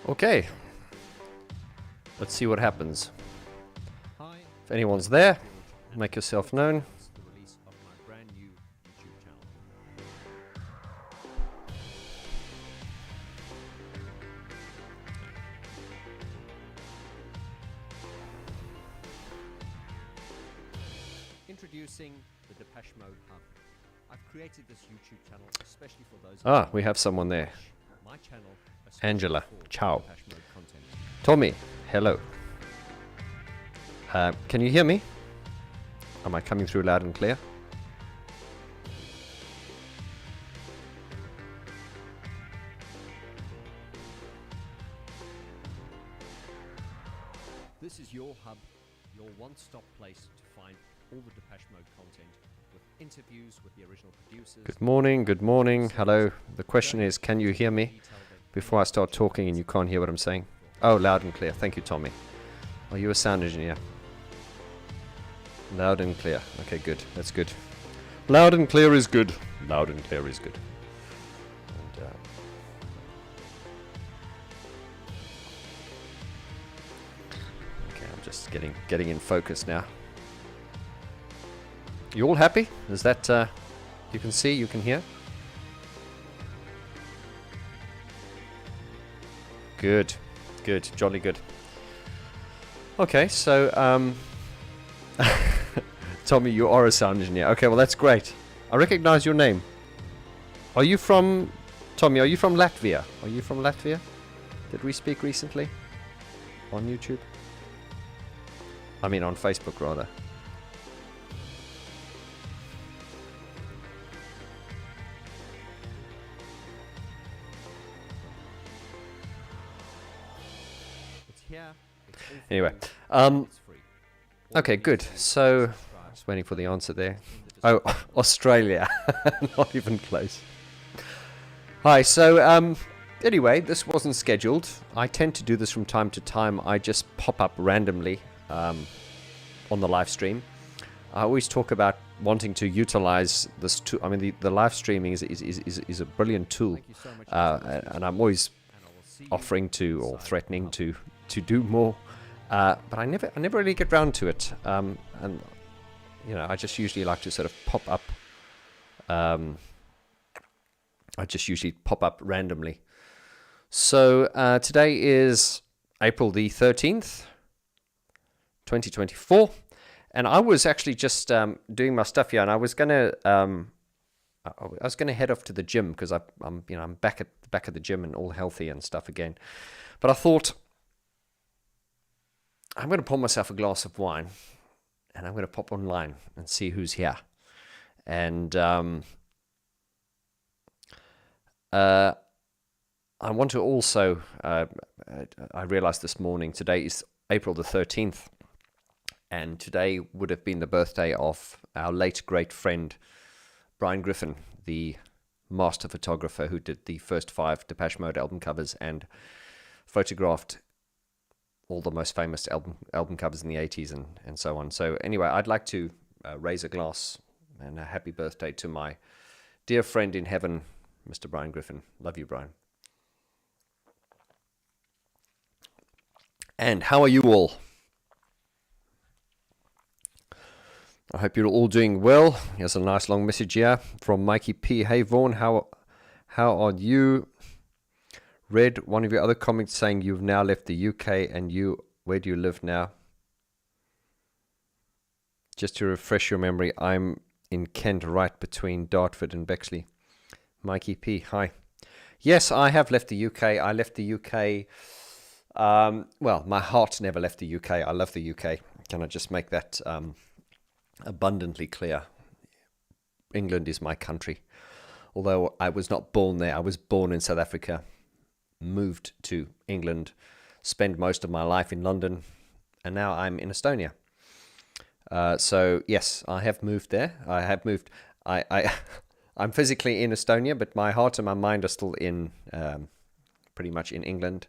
Okay, let's see what happens. If anyone's there, make yourself known. Introducing the Depeche Mode Hub. I've created this YouTube channel especially for those. Ah, we have someone there. My channel, Angela, ciao. Depeche Mode content. Tommy, hello. Can you hear me? Am I coming through loud and clear? This is your hub, your one-stop place to find all the Depeche Mode content with interviews with the original producers. Good morning, hello. The question is, can you hear me before I start talking and you can't hear what I'm saying? Oh, loud and clear. Thank you, Tommy. Are you a sound engineer? Loud and clear. Okay, good. That's good. Loud and clear is good. Loud and clear is good. And, okay, I'm just getting in focus now. You all happy? Is that you can see, you can hear? Good, good, jolly good. Okay, so Tommy, you are a sound engineer. Okay, well that's great. I recognize your name. Are you from, Tommy, are you from Latvia? Are you from Latvia? Did we speak recently? On YouTube? I mean on Facebook rather. It's here. It's all Anyway, free. It's free. okay, good. So, I was waiting for the answer there. Oh, Australia. Not even close. Hi, so, anyway, this wasn't scheduled. I tend to do this from time to time. I just pop up randomly on the live stream. I always talk about wanting to utilize this tool. I mean, the live streaming is a brilliant tool. Thank you so much. And I'm always And I will see you offering to or inside threatening the hub. to do more, but I never really get round to it. And you know, I just usually like to sort of pop up. I just usually pop up randomly. So today is April the 13th, 2024, and I was actually just doing my stuff here, and I was gonna head off to the gym because I'm back at the gym and all healthy and stuff again. But I thought I'm going to pour myself a glass of wine and I'm going to pop online and see who's here. And I want to also, I realized this morning, today is April the 13th, and today would have been the birthday of our late great friend, Brian Griffin, the master photographer who did the first 5 Depeche Mode album covers and photographed all the most famous album covers in the 80s and so on. So anyway, I'd like to raise a glass and a happy birthday to my dear friend in heaven, Mr. Brian Griffin. Love you, Brian. And how are you all? I hope you're all doing well. Here's a nice long message here from Mikey P. Hey Vaughn, how are you? Read one of your other comments saying you've now left the UK and where do you live now? Just to refresh your memory, I'm in Kent, right between Dartford and Bexley. Mikey P, hi. Yes, I have left the UK. I left the UK. Well, my heart never left the UK. I love the UK. Can I just make that abundantly clear? England is my country. Although I was not born there. I was born in South Africa. Moved to England, spent most of my life in London, and now I'm in Estonia. So yes, I have moved there. I have moved. I'm physically in Estonia, but my heart and my mind are still in, pretty much in England.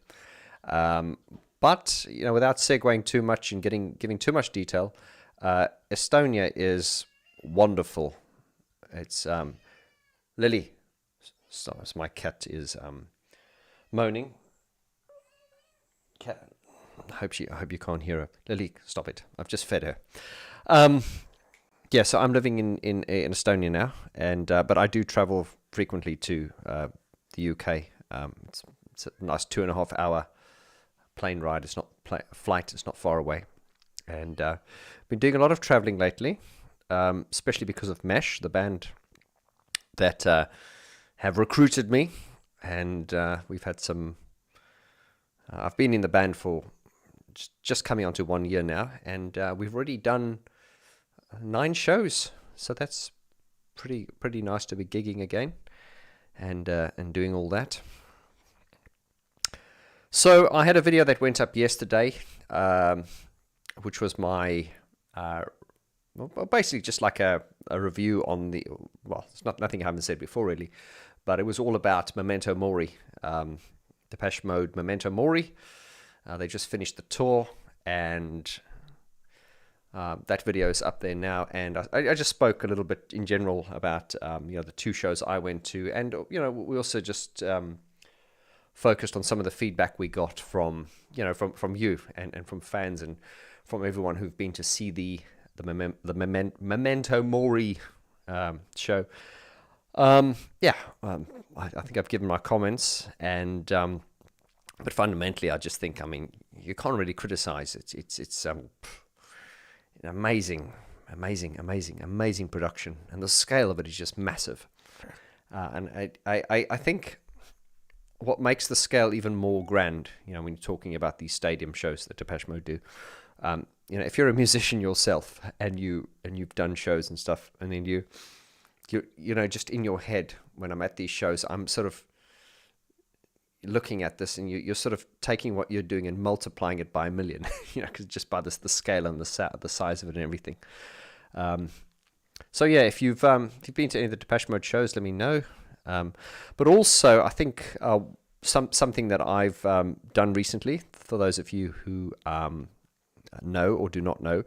But you know, without segueing too much and giving too much detail, Estonia is wonderful. It's Lily. So my cat is moaning. I hope you can't hear her. Lily, stop it. I've just fed her. Yeah, so I'm living in Estonia now, and but I do travel frequently to the UK. It's a nice 2.5 hour plane ride. It's not flight. It's not far away, and been doing a lot of traveling lately, especially because of Mesh, the band that have recruited me, and we've had some. I've been in the band for just coming on to 1 year now, and we've already done 9 shows, so that's pretty nice to be gigging again, and doing all that. So I had a video that went up yesterday, which was my basically just like a review on the, well, it's nothing I haven't said before really, but it was all about Memento Mori, Depeche Mode Memento Mori. They just finished the tour, and that video is up there now. And I just spoke a little bit in general about the 2 shows I went to, and we also just focused on some of the feedback we got from you and from fans and from everyone who've been to see the Memento Mori show. I think I've given my comments, and but fundamentally, I just think, I mean, you can't really criticize it. It's an amazing production, and the scale of it is just massive. And I think what makes the scale even more grand, when you're talking about these stadium shows that Depeche Mode do, if you're a musician yourself and you've done shows and stuff, and then you just in your head, when I'm at these shows, I'm sort of looking at this, and you're sort of taking what you're doing and multiplying it by 1 million, because just by the scale and the size of it and everything. So yeah, if you've been to any of the Depeche Mode shows, let me know. But also, I think something that I've done recently, for those of you who know or do not know,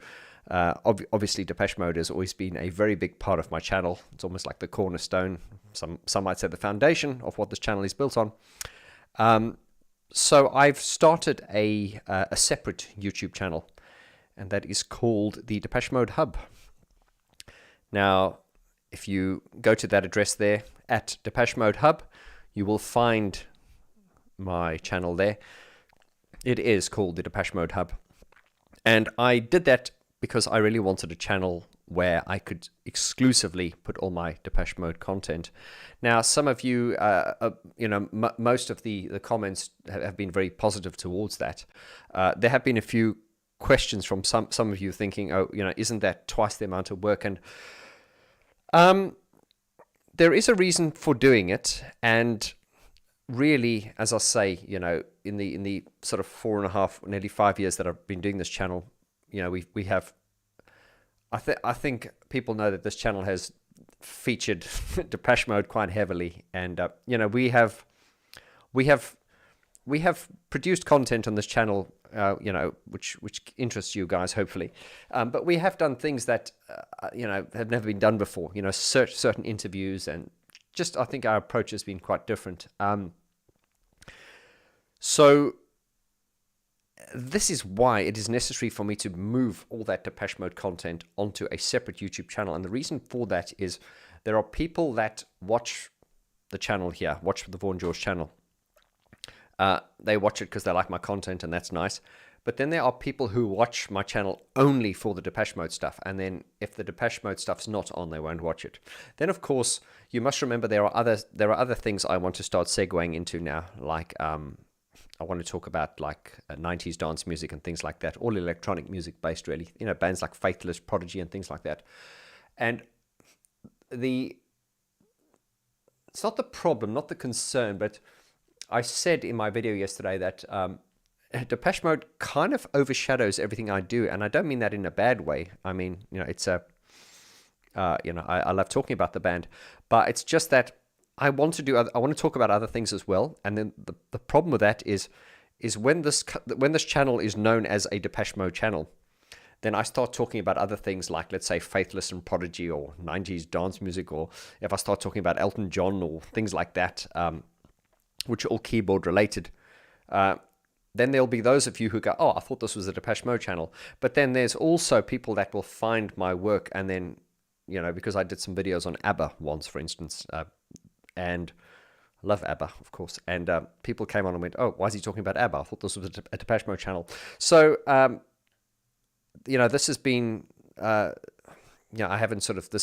obviously Depeche Mode has always been a very big part of my channel. It's almost like the cornerstone, some might say the foundation of what this channel is built on. So I've started a separate YouTube channel, and that is called the Depeche Mode Hub. Now, if you go to that address there, at Depeche Mode Hub, you will find my channel there. It is called the Depeche Mode Hub. And I did that because I really wanted a channel where I could exclusively put all my Depeche Mode content. Now, some of you, most of the comments have been very positive towards that. There have been a few questions from some of you thinking, isn't that twice the amount of work? And there is a reason for doing it, and really, as I say, in the sort of 4.5, nearly 5 years that I've been doing this channel, we have. I think people know that this channel has featured Depeche Mode quite heavily, and we have produced content on this channel, which interests you guys, hopefully. But we have done things that have never been done before. Certain interviews, and just I think our approach has been quite different. So this is why it is necessary for me to move all that Depeche Mode content onto a separate YouTube channel. And the reason for that is there are people that watch the channel here, watch the Vaughn George channel. They watch it because they like my content, and that's nice. But then there are people who watch my channel only for the Depeche Mode stuff. And then if the Depeche Mode stuff's not on, they won't watch it. Then, of course, you must remember there are other things I want to start segueing into now, like I want to talk about like 90s dance music and things like that, all electronic music based, really. Bands like Faithless, Prodigy, and things like that. And it's not the problem, not the concern, but I said in my video yesterday that Depeche Mode kind of overshadows everything I do, and I don't mean that in a bad way. I mean, it's I love talking about the band, but it's just that I want to talk about other things as well. And then the problem with that is when this channel is known as a Depeche Mode channel, then I start talking about other things like, let's say, Faithless and Prodigy, or 90s dance music, or if I start talking about Elton John or things like that, which are all keyboard related, then there'll be those of you who go, oh, I thought this was a Depeche Mode channel. But then there's also people that will find my work and then, because I did some videos on ABBA once, for instance, and I love ABBA, of course. And people came on and went, oh, why is he talking about ABBA? I thought this was a Depeche Mode channel. So, this has been, this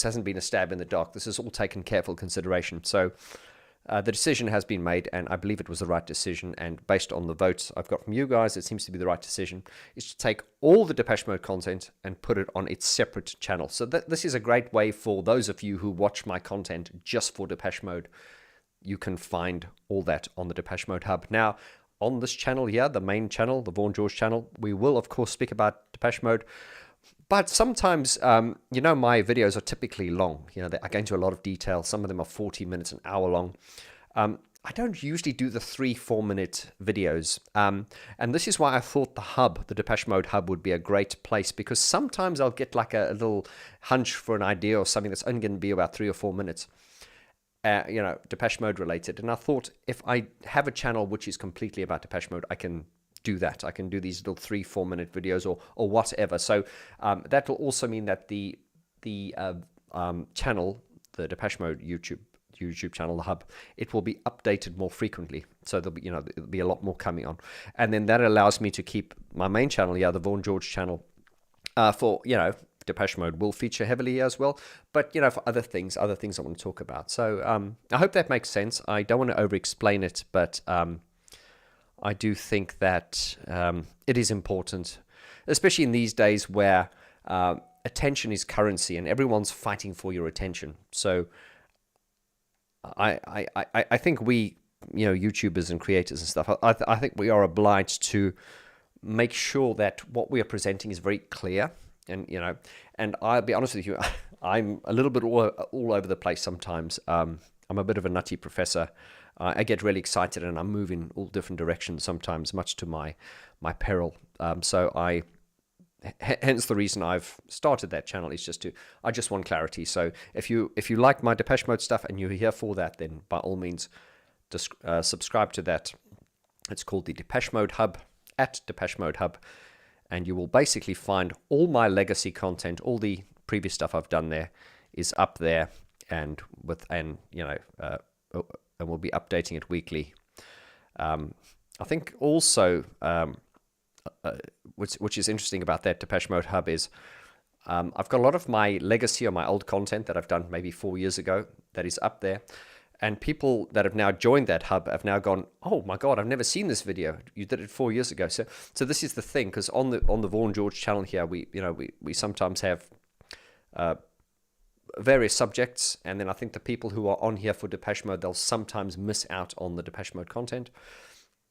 hasn't been a stab in the dark. This is all taken careful consideration. So the decision has been made, and I believe it was the right decision. And based on the votes I've got from you guys, it seems to be the right decision, is to take all the Depeche Mode content and put it on its separate channel. So this is a great way for those of you who watch my content just for Depeche Mode. You can find all that on the Depeche Mode Hub. Now, on this channel here, the main channel, the Vaughn George channel, we will, of course, speak about Depeche Mode. But sometimes, my videos are typically long. I go into a lot of detail. Some of them are 40 minutes, an hour long. I don't usually do the 3-4 minute videos. And this is why I thought the Depeche Mode Hub would be a great place, because sometimes I'll get like a little hunch for an idea or something that's only going to be about 3 or 4 minutes. Depeche Mode related. And I thought if I have a channel which is completely about Depeche Mode, I can do that. I can do these little 3-4 minute videos or whatever. So that will also mean that the channel, the Depeche Mode YouTube channel, the Hub, it will be updated more frequently. So there'll be a lot more coming on. And then that allows me to keep my main channel, the Vaughn George channel, for, Depeche Mode will feature heavily here as well, but for other things I want to talk about. So I hope that makes sense. I don't want to over-explain it, but I do think that it is important, especially in these days where attention is currency and everyone's fighting for your attention. So I think we, YouTubers and creators and stuff, I think we are obliged to make sure that what we are presenting is very clear. And, and I'll be honest with you, I'm a little bit all over the place sometimes. I'm a bit of a nutty professor. I get really excited and I move in all different directions sometimes, much to my peril. So hence the reason I've started that channel is I just want clarity. So if you like my Depeche Mode stuff and you're here for that, then by all means, subscribe to that. It's called the Depeche Mode Hub, at Depeche Mode Hub. And you will basically find all my legacy content, all the previous stuff I've done there is up there, and we'll be updating it weekly. I think also, which is interesting about that Depeche Mode Hub is, I've got a lot of my legacy or my old content that I've done maybe 4 years ago that is up there. And people that have now joined that hub have now gone, oh my God, I've never seen this video. You did it 4 years ago. So this is the thing, because on the Vaughn George channel here, we sometimes have various subjects, and then I think the people who are on here for Depeche Mode, they'll sometimes miss out on the Depeche Mode content.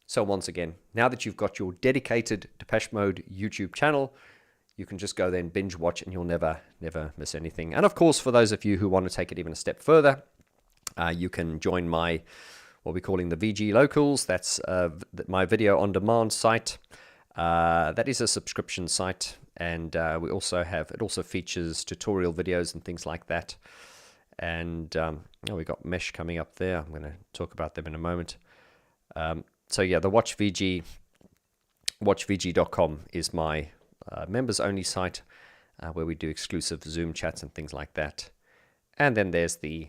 So once again, now that you've got your dedicated Depeche Mode YouTube channel, you can just go there and binge watch, and you'll never miss anything. And of course, for those of you who want to take it even a step further, you can join my, what we're calling the VG Locals. That's my video on demand site. That is a subscription site, and we also have, it also features tutorial videos and things like that. And we got Mesh coming up there. I'm going to talk about them in a moment. So yeah, the watchvg.com is my members only site where we do exclusive Zoom chats and things like that. And then there's the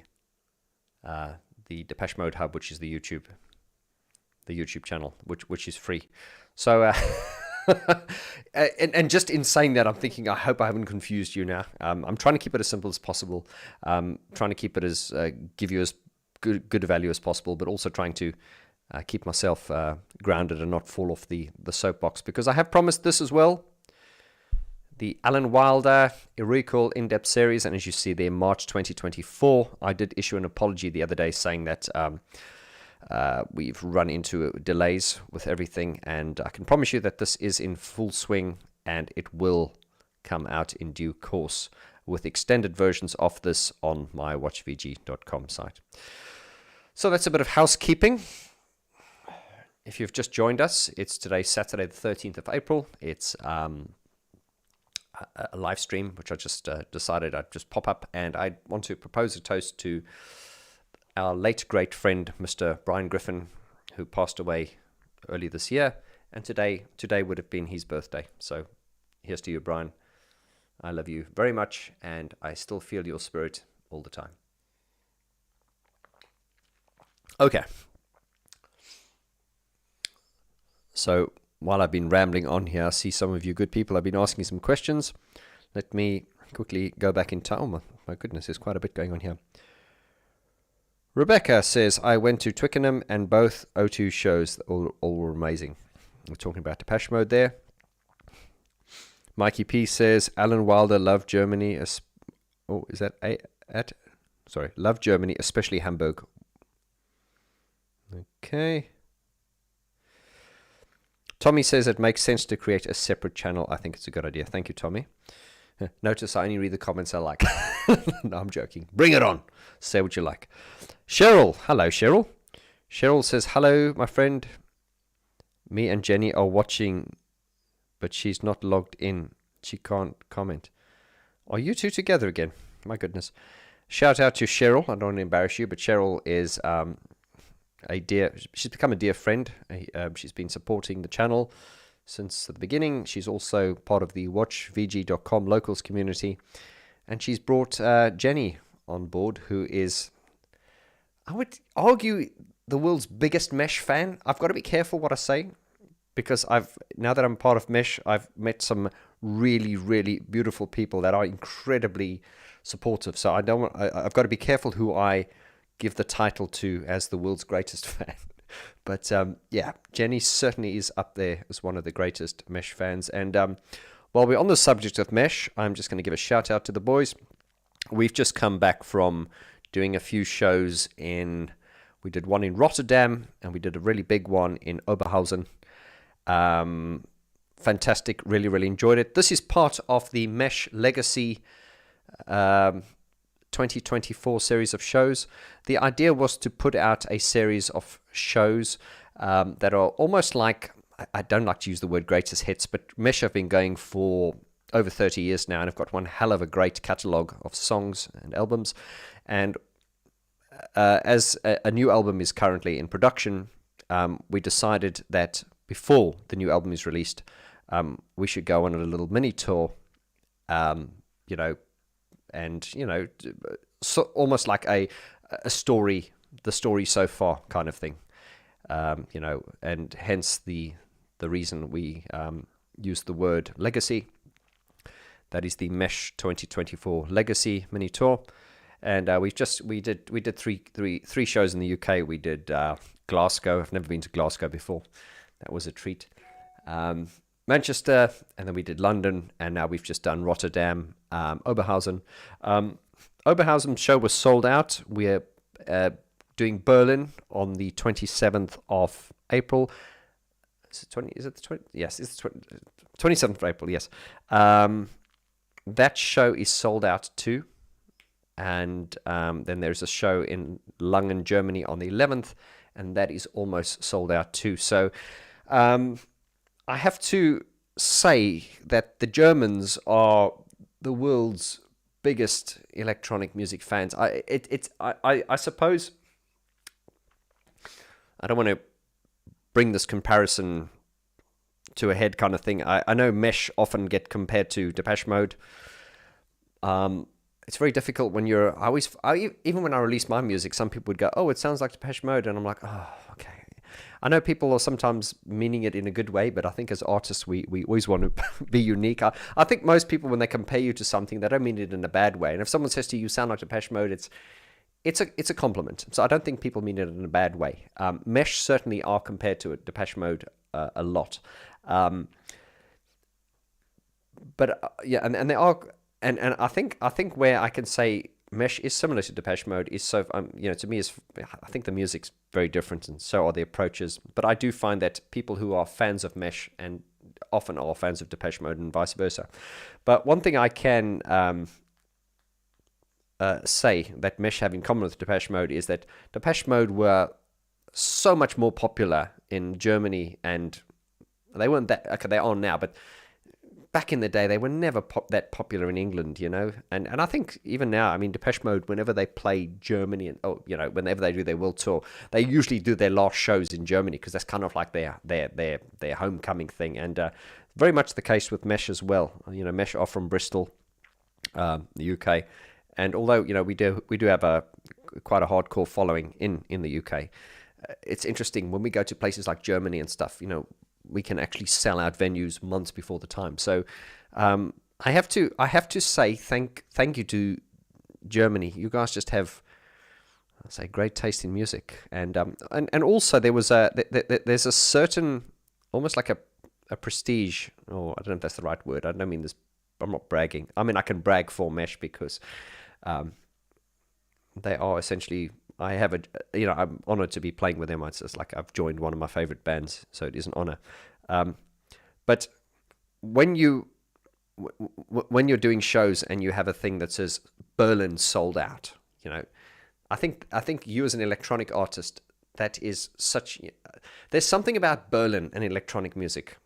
Depeche Mode Hub, which is the YouTube channel, which is free. So and just in saying that, I'm thinking, I hope I haven't confused you now. I'm trying to keep it as simple as possible. Trying to keep it as give you as good a value as possible, but also trying to keep myself grounded and not fall off the soapbox, because I have promised this as well. The Alan Wilder Recall in-depth series, and as you see there, March 2024, I did issue an apology the other day saying that we've run into delays with everything, and I can promise you that this is in full swing, and it will come out in due course with extended versions of this on my watchvg.com site. So that's a bit of housekeeping. If you've just joined us, it's today, Saturday, the 13th of April. It's a live stream, which I just decided I'd just pop up, and I want to propose a toast to our late great friend, Mr. Brian Griffin, who passed away early this year, And today would have been his birthday. So here's to you, Brian. I love you very much, and I still feel your spirit all the time. Okay. So while I've been rambling on here, I see some of you good people have been asking some questions. Let me quickly go back in time. Oh, my goodness, there's quite a bit going on here. Rebecca says, I went to Twickenham and both O2 shows all were amazing. We're talking about Depeche Mode there. Mikey P says, Alan Wilder loved Germany. Loved Germany, especially Hamburg. Okay. Tommy says it makes sense to create a separate channel. I think it's a good idea. Thank you, Tommy. Notice I only read the comments I like. No, I'm joking. Bring it on. Say what you like. Cheryl. Hello, Cheryl. Cheryl says, hello, my friend. Me and Jenny are watching, but she's not logged in. She can't comment. Are you two together again? My goodness. Shout out to Cheryl. I don't want to embarrass you, but Cheryl is a dear. She's become a dear friend. She's been supporting the channel since the beginning. She's also part of the watchvg.com locals community. And she's brought Jenny on board, who is, I would argue, the world's biggest Mesh fan. I've got to be careful what I say, because now that I'm part of Mesh, I've met some really, really beautiful people that are incredibly supportive. So I've got to be careful who I give the title to as the world's greatest fan. But yeah, Jenny certainly is up there as one of the greatest Mesh fans. And while we're on the subject of Mesh, I'm just going to give a shout out to the boys. We've just come back from doing a few shows we did one in Rotterdam, and we did a really big one in Oberhausen. Fantastic, really, really enjoyed it. This is part of the Mesh Legacy 2024 series of shows. The idea was to put out a series of shows that are almost like, I don't like to use the word greatest hits, but Mesh have been going for over 30 years now, and have got one hell of a great catalogue of songs and albums. And as a new album is currently in production, we decided that before the new album is released, we should go on a little mini tour, so almost like a story, the story so far kind of thing, and hence the reason we use the word legacy. That is the Mesh 2024 Legacy mini tour. And we did three shows in the UK. We did Glasgow. I've never been to Glasgow before. That was a treat. Manchester, and then we did London, and now we've just done Rotterdam, Oberhausen. Oberhausen show was sold out. We're doing Berlin on the 27th of April. Is it the 20? Yes, it's the 27th of April, yes. That show is sold out too. And then there's a show in Langen, Germany on the 11th, and that is almost sold out too. So I have to say that the Germans are the world's biggest electronic music fans. I suppose I don't want to bring this comparison to a head kind of thing. I know Mesh often get compared to Depeche Mode. It's very difficult when even when I release my music, some people would go, oh, it sounds like Depeche Mode. And I'm like, oh, okay. I know people are sometimes meaning it in a good way, but I think as artists, we always want to be unique. I think most people, when they compare you to something, they don't mean it in a bad way. And if someone says to you, you sound like Depeche Mode, it's a compliment. So I don't think people mean it in a bad way. Mesh certainly are compared to Depeche Mode a lot. But yeah, and they are... And I think where I can say Mesh is similar to Depeche Mode is so to me I think the music's very different, and so are the approaches. But I do find that people who are fans of Mesh and often are fans of Depeche Mode and vice versa. But one thing I can say that Mesh have in common with Depeche Mode is that Depeche Mode were so much more popular in Germany, and they weren't that. Okay, they are now, but back in the day, they were never that popular in England, you know. And I think even now, I mean, Depeche Mode, whenever they play Germany, and whenever they do their world tour, they usually do their last shows in Germany because that's kind of like their homecoming thing. And very much the case with Mesh as well. You know, Mesh are from Bristol, the UK, and although we do have quite a hardcore following in the UK, it's interesting when we go to places like Germany and stuff. You know, we can actually sell out venues months before the time. So I have to say thank you to Germany. You guys just have, I'll say, great taste in music, and also there's a certain, almost like a prestige, or I don't know if that's the right word. I don't mean this. I'm not bragging. I mean, I can brag for Mesh because they are essentially. I have I'm honored to be playing with them. It's just like I've joined one of my favorite bands, so it is an honor. But when when you're doing shows and you have a thing that says Berlin sold out, you know, I think you as an electronic artist, that is such. There's something about Berlin and electronic music.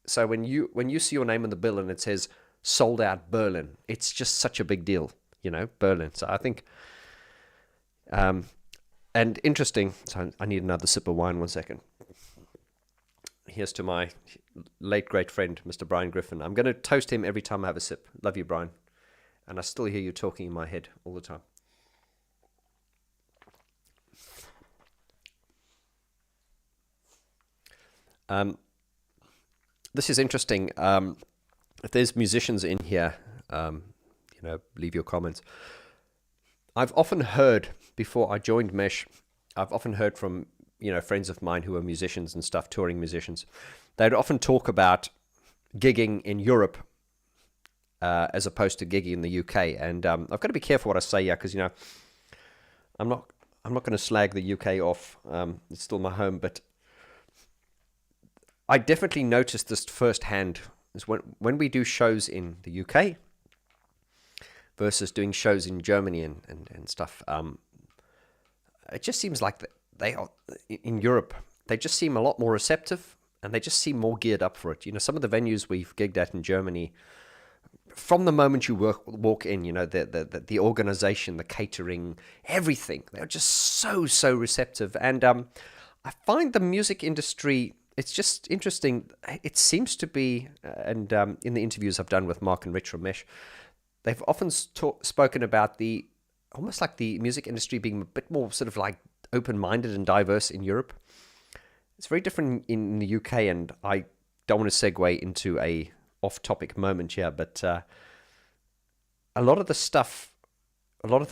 So when you see your name on the bill and it says sold out Berlin, it's just such a big deal, you know, Berlin. So I think. And interesting, so I need another sip of wine, 1 second. Here's to my late great friend, Mr. Brian Griffin. I'm going to toast him every time I have a sip. Love you, Brian. And I still hear you talking in my head all the time. This is interesting. If there's musicians in here, leave your comments. I've often heard, before I joined Mesh, I've often heard from, friends of mine who are musicians and stuff, touring musicians. They'd often talk about gigging in Europe as opposed to gigging in the UK. And I've got to be careful what I say here because, I'm not going to slag the UK off. It's still my home, but I definitely noticed this firsthand. Is when we do shows in the UK versus doing shows in Germany and stuff. It just seems like they are in Europe. They just seem a lot more receptive, and they just seem more geared up for it. Some of the venues we've gigged at in Germany, from the moment you walk in, the organization, the catering, everything, they're just so receptive. And I find the music industry, it's just interesting. It seems to be, and in the interviews I've done with Mark and Rich from Mesh, they've often spoken about almost like the music industry being a bit more sort of like open-minded and diverse in Europe. It's very different in the UK, and I don't want to segue into a off-topic moment here, but a lot of the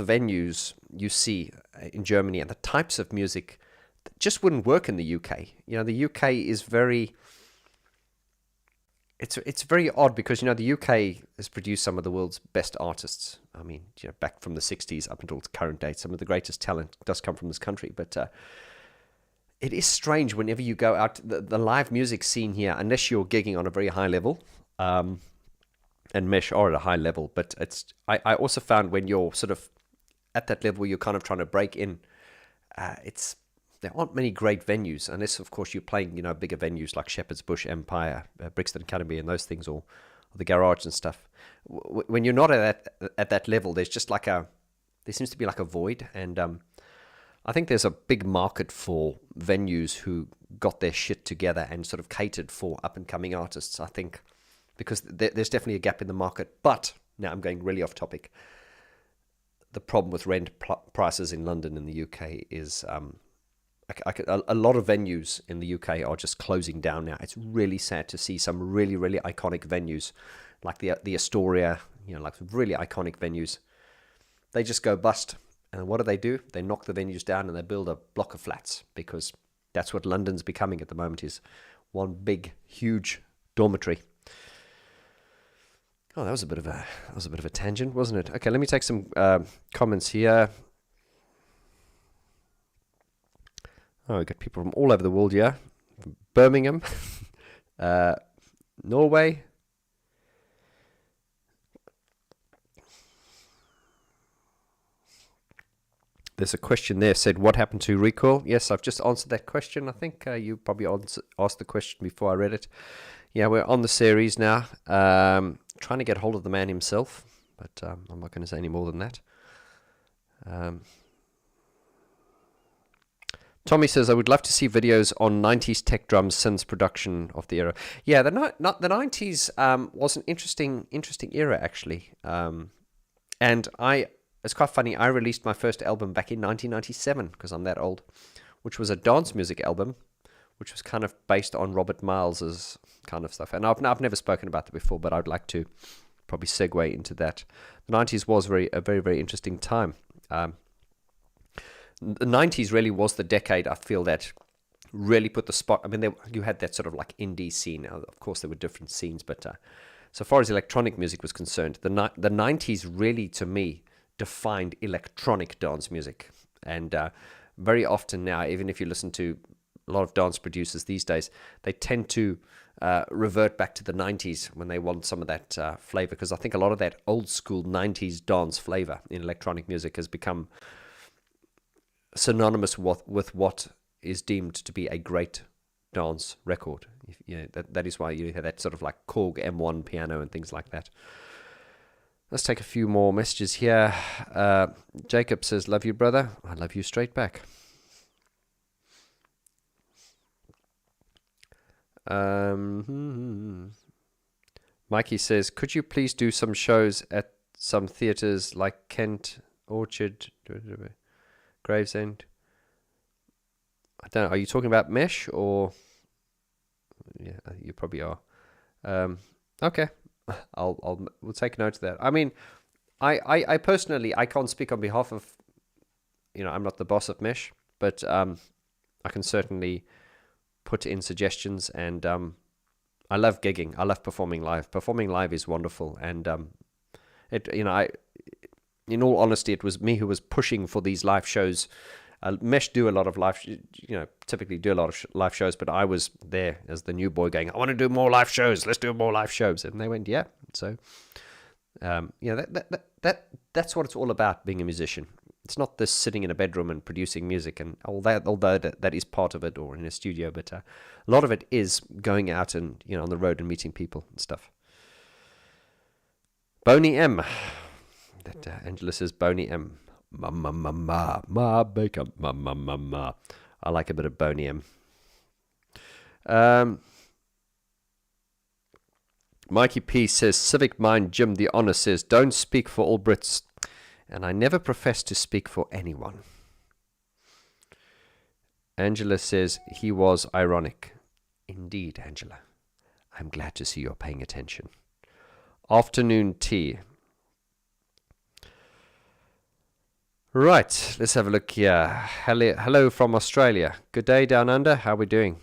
venues you see in Germany and the types of music just wouldn't work in the UK. The UK is very... It's very odd because, the UK has produced some of the world's best artists. I mean, back from the 60s up until the current date, some of the greatest talent does come from this country. But it is strange whenever you go out, the live music scene here, unless you're gigging on a very high level, and Mesh are at a high level. But I also found when you're sort of at that level, you're kind of trying to break in, there aren't many great venues, unless, of course, you're playing, bigger venues like Shepherd's Bush, Empire, Brixton Academy, and those things, or the garage and stuff. When you're not at that level, there's just there seems to be like a void, and I think there's a big market for venues who got their shit together and sort of catered for up-and-coming artists, I think, because there's definitely a gap in the market. But, now I'm going really off topic, the problem with rent prices in London and the UK is... a lot of venues in the UK are just closing down now. It's really sad to see some really, really iconic venues like the Astoria, like really iconic venues. They just go bust. And what do? They knock the venues down and they build a block of flats, because that's what London's becoming at the moment, is one big, huge dormitory. Oh, that was a bit of a tangent, wasn't it? Okay, let me take some comments here. Oh, we've got people from all over the world here. From Birmingham, Norway. There's a question there, said, what happened to Recoil? Yes, I've just answered that question. I think you probably asked the question before I read it. Yeah, we're on the series now. Trying to get hold of the man himself, but I'm not going to say any more than that. Tommy says, I would love to see videos on 90s tech drums synths production of the era. Yeah, the 90s was an interesting era, actually. And it's quite funny, I released my first album back in 1997, because I'm that old, which was a dance music album, which was kind of based on Robert Miles's kind of stuff. And I've never spoken about that before, but I'd like to probably segue into that. The 90s was a very, very interesting time. The 90s really was the decade, I feel, that really put the spot. I mean, you had that sort of like indie scene. Now, of course, there were different scenes, but so far as electronic music was concerned, the 90s really, to me, defined electronic dance music. And very often now, even if you listen to a lot of dance producers these days, they tend to revert back to the 90s when they want some of that flavor, because I think a lot of that old school 90s dance flavor in electronic music has become synonymous with what is deemed to be a great dance record. That is why you have that sort of like Korg M1 piano and things like that. Let's take a few more messages here. Jacob says, love you, brother. I love you straight back. Mikey says, could you please do some shows at some theatres like Kent, Orchard, Gravesend? I don't know. Are you talking about Mesh or? Yeah, you probably are. Okay, we'll take note of that. I mean, I personally, I can't speak on behalf of, I'm not the boss of Mesh, but I can certainly put in suggestions, and I love gigging. I love performing live. Performing live is wonderful, and in all honesty, it was me who was pushing for these live shows. Mesh do a lot of live, typically do a lot of live shows, but I was there as the new boy going, I want to do more live shows. Let's do more live shows. And they went, yeah. So, that's what it's all about, being a musician. It's not this sitting in a bedroom and producing music, and although that is part of it, or in a studio, but a lot of it is going out and, on the road and meeting people and stuff. Boney M. That Angela says, Boney M. Ma, baker, ma. I like a bit of Boney M. Mikey P says, Civic Mind Jim the Honor says, don't speak for all Brits. And I never profess to speak for anyone. Angela says, he was ironic. Indeed, Angela. I'm glad to see you're paying attention. Afternoon tea. Right, let's have a look here. Hello from Australia. Good day down under. How are we doing?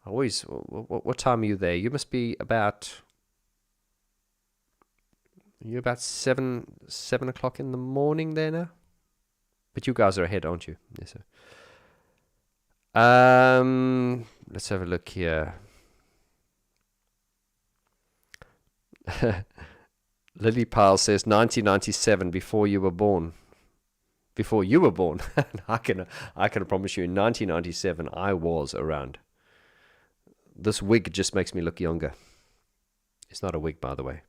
What time are you there? You must be about... You're about 7 o'clock in the morning there now? But you guys are ahead, aren't you? Yes, sir. Let's have a look here. Lily Pyle says 1997, before you were born. Before you were born. I can promise you in 1997 I was around. This wig just makes me look younger. It's not a wig, by the way.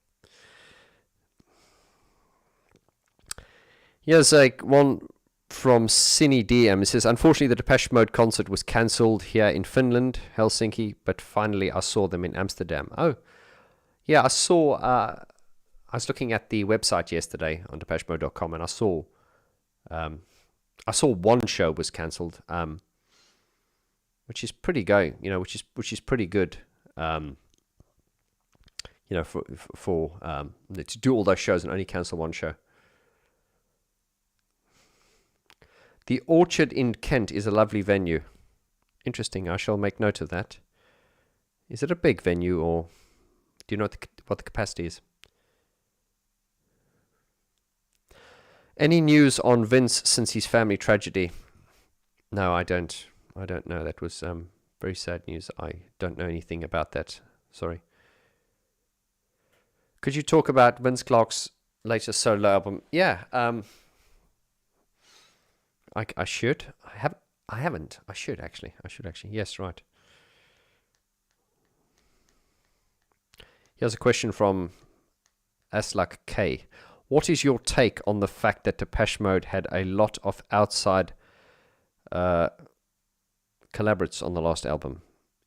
Here's one from Cine DM. It says, unfortunately, the Depeche Mode concert was cancelled here in Finland, Helsinki, but finally I saw them in Amsterdam. Oh, yeah, I saw... I was looking at the website yesterday on DepecheMode.com, and I saw one show was cancelled, which is pretty which is pretty good, for to do all those shows and only cancel one show. The Orchard in Kent is a lovely venue. Interesting. I shall make note of that. Is it a big venue, or do you know what the capacity is? Any news on Vince since his family tragedy? No, I don't know. That was very sad news. I don't know anything about that. Sorry. Could you talk about Vince Clarke's latest solo album? Yeah. I should. I haven't. I should actually. Yes, right. Here's a question from Aslak K. What is your take on the fact that Depeche Mode had a lot of outside collaborates on the last album?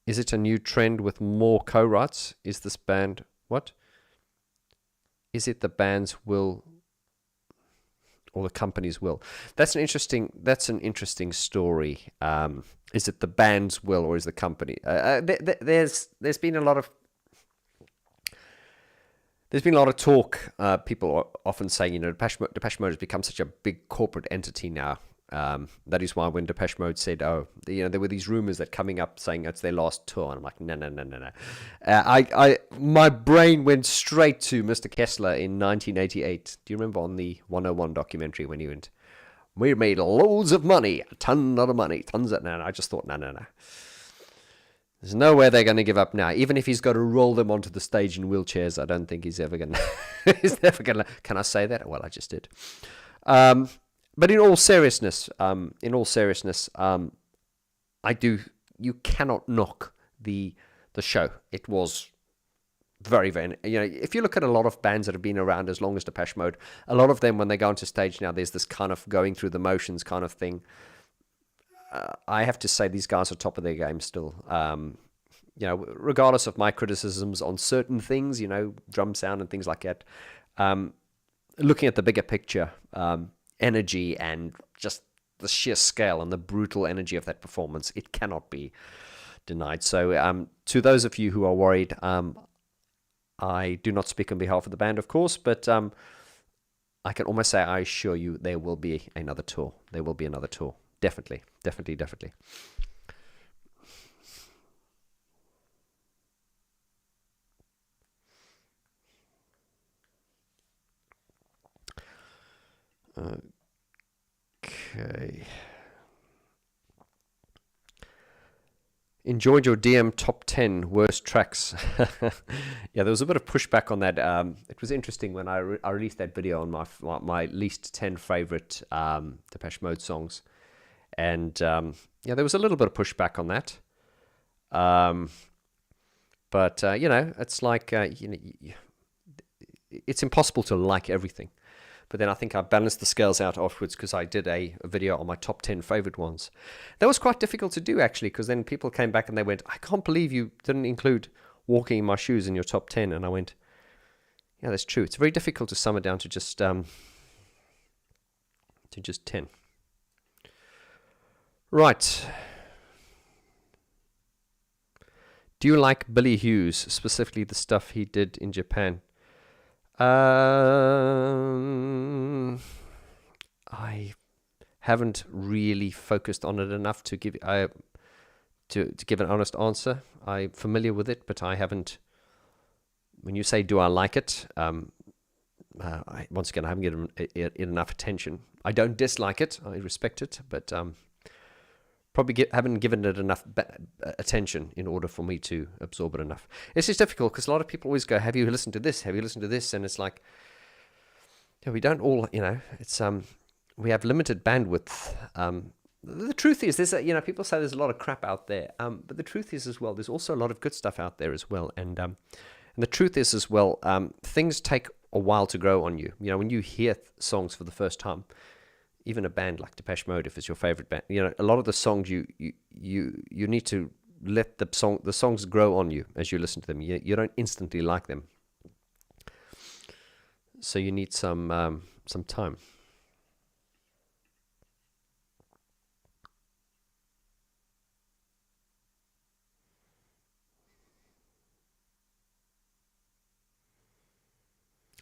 Is it a new trend with more co-writes? Is this band... What? Is it the band's will or the company's will? That's an interesting story. Is it the band's will or is the company? There's been a lot of talk. People are often saying, Depeche Mode has become such a big corporate entity now. That is why when Depeche Mode said, there were these rumors that coming up saying it's their last tour, and I'm like, no. My brain went straight to Mr. Kessler in 1988. Do you remember on the 101 documentary when he went, we made loads of money, a ton of money, tons of... No, I just thought, no. There's no way they're going to give up now. Even if he's got to roll them onto the stage in wheelchairs, I don't think he's ever going to... He's never going to... Can I say that? Well, I just did. But in all seriousness, you cannot knock the show. It was very, very... if you look at a lot of bands that have been around as long as Depeche Mode, a lot of them, when they go onto stage now, there's this kind of going through the motions kind of thing. I have to say these guys are top of their game still. Regardless of my criticisms on certain things, drum sound and things like that, looking at the bigger picture, energy and just the sheer scale and the brutal energy of that performance, it cannot be denied. So to those of you who are worried, I do not speak on behalf of the band, of course, but I can almost say, I assure you, there will be another tour. There will be another tour. Definitely. Okay. Enjoyed your DM top 10 worst tracks. Yeah, there was a bit of pushback on that. It was interesting when I released that video on my least 10 favorite Depeche Mode songs. And there was a little bit of pushback on that. But it's like, it's impossible to like everything. But then I think I balanced the scales out afterwards because I did a video on my top 10 favorite ones. That was quite difficult to do, actually, because then people came back and they went, I can't believe you didn't include Walking in My Shoes in your top 10. And I went, yeah, that's true. It's very difficult to sum it down to just 10. Right. Do you like Billy Hughes, specifically the stuff he did in Japan? I haven't really focused on it enough to give to give an honest answer. I'm familiar with it, but I haven't. When you say, "Do I like it?" Once again, I haven't given it enough attention. I don't dislike it. I respect it, but probably haven't given it enough attention in order for me to absorb it enough. It's just difficult because a lot of people always go, have you listened to this? Have you listened to this? And it's like, we don't all, it's, we have limited bandwidth. The truth is, people say there's a lot of crap out there. But the truth is as well, there's also a lot of good stuff out there as well. And the truth is as well, things take a while to grow on you. When you hear songs for the first time, even a band like Depeche Mode, if it's your favorite band, a lot of the songs you need to let the songs grow on you as you listen to them. You don't instantly like them, so you need some time.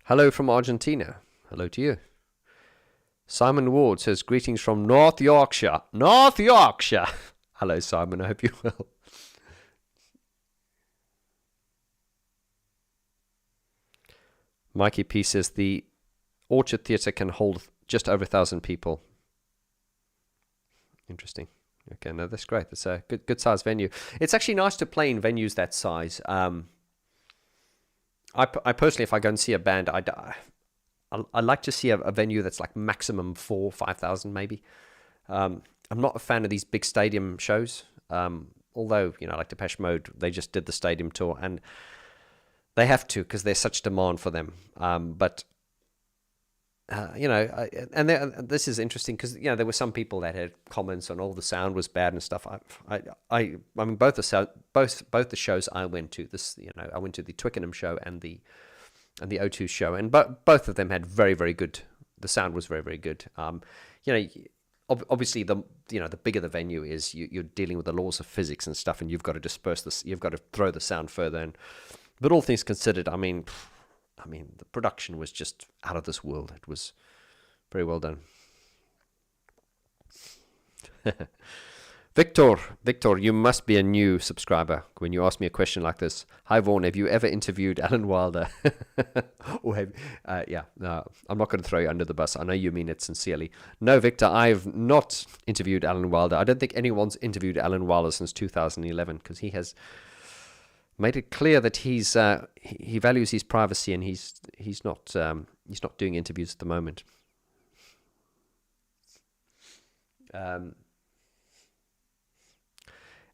Hello from Argentina. Hello to you. Simon Ward says, greetings from North Yorkshire. North Yorkshire! Hello, Simon. I hope you're well. Mikey P says, the Orchard Theatre can hold just over 1,000 people. Interesting. Okay, no, that's great. That's a good size venue. It's actually nice to play in venues that size. I personally, if I go and see a band, I like to see a venue that's like maximum 4,000 or 5,000 maybe. I'm not a fan of these big stadium shows. Although, like Depeche Mode, they just did the stadium tour. And They have to because there's such demand for them. But this is interesting because there were some people that had comments on the sound was bad and stuff. I mean both the shows I went to, I went to the Twickenham show and the O2 show, and both of them had very, very good. The sound was very, very good. Obviously the bigger the venue is, you're dealing with the laws of physics and stuff, and you've got to disperse this. You've got to throw the sound further. But all things considered, I mean, the production was just out of this world. It was very well done. Victor, you must be a new subscriber when you ask me a question like this. Hi, Vaughn, have you ever interviewed Alan Wilder? No, I'm not going to throw you under the bus. I know you mean it sincerely. No, Victor, I've not interviewed Alan Wilder. I don't think anyone's interviewed Alan Wilder since 2011 because he has made it clear that he values his privacy, and he's not doing interviews at the moment.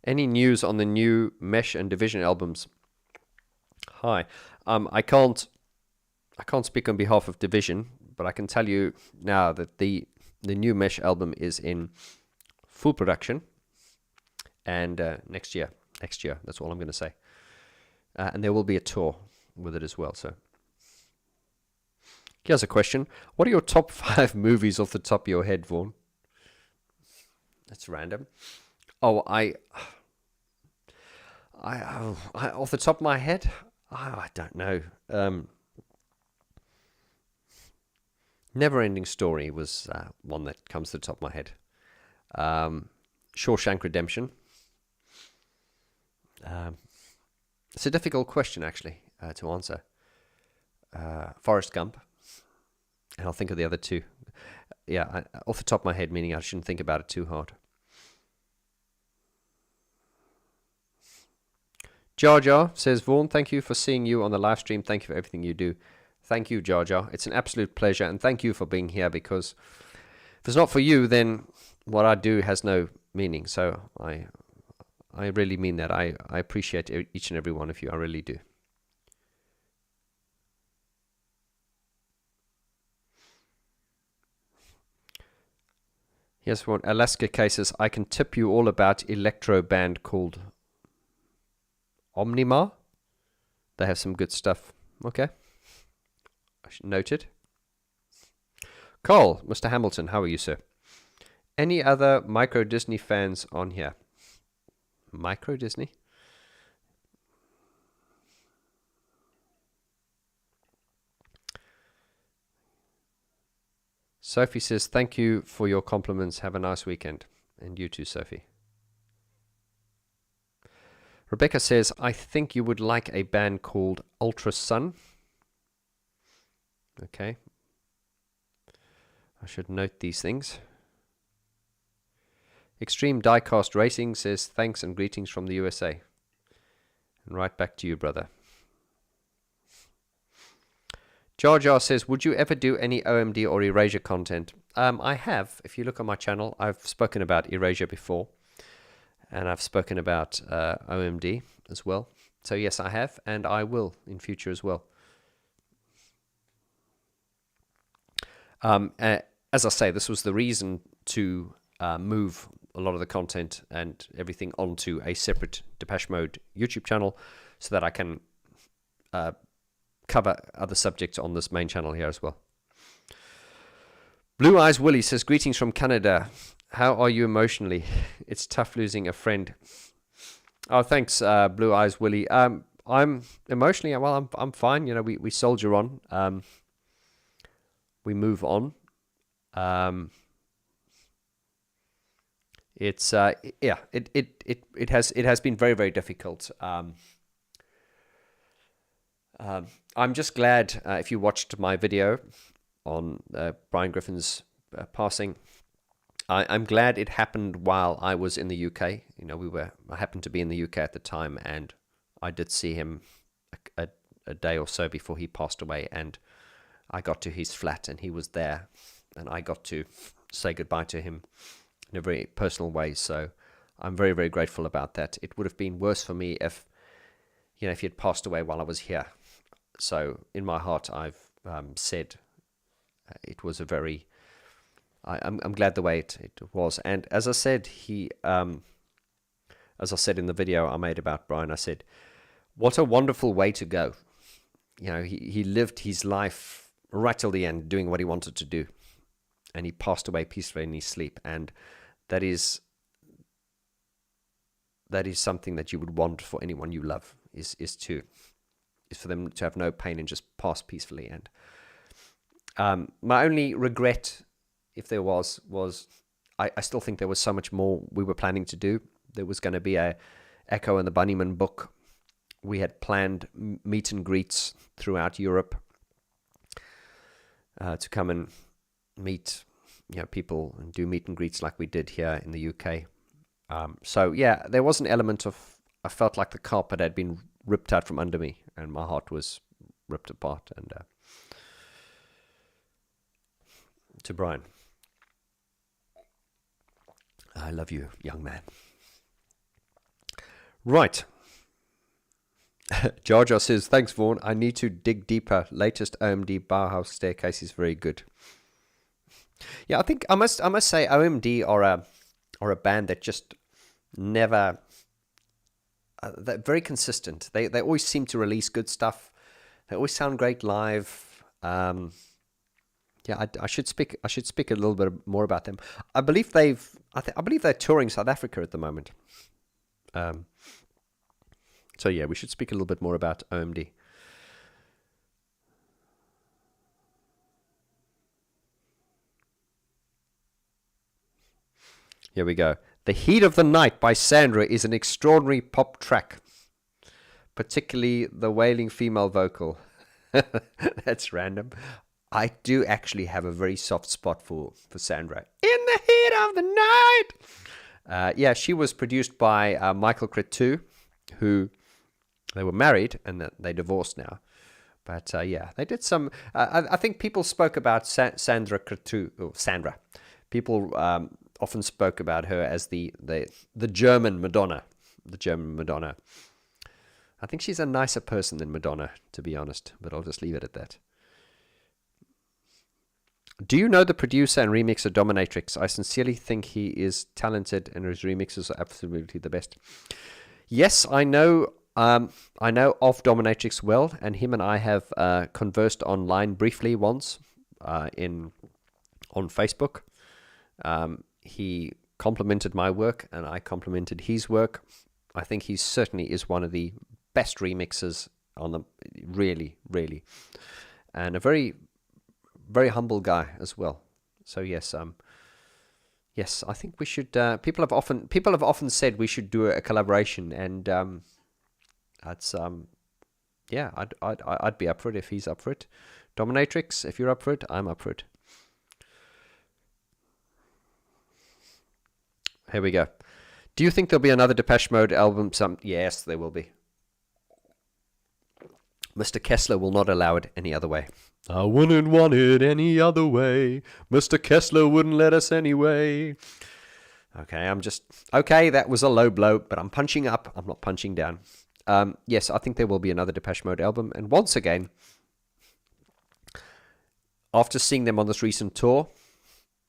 Any news on the new Mesh and Division albums? Hi, I can't speak on behalf of Division, but I can tell you now that the new Mesh album is in full production, and next year. That's all I'm going to say. And there will be a tour with it as well. So here's a question: what are your top 5 movies off the top of your head, Vaughn? That's random. Oh, I off the top of my head, I don't know. Never Ending Story was one that comes to the top of my head. Shawshank Redemption. It's a difficult question, actually, to answer. Forrest Gump. And I'll think of the other two. Yeah, off the top of my head, meaning I shouldn't think about it too hard. Jar Jar says, Vaughn, thank you for seeing you on the live stream. Thank you for everything you do. Thank you, Jar Jar. It's an absolute pleasure, and thank you for being here, because if it's not for you, then what I do has no meaning. So I really mean that. I appreciate each and every one of you. I really do. Here's one. Alaska K says, I can tip you all about electro band called Omnima. They have some good stuff. Okay. Noted. Carl, Mr. Hamilton, how are you, sir? Any other Micro Disney fans on here? Micro Disney? Sophie says, thank you for your compliments. Have a nice weekend. And you too, Sophie. Rebecca says, I think you would like a band called Ultra Sun. Okay. I should note these things. Extreme Diecast Racing says, thanks and greetings from the USA. And right back to you, brother. Jar Jar says, would you ever do any OMD or Erasure content? I have. If you look on my channel, I've spoken about Erasure before. And I've spoken about OMD as well. So yes, I have, and I will in future as well. As I say, this was the reason to move a lot of the content and everything onto a separate Depeche Mode YouTube channel, so that I can cover other subjects on this main channel here as well. Blue Eyes Willie says, greetings from Canada. How are you emotionally? It's tough losing a friend. Oh, thanks, Blue Eyes Willie. I'm emotionally, well, I'm fine. You know, we soldier on. We move on. It's yeah. It has been very, very difficult. I'm just glad if you watched my video on Brian Griffin's passing. I'm glad it happened while I was in the UK. You know, I happened to be in the UK at the time, and I did see him a day or so before he passed away, and I got to his flat, and he was there, and I got to say goodbye to him in a very personal way. So I'm very, very grateful about that. It would have been worse for me if he had passed away while I was here. So in my heart, I've said it was a very. I'm glad the way it was, and as I said, as I said in the video I made about Brian, I said, what a wonderful way to go. You know, he lived his life right till the end, doing what he wanted to do, and he passed away peacefully in his sleep, and that is something that you would want for anyone you love, is for them to have no pain and just pass peacefully. And my only regret, if there was I still think there was so much more we were planning to do. There was going to be a Echo and the Bunnymen book. We had planned meet and greets throughout Europe to come and meet, people and do meet and greets like we did here in the UK. So yeah, there was an element of, I felt like the carpet had been ripped out from under me and my heart was ripped apart. And to Brian, I love you, young man. Right. Jar Jar says, thanks, Vaughn. I need to dig deeper. Latest OMD Bauhaus Staircase is very good. Yeah, I think I must say OMD are a band that just never. They're very consistent. They always seem to release good stuff. They always sound great live. Yeah, I should speak a little bit more about them. I believe I believe they're touring South Africa at the moment. So yeah, we should speak a little bit more about OMD. Here we go. The Heat of the Night by Sandra is an extraordinary pop track, particularly the wailing female vocal. That's random. I do actually have a very soft spot for Sandra. In the heat of the night. Yeah, she was produced by Michael Cretu, who they were married and they divorced now. But yeah, they did some. I think people spoke about Sandra Cretu, or Sandra. People often spoke about her as the German Madonna. The German Madonna. I think she's a nicer person than Madonna, to be honest. But I'll just leave it at that. Do you know the producer and remixer Dominatrix? I sincerely think he is talented and his remixes are absolutely the best. Yes, I know of Dominatrix well, and him and I have conversed online briefly once on Facebook. He complimented my work and I complimented his work. I think he certainly is one of the best remixers on the really, and a very, very humble guy as well. So yes, yes, I think we should. People have often said we should do a collaboration, and that's yeah, I'd be up for it if he's up for it. Dominatrix, if you're up for it, I'm up for it. Here we go. Do you think there'll be another Depeche Mode album? Yes, there will be. Mr. Kessler will not allow it any other way. I wouldn't want it any other way. Mr. Kessler wouldn't let us anyway. Okay, that was a low blow, but I'm punching up. I'm not punching down. Yes, I think there will be another Depeche Mode album. And once again, after seeing them on this recent tour,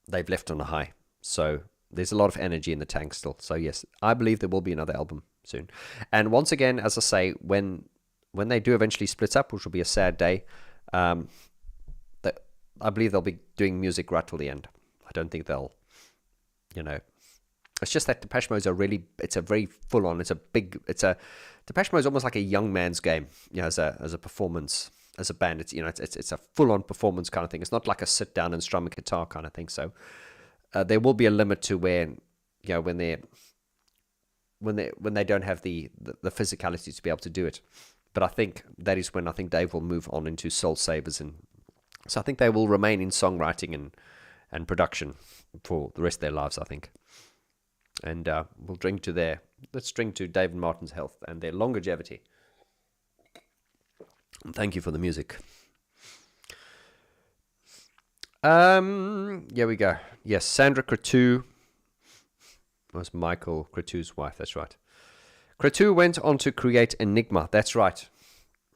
they've left on a high. So there's a lot of energy in the tank still. So yes, I believe there will be another album soon. And once again, as I say, when they do eventually split up, which will be a sad day, I believe they'll be doing music right till the end. I don't think they'll, it's just that Depeche Mode it's a very full on, Depeche Mode is almost like a young man's game, as a performance, as a band. It's a full on performance kind of thing. It's not like a sit down and strum a guitar kind of thing. So there will be a limit to where, when they don't have the physicality to be able to do it. But I think that is when I think Dave will move on into Soul Savers, and so I think they will remain in songwriting and production for the rest of their lives, I think. And let's drink to Dave and Martin's health and their longevity. And thank you for the music. Here we go. Yes, Sandra Cretu was Michael Cretu's wife. That's right. Cretu went on to create Enigma. That's right.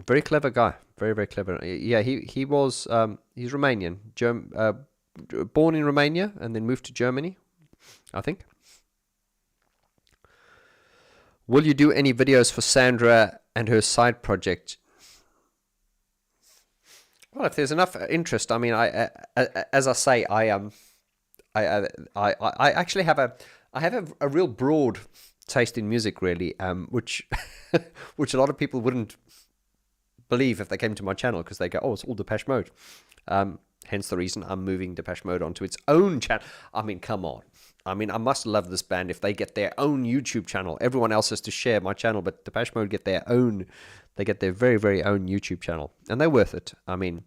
Very clever guy. Very, very clever. Yeah, he was he's Romanian, born in Romania and then moved to Germany, I think. Will you do any videos for Sandra and her side project? Well, if there's enough interest, I mean, as I say, I actually have a real broad taste in music, really, which which a lot of people wouldn't believe if they came to my channel, because they go, oh, it's all Depeche Mode. Hence the reason I'm moving Depeche Mode onto its own channel. I mean, come on. I mean, I must love this band if they get their own YouTube channel. Everyone else has to share my channel, but Depeche Mode get their own. They get their very, very own YouTube channel, and they're worth it. I mean,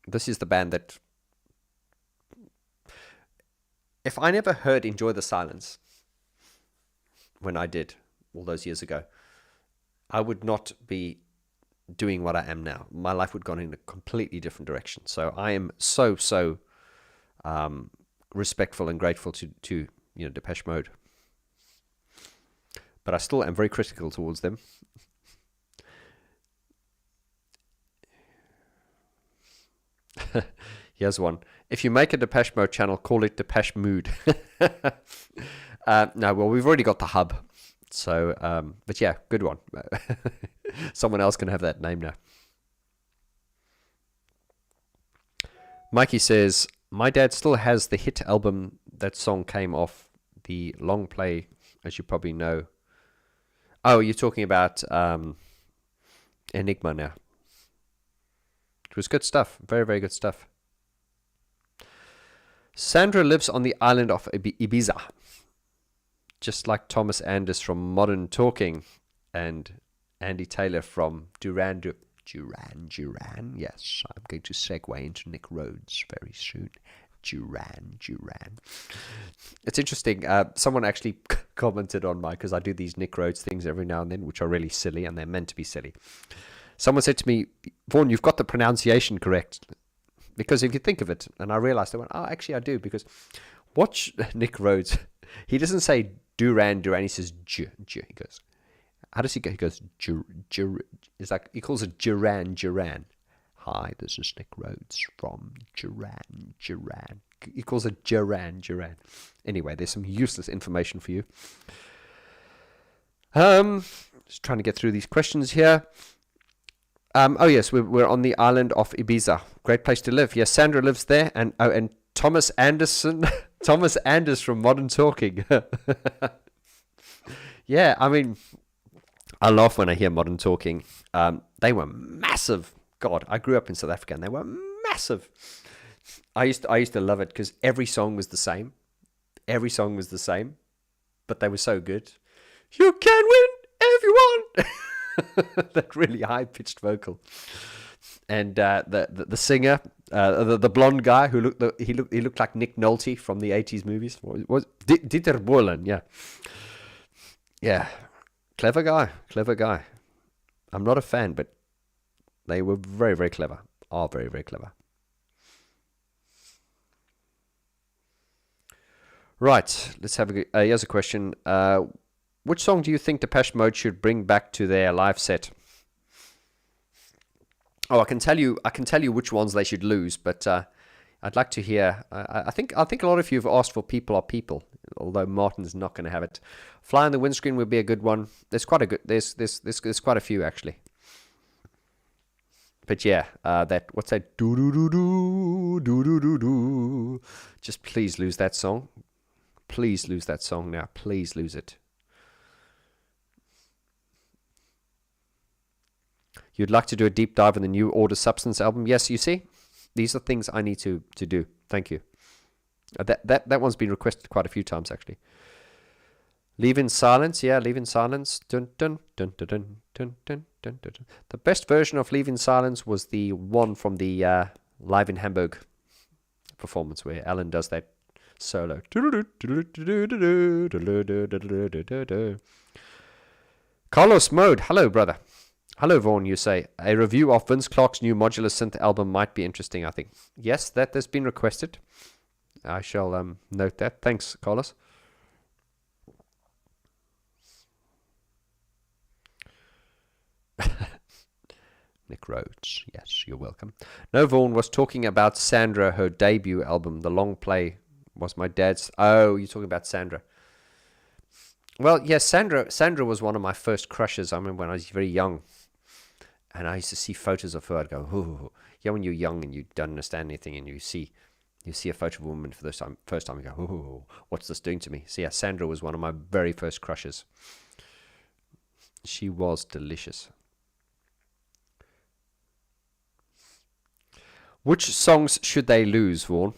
this is the band that, if I never heard Enjoy the Silence when I did all those years ago, I would not be doing what I am now. My life would have gone in a completely different direction. So I am so respectful and grateful to Depeche Mode, but I still am very critical towards them. Here's one. If you make a Depeche Mode channel, call it Depeche Mood. No, well, we've already got the hub. So, but yeah, good one. Someone else can have that name now. Mikey says, my dad still has the hit album. That song came off the long play, as you probably know. Oh, you're talking about Enigma now. It was good stuff. Very, very good stuff. Sandra lives on the island of Ibiza, just like Thomas Anders from Modern Talking and Andy Taylor from Duran. Yes, I'm going to segue into Nick Rhodes very soon. Duran. It's interesting. Someone actually commented on because I do these Nick Rhodes things every now and then, which are really silly, and they're meant to be silly. Someone said to me, Vaughn, you've got the pronunciation correct. Because if you think of it, and I realized, I went, oh, actually I do, because watch Nick Rhodes. He doesn't say Duran, he says J. He goes, how does he go? He goes, it's like, he calls it Duran. Hi, this is Nick Rhodes from Duran. He calls it Duran. Anyway, there's some useless information for you. Just trying to get through these questions here. Oh yes, we're on the island of Ibiza. Great place to live. Yes, Sandra lives there, and Thomas Anderson, Thomas Anders from Modern Talking. Yeah, I mean, I laugh when I hear Modern Talking. They were massive. God, I grew up in South Africa, and they were massive. I used to love it because every song was the same. But they were so good. You can win if you want. That really high pitched vocal, and the singer, the blonde guy who looked like Nick Nolte from the 80s movies. Was Dieter Bohlen? Yeah, clever guy. I'm not a fan, but they were very, very clever. Are very, very clever. Right, let's have here's a question. Which song do you think Depeche Mode should bring back to their live set? Oh, I can tell you which ones they should lose, but I'd like to hear. I think a lot of you have asked for "People Are People," although Martin's not going to have it. "Fly on the Windscreen" would be a good one. There's quite a good. There's quite a few actually. But yeah, what's that? Do do do do do do do do. Just please lose that song. Please lose that song now. Please lose it. You'd like to do a deep dive in the New Order Substance album? Yes, you see? These are things I need to do. Thank you. That one's been requested quite a few times, actually. Leave in Silence. Yeah, Leave in Silence. Dun, dun, dun, dun, dun, dun, dun, dun, dun. The best version of Leave in Silence was the one from the Live in Hamburg performance where Alan does that solo. Carlos Mode. Hello, brother. Hello, Vaughn, you say. A review of Vince Clarke's new modular synth album might be interesting, I think. Yes, that has been requested. I shall note that. Thanks, Carlos. Nick Rhodes. Yes, you're welcome. No, Vaughn was talking about Sandra, her debut album. The long play was my dad's. Oh, you're talking about Sandra. Well, yes, Sandra was one of my first crushes. I remember when I was very young, and I used to see photos of her. I'd go, "Ooh." Yeah, when you're young and you don't understand anything, and you see a photo of a woman for the first time, you go, "Ooh, what's this doing to me?" So yeah, Sandra was one of my very first crushes. She was delicious. Which songs should they lose, Vaughn?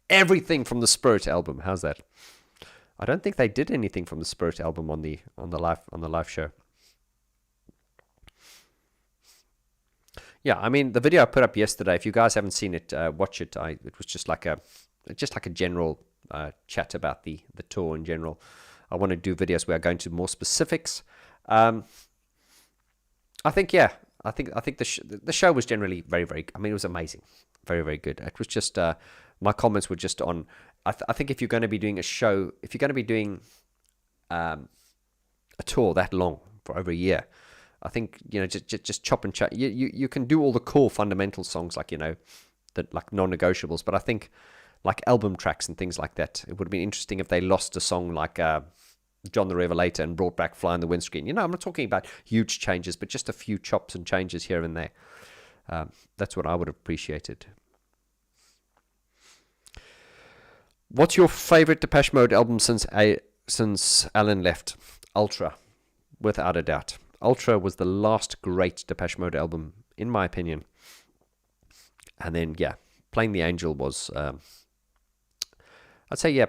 Everything from the Spirit album. How's that? I don't think they did anything from the Spirit album on the live show. Yeah, I mean the video I put up yesterday. If you guys haven't seen it, watch it. It was just like a general chat about the tour in general. I want to do videos where I go into more specifics. I think the show was generally very, very. I mean, it was amazing, very, very good. It was just my comments were just on. I think if you're going to be doing a show, if you're going to be doing a tour that long for over a year, I think just chop and chat. You can do all the core fundamental songs like that like non-negotiables, but I think like album tracks and things like that. It would have been interesting if they lost a song like John the Revelator and brought back Fly on the Windscreen. I'm not talking about huge changes, but just a few chops and changes here and there. That's what I would have appreciated. What's your favorite Depeche Mode album since Alan left? Ultra, without a doubt. Ultra was the last great Depeche Mode album, in my opinion. And then, yeah, Playing the Angel was... I'd say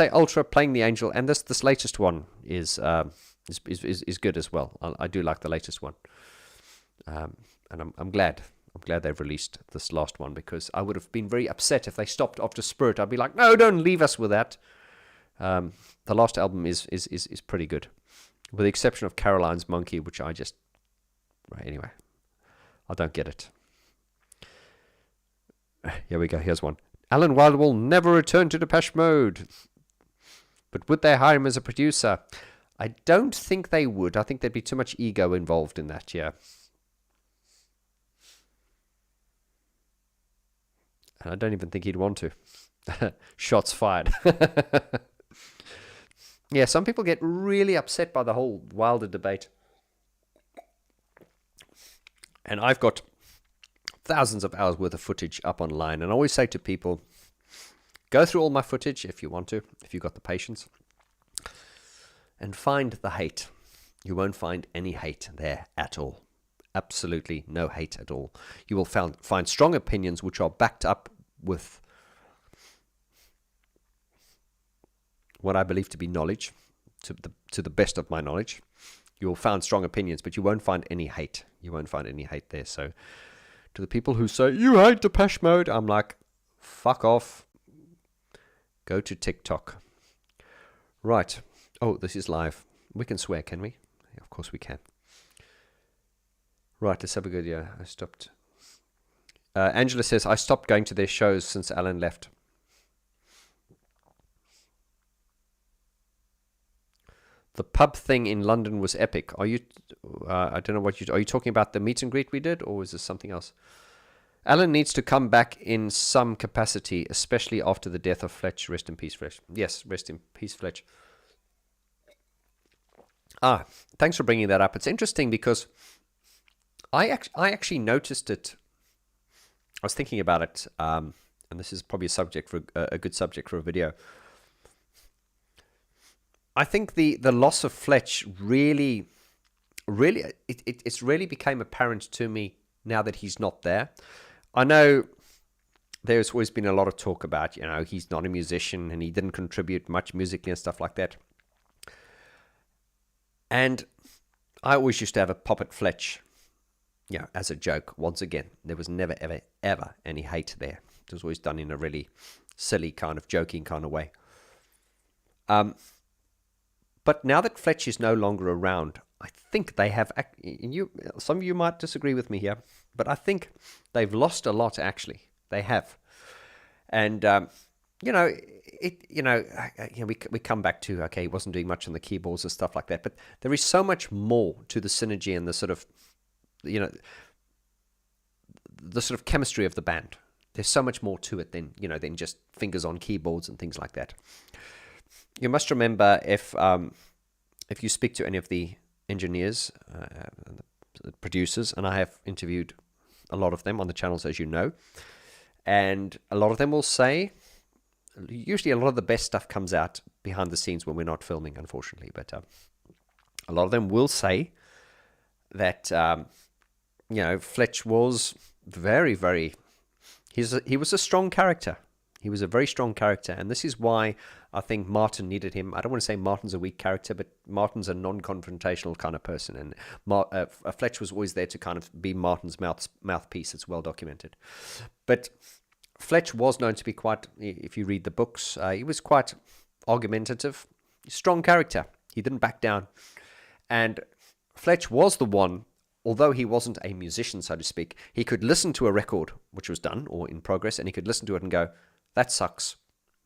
Ultra, Playing the Angel, and this latest one is good as well. I do like the latest one, and I'm glad they've released this last one, because I would have been very upset if they stopped after Spirit. I'd be like, no, don't leave us with that. The last album is pretty good, with the exception of Caroline's Monkey, which I just anyway, I don't get it. Here we go. Here's one. Alan Wilder will never return to Depeche Mode. But would they hire him as a producer? I don't think they would. I think there'd be too much ego involved in that, yeah. And I don't even think he'd want to. Shots fired. Yeah, some people get really upset by the whole Wilder debate. And I've got thousands of hours worth of footage up online, and I always say to people, go through all my footage if you want to, if you've got the patience, and find the hate. You won't find any hate there at all. Absolutely no hate at all. You will find strong opinions which are backed up with what I believe to be knowledge, to the best of my knowledge. You will find strong opinions, but you won't find any hate. You won't find any hate there. So to the people who say, you hate Depeche Mode, I'm like, fuck off. Go to TikTok. Right. Oh, this is live. We can swear, can we? Yeah, of course we can. Right, let's have a good, yeah, I stopped. Angela says, I stopped going to their shows since Alan left. The pub thing in London was epic. Are you, I don't know what are you talking about the meet and greet we did, or is this something else? Alan needs to come back in some capacity, especially after the death of Fletch. Rest in peace, Fletch. Yes, rest in peace, Fletch. Thanks for bringing that up. It's interesting because I actually noticed it. I was thinking about it, and this is probably a good subject for a video. I think the loss of Fletch really it's really became apparent to me now that he's not there. I know there's always been a lot of talk about, he's not a musician and he didn't contribute much musically and stuff like that. And I always used to have a pop at Fletch, as a joke. Once again, there was never, ever, ever any hate there. It was always done in a really silly kind of joking kind of way. But now that Fletch is no longer around, I think they have, some of you might disagree with me here, but I think they've lost a lot, actually. They have. And, we come back to, okay, he wasn't doing much on the keyboards and stuff like that, but there is so much more to the synergy and the sort of the sort of chemistry of the band. There's so much more to it than just fingers on keyboards and things like that. You must remember, if you speak to any of the engineers, the producers, and I have interviewed a lot of them on the channels, as you know, and a lot of them will say, usually a lot of the best stuff comes out behind the scenes when we're not filming, unfortunately, but a lot of them will say that Fletch was very, very, he was a strong character. He was a very strong character, and this is why I think Martin needed him. I don't want to say Martin's a weak character, but Martin's a non-confrontational kind of person, and Fletch was always there to kind of be Martin's mouthpiece. It's well documented. But Fletch was known to be quite, if you read the books, he was quite argumentative, strong character. He didn't back down. And Fletch was the one, although he wasn't a musician, so to speak, he could listen to a record which was done or in progress, and he could listen to it and go, that sucks,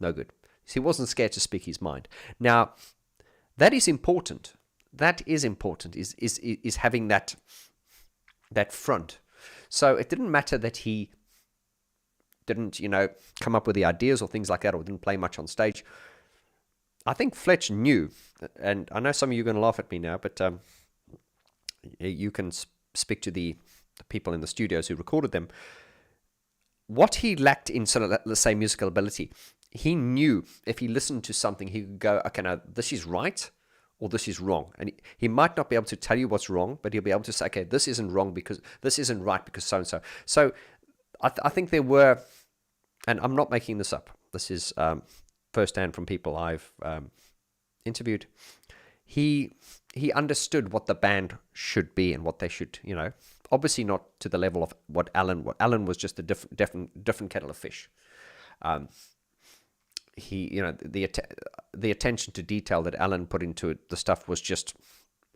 no good. So he wasn't scared to speak his mind. Now, that is important. That is important, is having that front. So it didn't matter that he didn't, come up with the ideas or things like that, or didn't play much on stage. I think Fletch knew, and I know some of you are going to laugh at me now, but you can speak to the people in the studios who recorded them. What he lacked in sort of, let's say, musical ability, he knew if he listened to something, he could go, okay, now this is right or this is wrong. And he might not be able to tell you what's wrong, but he'll be able to say, okay, this isn't wrong because this isn't right because so-and-so. So I think there were, and I'm not making this up, this is firsthand from people I've interviewed, he understood what the band should be and what they should, obviously not to the level of what Alan was just a different kettle of fish. The attention to detail that Alan put into it, the stuff was just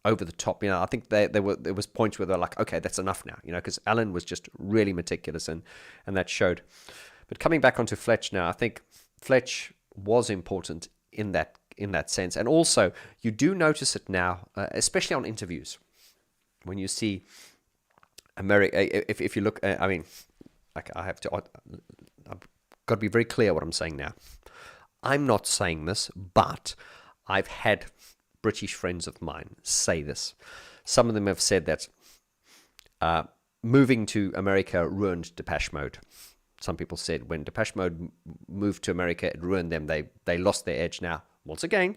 over the top. I think there was points where they're like, okay, that's enough now, because Alan was just really meticulous, and that showed. But coming back onto Fletch now, I think Fletch was important in that sense. And also, you do notice it now, especially on interviews, when you see America. If you look, I've got to be very clear what I'm saying now. I'm not saying this, but I've had British friends of mine say this. Some of them have said that moving to America ruined Depeche Mode. Some people said when Depeche Mode moved to America, it ruined them. They lost their edge. Now, once again,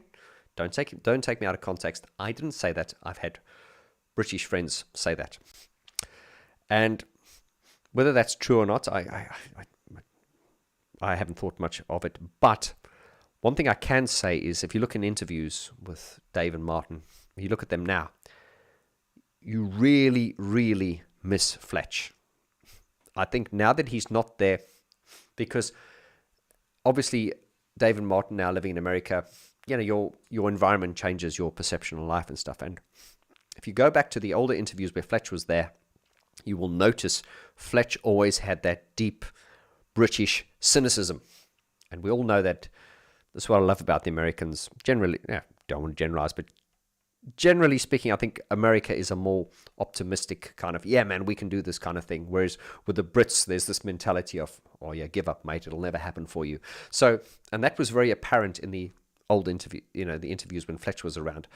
don't take me out of context. I didn't say that. I've had British friends say that. And whether that's true or not, I haven't thought much of it. But one thing I can say is, if you look in interviews with Dave and Martin, if you look at them now, you really, really miss Fletch. I think now that he's not there, because obviously Dave and Martin now living in America, your environment changes your perception of life and stuff. And if you go back to the older interviews where Fletch was there, you will notice Fletch always had that deep British cynicism. And we all know that. That's what I love about the Americans. Generally, don't want to generalize, but generally speaking, I think America is a more optimistic kind of, yeah, man, we can do this kind of thing. Whereas with the Brits, there's this mentality of, oh yeah, give up, mate, it'll never happen for you. So, and that was very apparent in the old interview, the interviews when Fletch was around.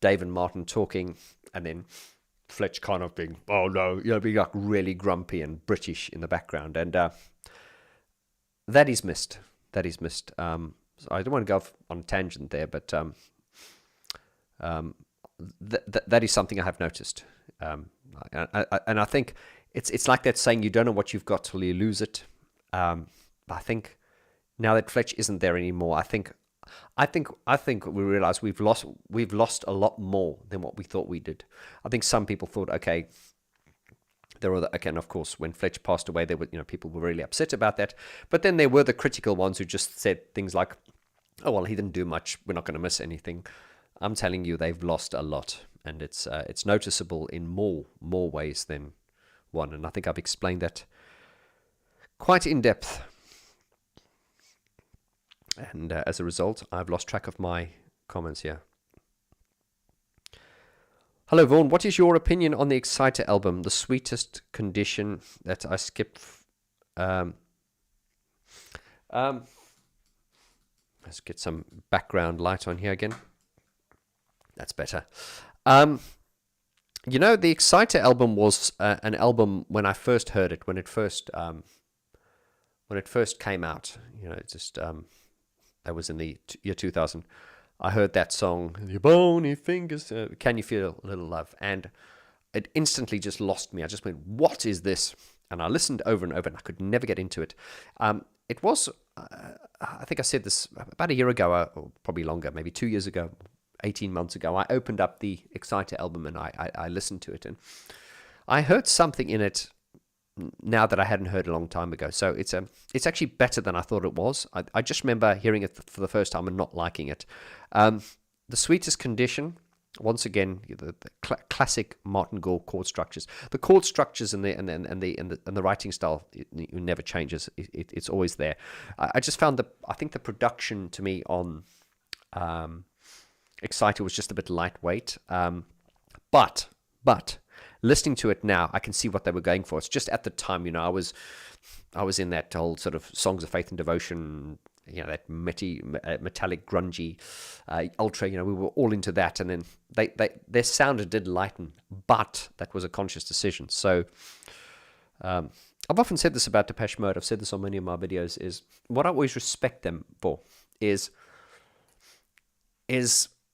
Dave and Martin talking, and then Fletch kind of being, oh no, being like really grumpy and British in the background. And that is missed. That is missed. So I don't want to go off on a tangent there, but that is something I have noticed. And I think it's like that saying, you don't know what you've got till you lose it. I think now that Fletch isn't there anymore, I think we realize we've lost a lot more than what we thought we did. I think some people thought, okay, again, of course, when Fletch passed away, there were, people were really upset about that. But then there were the critical ones who just said things like, oh, well, he didn't do much, we're not going to miss anything. I'm telling you, they've lost a lot, and it's noticeable in more ways than one. And I think I've explained that quite in depth. And as a result, I've lost track of my comments here. Hello, Vaughn. What is your opinion on the Exciter album, The Sweetest Condition, that I skipped? Let's get some background light on here again. That's better. The Exciter album was an album when I first heard it, when it first came out. That was in the year 2000. I heard that song, Your Bony Fingers, Can You Feel a Little Love? And it instantly just lost me. I just went, what is this? And I listened over and over, and I could never get into it. It was, I think I said this about a year ago, or probably longer, maybe 2 years ago, 18 months ago. I opened up the Exciter album, and I listened to it. And I heard something in it now that I hadn't heard a long time ago. So it's actually better than I thought it was. I just remember hearing it for the first time and not liking it. The Sweetest Condition, once again, the classic Martin Gore chord structures. The chord structures and the writing style, it never changes. It's always there. I just found I think the production to me on Exciter was just a bit lightweight. But listening to it now, I can see what they were going for. It's just at the time, I was in that whole sort of Songs of Faith and Devotion, that metallic, grungy, ultra. We were all into that, and then their sound did lighten, but that was a conscious decision. So I've often said this about Depeche Mode. I've said this on many of my videos. Is what I always respect them for is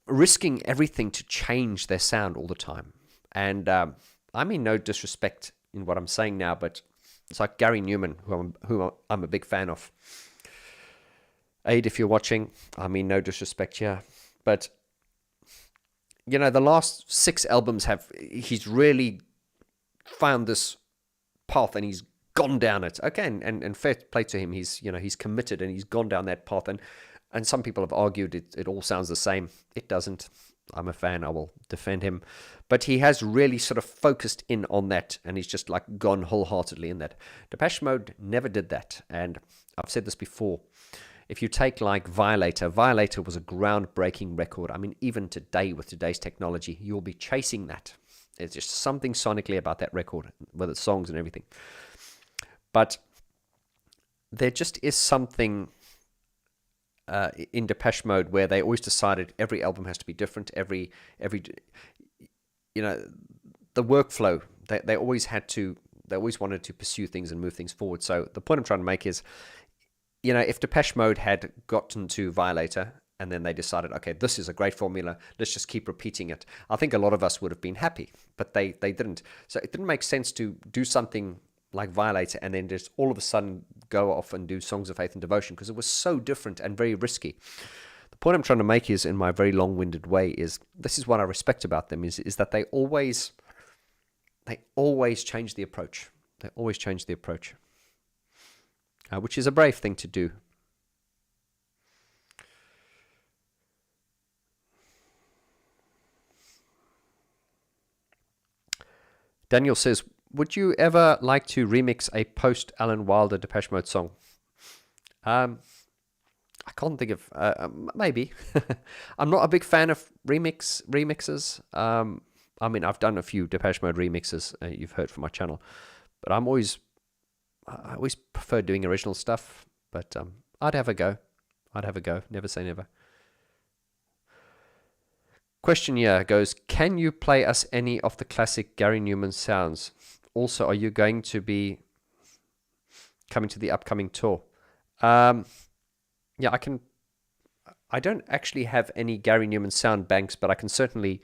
risking everything to change their sound all the time. And I mean no disrespect in what I'm saying now, but it's like Gary Newman, who I'm a big fan of. Aid, if you're watching, I mean no disrespect here, but the last 6 albums he's really found this path and he's gone down it. Okay, and fair play to him. He's committed and he's gone down that path. And some people have argued it all sounds the same. It doesn't. I'm a fan. I will defend him. But he has really sort of focused in on that, and he's just like gone wholeheartedly in that. Depeche Mode never did that. And I've said this before. If you take like Violator was a groundbreaking record. I mean, even today with today's technology, you'll be chasing that. There's just something sonically about that record, with its songs and everything. But there just is something in Depeche Mode where they always decided every album has to be different. Every the workflow, they always wanted to pursue things and move things forward. So the point I'm trying to make is, if Depeche Mode had gotten to Violator and then they decided, okay, this is a great formula, let's just keep repeating it, I think a lot of us would have been happy, but they didn't. So it didn't make sense to do something like Violator and then just all of a sudden go off and do Songs of Faith and Devotion, because it was so different and very risky. The point I'm trying to make is, in my very long-winded way, is this is what I respect about them, is that they always change the approach. They always change the approach, which is a brave thing to do. Daniel says, would you ever like to remix a post-Alan Wilder Depeche Mode song? I can't think of... maybe. I'm not a big fan of remixes. I mean, I've done a few Depeche Mode remixes, you've heard from my channel. But I always prefer doing original stuff. But I'd have a go. Never say never. Question here goes, can you play us any of the classic Gary Newman sounds? Also, are you going to be coming to the upcoming tour? Yeah, I can. I don't actually have any Gary Newman sound banks, but I can certainly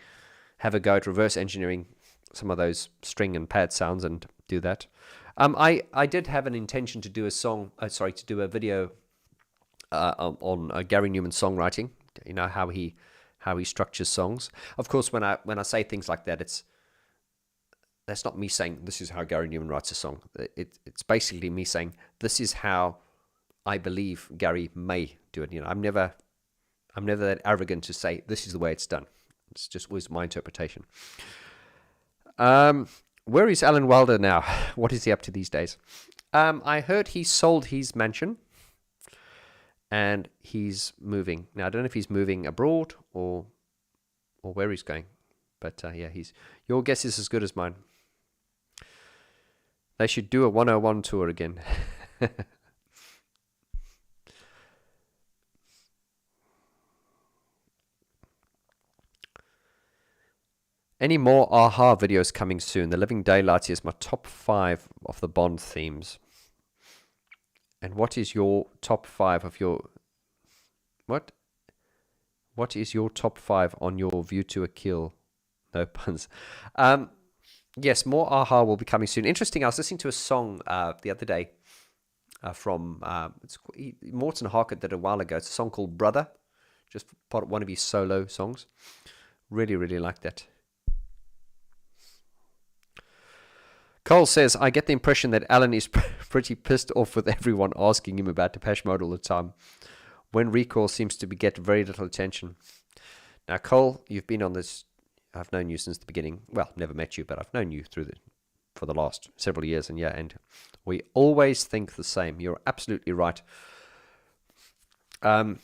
have a go at reverse engineering some of those string and pad sounds and do that. I did have an intention to do a video on Gary Newman songwriting. How he structures songs. Of course, when I say things like that, that's not me saying this is how Gary Newman writes a song. It's basically me saying this is how I believe Gary may do it. I'm never that arrogant to say this is the way it's done. It's just always my interpretation. Where is Alan Wilder now? What is he up to these days? I heard he sold his mansion and he's moving. Now, I don't know if he's moving abroad or where he's going. But yeah, your guess is as good as mine. They should do a 101 tour again. Any more Aha videos coming soon? The Living Daylights is my top 5 of the Bond themes. And what is your top 5 of your... What? What is your top 5 on your View to a Kill? No puns. Yes, more Aha will be coming soon. Interesting, I was listening to a song the other day from... Morton Harker did a while ago. It's a song called Brother. Just one of his solo songs. Really, really like that. Cole says, I get the impression that Alan is pretty pissed off with everyone asking him about Depeche Mode all the time, when Recall seems to get very little attention. Now, Cole, you've been on this, I've known you since the beginning. Well, never met you, but I've known you for the last several years, and we always think the same. You're absolutely right. Yeah,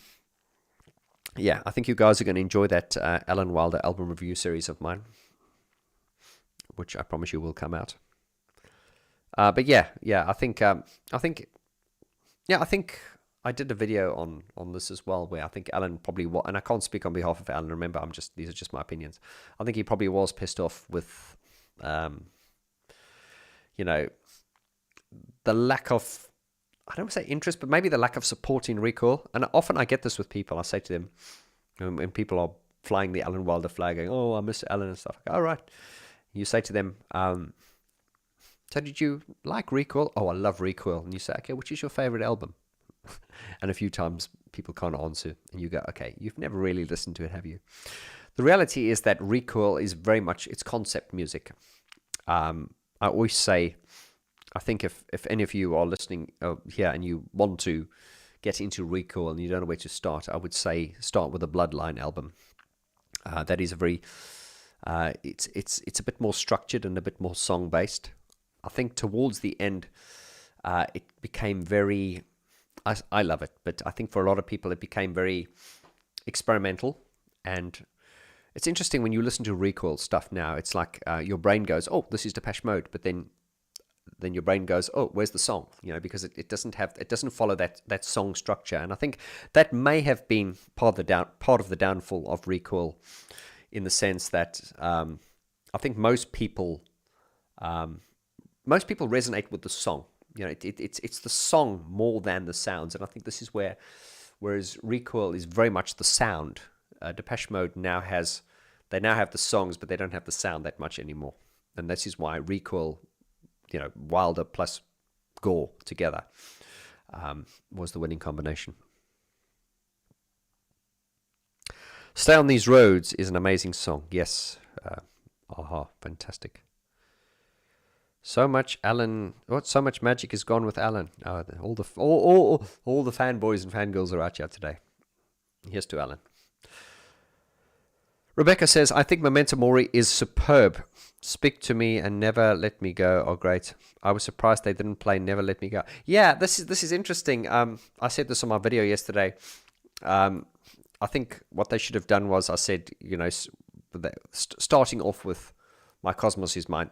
I think you guys are going to enjoy that Alan Wilder album review series of mine, which I promise you will come out. But yeah, I think I did a video on this as well, where I think Alan probably was, and I can't speak on behalf of Alan. Remember, these are just my opinions. I think he probably was pissed off with, the lack of, I don't want to say interest, but maybe the lack of support in Recall. And often I get this with people. I say to them, when people are flying the Alan Wilder flag, going, "Oh, I miss Alan" and stuff. I go, "All right." You say to them, so did you like Recoil? Oh, I love Recoil. And you say, okay, which is your favorite album? And a few times people can't answer. And you go, okay, you've never really listened to it, have you? The reality is that Recoil is very much, it's concept music. I always say, I think if any of you are listening here and you want to get into Recoil and you don't know where to start, I would say start with the Bloodline album. That is a very, it's a bit more structured and a bit more song-based. I think towards the end, it became very... I love it, but I think for a lot of people, it became very experimental. And it's interesting when you listen to Recoil stuff now. It's like your brain goes, "Oh, this is Depeche Mode," but then your brain goes, "Oh, where's the song?" Because it doesn't follow that song structure. And I think that may have been part of the downfall of Recoil, in the sense that I think most people resonate with the song. It's the song more than the sounds, and I think this is whereas Recoil is very much the sound. Depeche Mode now have the songs, but they don't have the sound that much anymore, and this is why Recoil, Wilder plus Gore together, was the winning combination. Stay on These Roads is an amazing song. Yes, Aha, fantastic. So much magic is gone with Alan. All the fanboys and fangirls are out here today. Here's to Alan. Rebecca says, I think Memento Mori is superb. Speak to Me and Never Let Me Go are great. I was surprised they didn't play Never Let Me Go. Yeah, this is interesting. I said this on my video yesterday. I think what they should have done was, I said, starting off with My Cosmos Is Mine.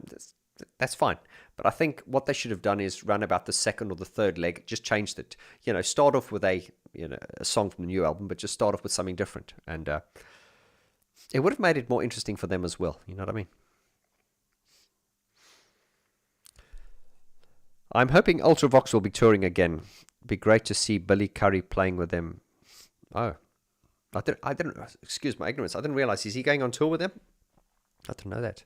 That's fine. But I think what they should have done is run about the second or the third leg, just changed it. Start off with a song from the new album, but just start off with something different. And it would have made it more interesting for them as well. You know what I mean? I'm hoping Ultravox will be touring again. It'd be great to see Billy Curry playing with them. Oh, I didn't, excuse my ignorance. I didn't realize, is he going on tour with them? I didn't know that.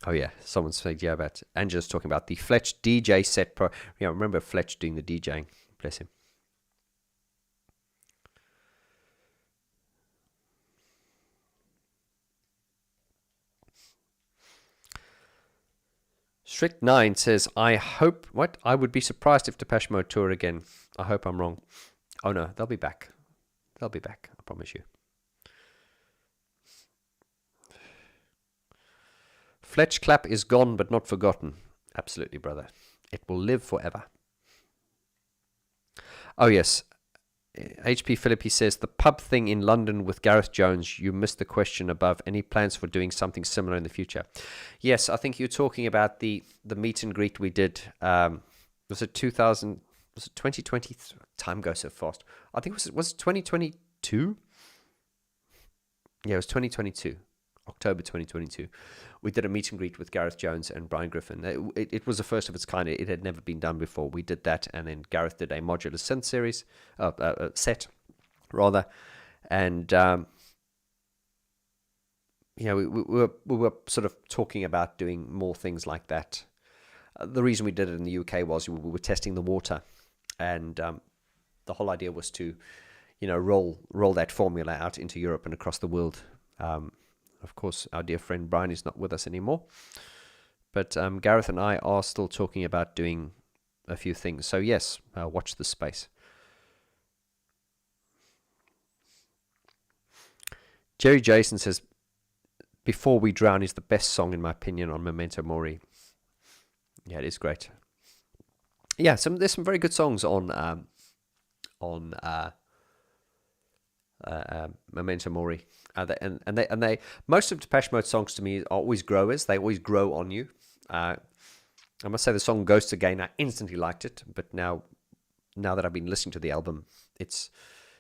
Oh yeah, someone said about Angela's talking about the Fletch DJ set pro. Remember Fletch doing the DJing. Bless him. Strict9 says, I would be surprised if Depeche Mode tour again. I hope I'm wrong. Oh no, they'll be back. I promise you. Fletch Clap is gone but not forgotten. Absolutely, brother. It will live forever. Oh, yes. HP Philippi says, the pub thing in London with Gareth Jones, you missed the question above. Any plans for doing something similar in the future? Yes, I think you're talking about the meet and greet we did. Was it 2020? Time goes so fast. I think was it 2022? Yeah, it was 2022. October 2022. We did a meet and greet with Gareth Jones and Brian Griffin. It was the first of its kind. It had never been done before. We did that, and then Gareth did a modular synth series, set, rather. And, we were sort of talking about doing more things like that. The reason we did it in the UK was we were testing the water, and the whole idea was to, roll that formula out into Europe and across the world. Of course, our dear friend Brian is not with us anymore, but Gareth and I are still talking about doing a few things. So yes, watch this space. Jerry Jason says, Before We Drown is the best song in my opinion on Memento Mori. Yeah, it is great. Yeah, there's some very good songs on Memento Mori. They most of Depeche Mode songs to me are always growers. They always grow on you. I must say the song Ghosts Again, I instantly liked it, but now that I've been listening to the album, it's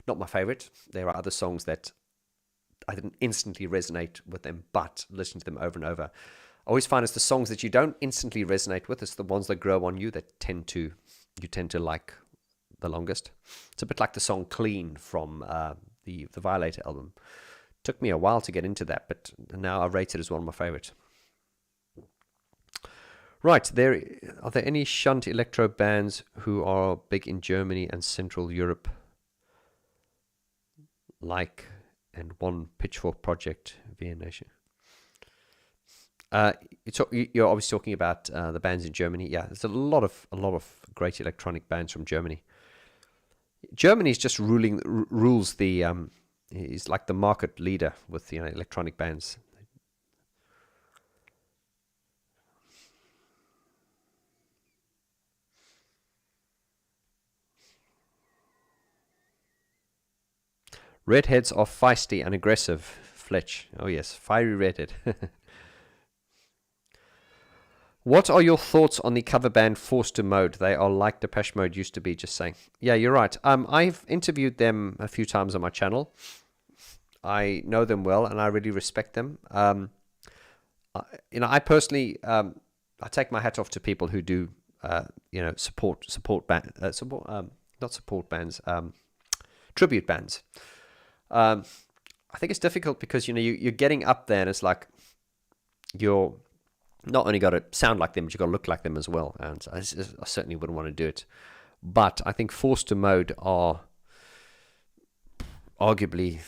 not my favorite. There are other songs that I didn't instantly resonate with them, but listening to them over and over, I always find it's the songs that you don't instantly resonate with, it's the ones that grow on you that you tend to like the longest. It's a bit like the song Clean from the Violator album. Took me a while to get into that, but now I rate it as one of my favorites. Right, are there any shunt electro bands who are big in Germany and Central Europe, like and One Pitchfork Project, VN Nation? You're obviously talking about the bands in Germany. Yeah, there's a lot of great electronic bands from Germany. Germany is just rules the is like the market leader with electronic bands. Redheads are feisty and aggressive, Fletch. Oh yes, fiery redhead. What are your thoughts on the cover band Forced to Mode? They are like Depeche Mode used to be, just saying. Yeah, you're right. I've interviewed them a few times on my channel. I know them well, and I really respect them. I personally, I take my hat off to people who do, tribute bands. I think it's difficult because you're getting up there, and it's like you're not only got to sound like them, but you've got to look like them as well. And I certainly wouldn't want to do it. But I think Forced to Mode are arguably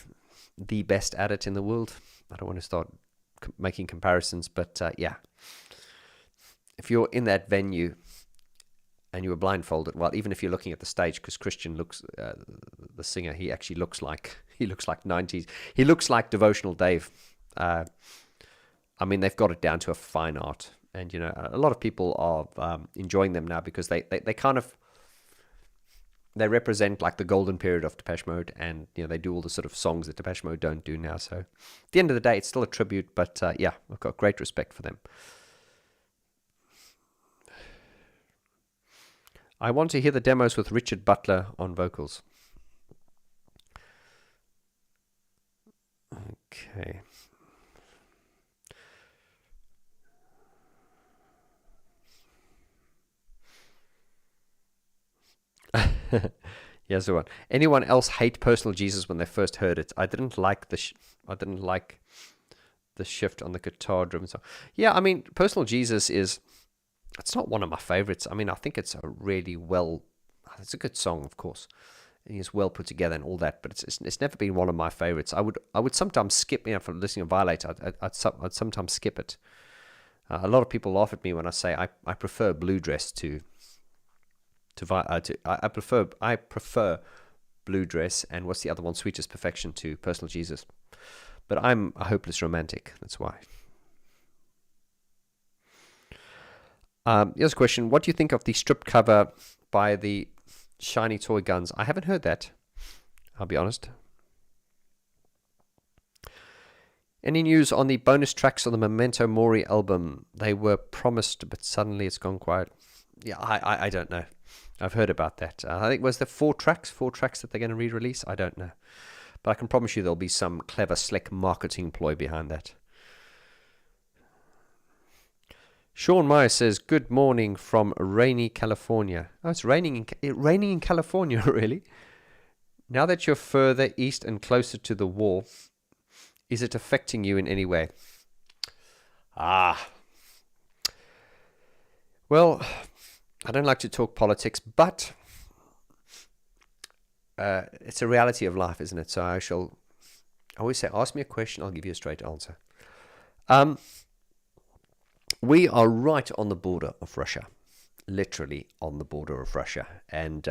the best at it in the world. I don't want to start making comparisons, but yeah. If you're in that venue and you were blindfolded, well, even if you're looking at the stage, because Christian looks, the singer, he actually looks like 90s. He looks like Devotional Dave. I mean, they've got it down to a fine art, and a lot of people are enjoying them now because they kind of they represent like the golden period of Depeche Mode, and they do all the sort of songs that Depeche Mode don't do now. So, at the end of the day, it's still a tribute, but yeah, I've got great respect for them. I want to hear the demos with Richard Butler on vocals. Okay. Yes, the one. Anyone else hate Personal Jesus when they first heard it? I didn't like the shift on the guitar-driven song. Yeah, I mean, Personal Jesus it's not one of my favorites. I mean, I think it's it's a good song, of course. It's well put together and all that, but it's never been one of my favorites. I would sometimes skip, for listening to Violator, I'd sometimes skip it. A lot of people laugh at me when I say I prefer Blue Dress I prefer Blue Dress and what's the other one, Sweetest Perfection, to Personal Jesus. But I'm a hopeless romantic, that's why. Here's a question. What do you think of the strip cover by the Shiny toy guns. I haven't heard that. I'll be honest. Any news on the bonus tracks on the Memento Mori album? They were promised, but suddenly it's gone quiet. Yeah, I don't know. I've heard about that. I think was there 4 tracks that they're going to re-release? I don't know. But I can promise you there'll be some clever, slick marketing ploy behind that. Sean Meyer says, good morning from rainy California. Oh, it's raining in California, really? Now that you're further east and closer to the wall, is it affecting you in any way? Well, I don't like to talk politics, but it's a reality of life, isn't it? So I always say, ask me a question, I'll give you a straight answer. We are right on the border of Russia, literally on the border of Russia. And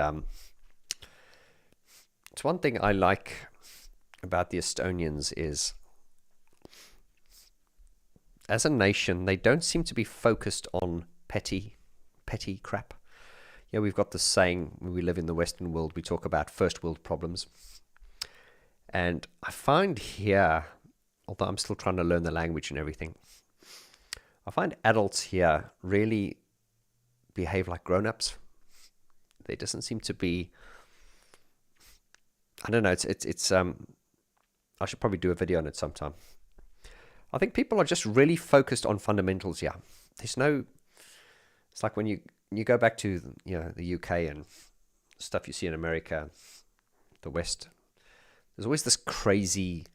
it's one thing I like about the Estonians is, as a nation, they don't seem to be focused on petty crap. Yeah, we've got this saying, when we live in the Western world, we talk about first world problems. And I find here, although I'm still trying to learn the language and everything, I find adults here really behave like grown-ups. There doesn't seem to be, I don't know, it's I should probably do a video on it sometime. I think people are just really focused on fundamentals. Yeah, it's like when you go back to the UK and stuff you see in America, the West. There's always this crazy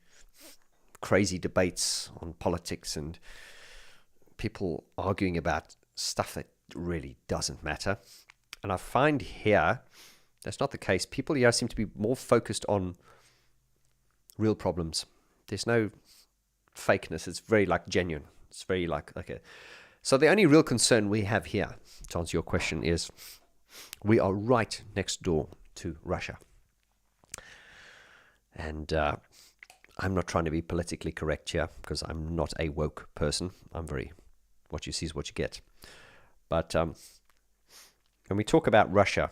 debates on politics and people arguing about stuff that really doesn't matter. And I find here that's not the case. People here seem to be more focused on real problems. There's no fakeness. It's very genuine. It's very so the only real concern we have here, to answer your question, is we are right next door to Russia. And I'm not trying to be politically correct here because I'm not a woke person. I'm very, what you see is what you get. But when we talk about Russia,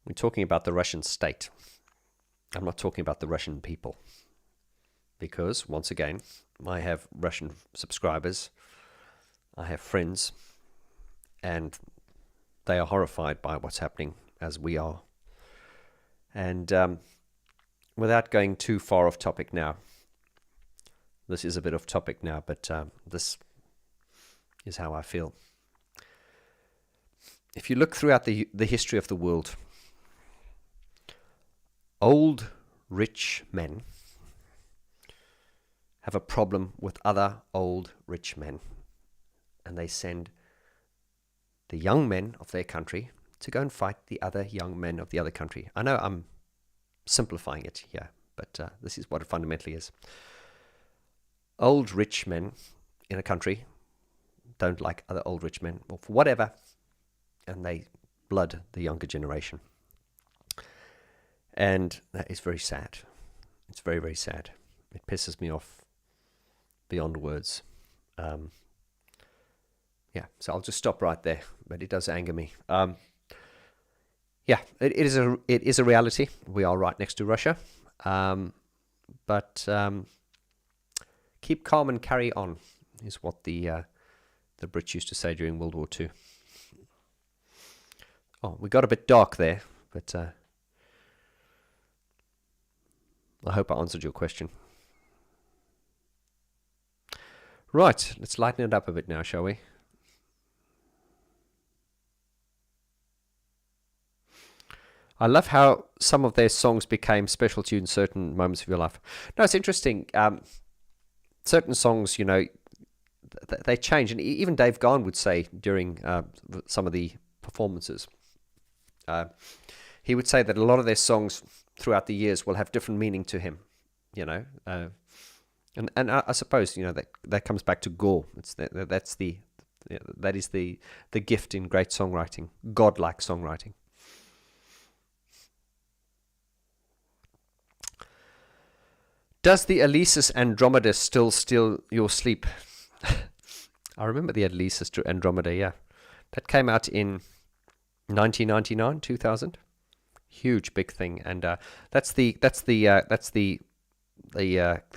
we're talking about the Russian state. I'm not talking about the Russian people. Because, once again, I have Russian subscribers, I have friends, and they are horrified by what's happening, as we are. And without going too far off topic now, this is a bit off topic now, but this is how I feel. If you look throughout the history of the world, old, rich men have a problem with other old, rich men. And they send the young men of their country to go and fight the other young men of the other country. I know I'm simplifying it here, but this is what it fundamentally is. Old, rich men in a country don't like other old, rich men, or for whatever, and they blood the younger generation. And that is very sad. It's very, very sad. It pisses me off beyond words. Yeah, so I'll just stop right there, but it does anger me. Yeah, it is a reality. We are right next to Russia, but keep calm and carry on is what the Brits used to say during World War II. Oh, we got a bit dark there, but I hope I answered your question. Right, let's lighten it up a bit now, shall we? I love how some of their songs became special to you in certain moments of your life. No, it's interesting. Certain songs, they change. And even Dave Vaughn would say during some of the performances, he would say that a lot of their songs throughout the years will have different meaning to him, And I suppose that comes back to Gore. That is the gift in great songwriting, godlike songwriting. Does the Alesis Andromeda still steal your sleep? I remember the Alesis Andromeda. Yeah, that came out in 1999, 2000. Huge big thing, and that's the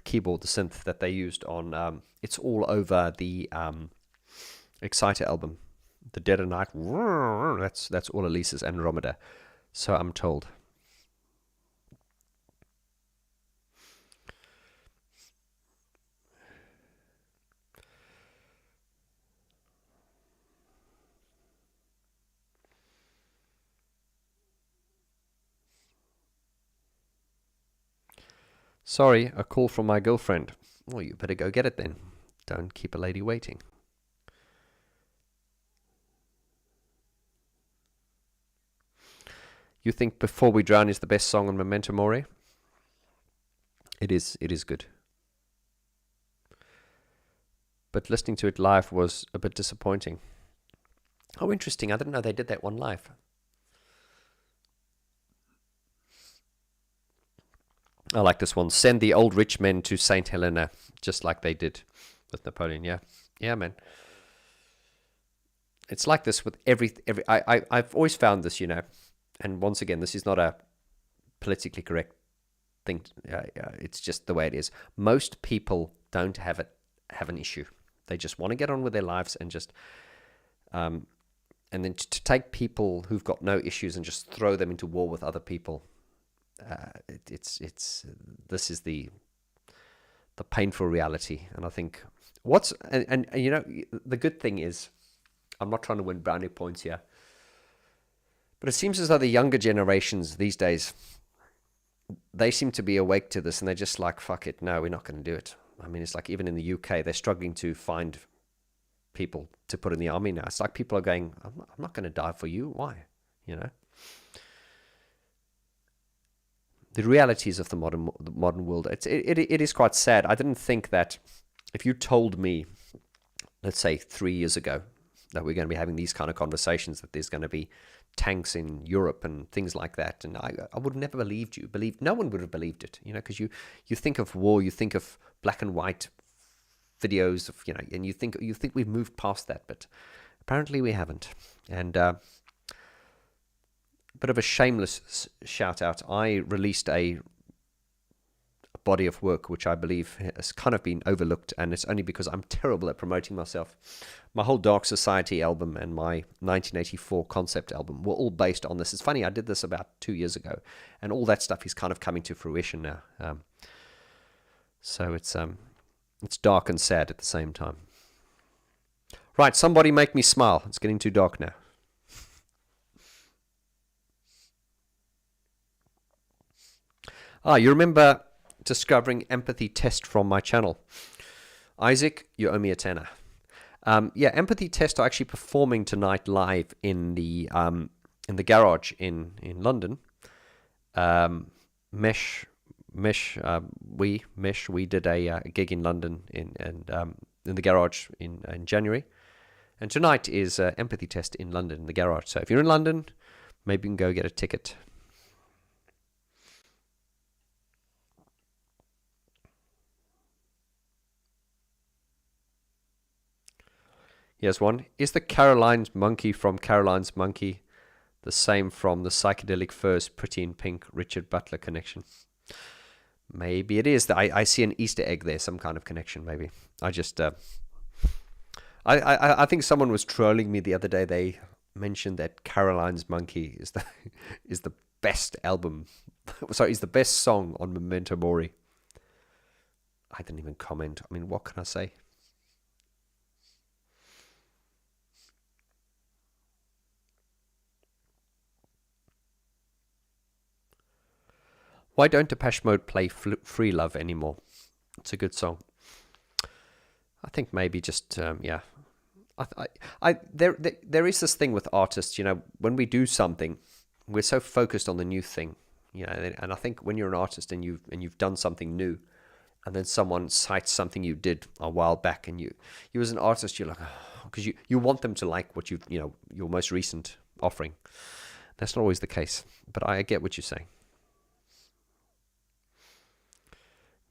keyboard, the synth that they used on. It's all over the Exciter album, the Dead of Night. That's all Elisa's Andromeda. So I'm told. Sorry, a call from my girlfriend. Well, you better go get it then. Don't keep a lady waiting. You think Before We Drown is the best song on Memento Mori? It is good. But listening to it live was a bit disappointing. Oh, interesting. I didn't know they did that one live. I like this one. Send the old rich men to St. Helena, just like they did with Napoleon. Yeah, yeah, man. It's like this with every. I've always found this, and once again, this is not a politically correct thing. It's just the way it is. Most people don't have an issue. They just want to get on with their lives and just, and then to take people who've got no issues and just throw them into war with other people. This is the painful reality, and I think and the good thing is, I'm not trying to win brownie points here, but it seems as though the younger generations these days, they seem to be awake to this, and they're just like, fuck it, no, we're not going to do it. I mean, it's like even in the UK, they're struggling to find people to put in the army now. It's like people are going, I'm not going to die for you. Why? The realities of the modern world. It is quite sad. I didn't think that if you told me, let's say 3 years ago, that we're going to be having these kind of conversations, that there's going to be tanks in Europe and things like that, and I would have never believed you. No one would have believed it, because you think of war, you think of black and white videos of, and you think we've moved past that, but apparently we haven't. And bit of a shameless shout out. I released a body of work which I believe has kind of been overlooked, and it's only because I'm terrible at promoting myself. My whole Dark Society album and my 1984 concept album were all based on this. It's funny, I did this about 2 years ago, and all that stuff is kind of coming to fruition now. So it's dark and sad at the same time. Right, somebody make me smile. It's getting too dark now. You remember discovering Empathy Test from my channel. Isaac, you owe me a tenner. Empathy Test are actually performing tonight live in the garage in London. We did a gig in London in the garage in January, and tonight is Empathy Test in London in the garage. So if you're in London, maybe you can go get a ticket. Here's one. Is the Caroline's monkey from Caroline's Monkey the same from the Psychedelic Furs Pretty in Pink Richard Butler connection? Maybe it is. I see an Easter egg there, some kind of connection maybe. I just... I think someone was trolling me the other day. They mentioned that Caroline's Monkey is the best album. Sorry, is the best song on Memento Mori. I didn't even comment. I mean, what can I say? Why don't Depeche Mode play Free Love anymore? It's a good song. I think maybe just, yeah. There is this thing with artists, when we do something, we're so focused on the new thing, and I think when you're an artist and you've done something new, and then someone cites something you did a while back, and you as an artist, you're like, because you want them to like what your most recent offering. That's not always the case, but I get what you're saying.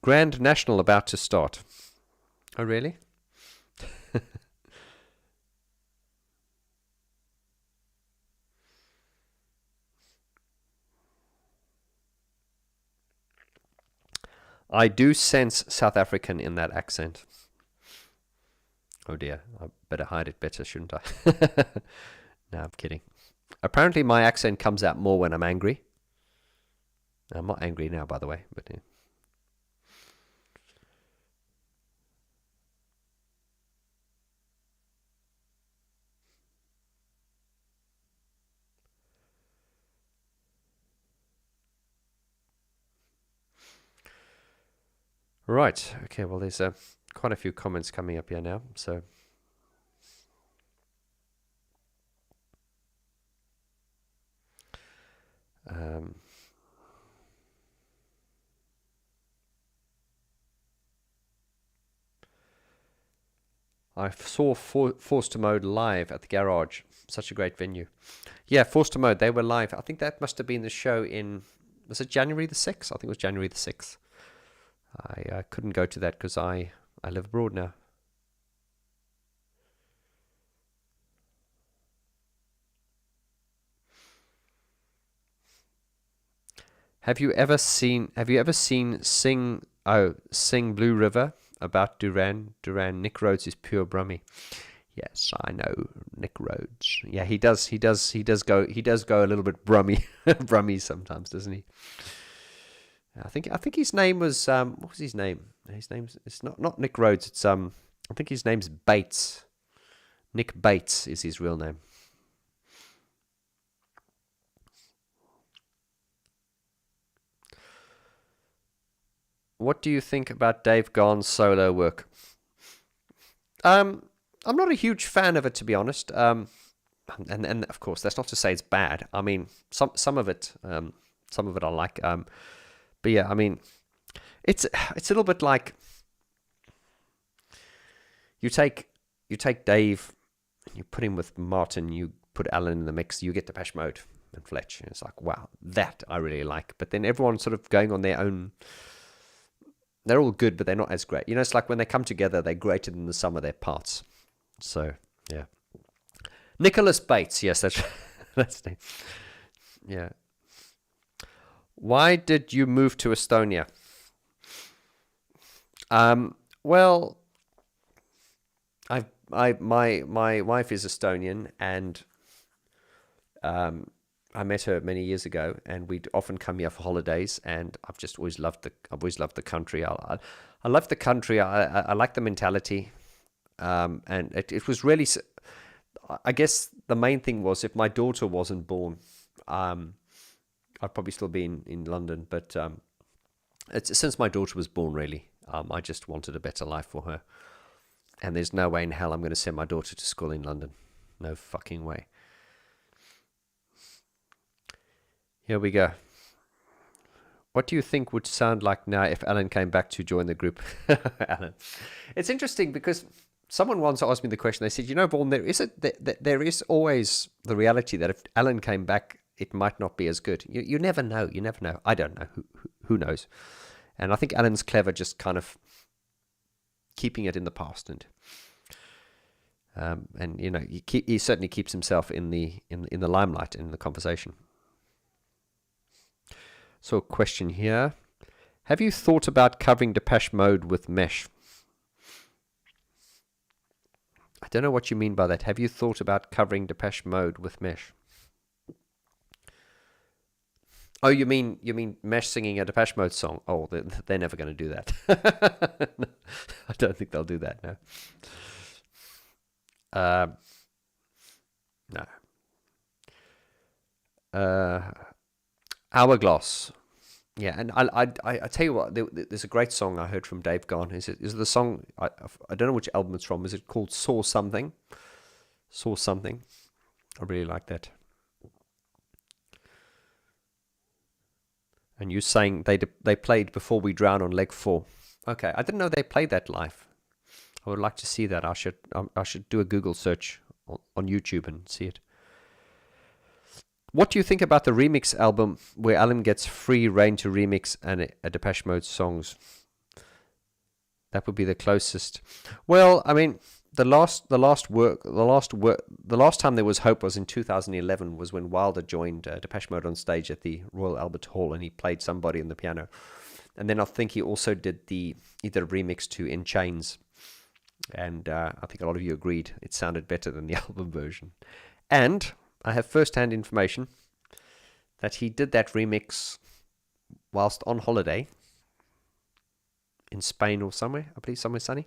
Grand National about to start. Oh, really? I do sense South African in that accent. Oh dear, I better hide it better, shouldn't I? No, I'm kidding. Apparently my accent comes out more when I'm angry. I'm not angry now, by the way, but yeah. Right, okay, well, there's quite a few comments coming up here now, so... I saw Forced Mode live at the garage. Such a great venue. Yeah, Forced Mode, they were live. I think that must have been the show in... Was it January the 6th? I think it was January the 6th. I couldn't go to that because I live abroad now. Have you ever seen Sing Blue River about Duran? Nick Rhodes is pure Brummy. Yes, I know Nick Rhodes. Yeah, he does go a little bit Brummy sometimes, doesn't he? I think his name was what was his name? It's not Nick Rhodes. It's I think his name's Bates. Nick Bates is his real name. What do you think about Dave Gaughan's solo work? I'm not a huge fan of it, to be honest. And of course, that's not to say it's bad. I mean, some of it I like. But yeah, I mean, it's a little bit like you take Dave, you put him with Martin, you put Alan in the mix, you get Depeche Mode and Fletch, and it's like, wow, that I really like. But then everyone's sort of going on their own. They're all good, but they're not as great. You know, it's like when they come together, they're greater than the sum of their parts. So yeah, Nicholas Bates, yes, that's the yeah. Why did you move to Estonia? Well, my wife is Estonian, and I met her many years ago, and we'd often come here for holidays. And I've just always loved the country. I love the country. I like the mentality, and it was really. I guess the main thing was if my daughter wasn't born, I'd probably still be in London, but it's since my daughter was born, really, I just wanted a better life for her. And there's no way in hell I'm going to send my daughter to school in London. No fucking way. Here we go. What do you think would sound like now if Alan came back to join the group? Alan. It's interesting because someone once asked me the question. They said, Vaughn, there is always the reality that if Alan came back, it might not be as good. You never know. You never know. I don't know. Who knows? And I think Alan's clever, just kind of keeping it in the past, and he certainly keeps himself in the limelight in the conversation. So a question here: have you thought about covering Depeche Mode with Mesh? I don't know what you mean by that. Have you thought about covering Depeche Mode with Mesh? Oh, you mean Mesh singing a Depeche Mode song? Oh, they're never going to do that. I don't think they'll do that, no. No. Hourglass. Yeah, and I tell you what, there's a great song I heard from Dave Gaughan. Is the song, I don't know which album it's from. Is it called Saw Something? Saw Something. I really like that. And you saying they played Before We Drown on leg 4. Okay, I didn't know they played that live. I would like to see that. I should do a Google search on YouTube and see it. What do you think about the remix album where Alan gets free reign to remix and a Depeche Mode songs? That would be the closest. Well, I mean, the last time there was hope was in 2011, was when Wilder joined Depeche Mode on stage at the Royal Albert Hall, and he played Somebody on the piano. And then I think he also did either a remix to In Chains, and I think a lot of you agreed it sounded better than the album version. And I have first-hand information that he did that remix whilst on holiday in Spain or somewhere, I believe somewhere sunny.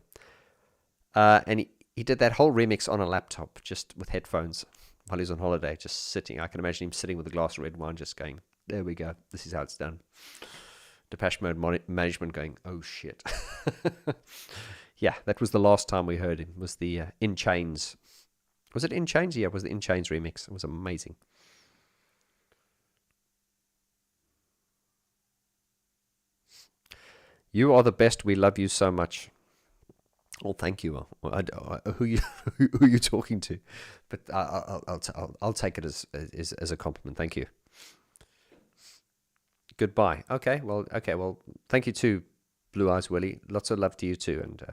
And he did that whole remix on a laptop, just with headphones, while he was on holiday, just sitting. I can imagine him sitting with a glass of red wine, just going, there we go, this is how it's done. Depeche Mode management going, oh shit. Yeah, that was the last time we heard him, was the In Chains. Was it In Chains? Yeah, it was the In Chains remix. It was amazing. You are the best. We love you so much. Well, thank you. Who are you talking to? But I'll take it as a compliment. Thank you. Goodbye. Okay. Well, thank you too, Blue Eyes Willie. Lots of love to you too, and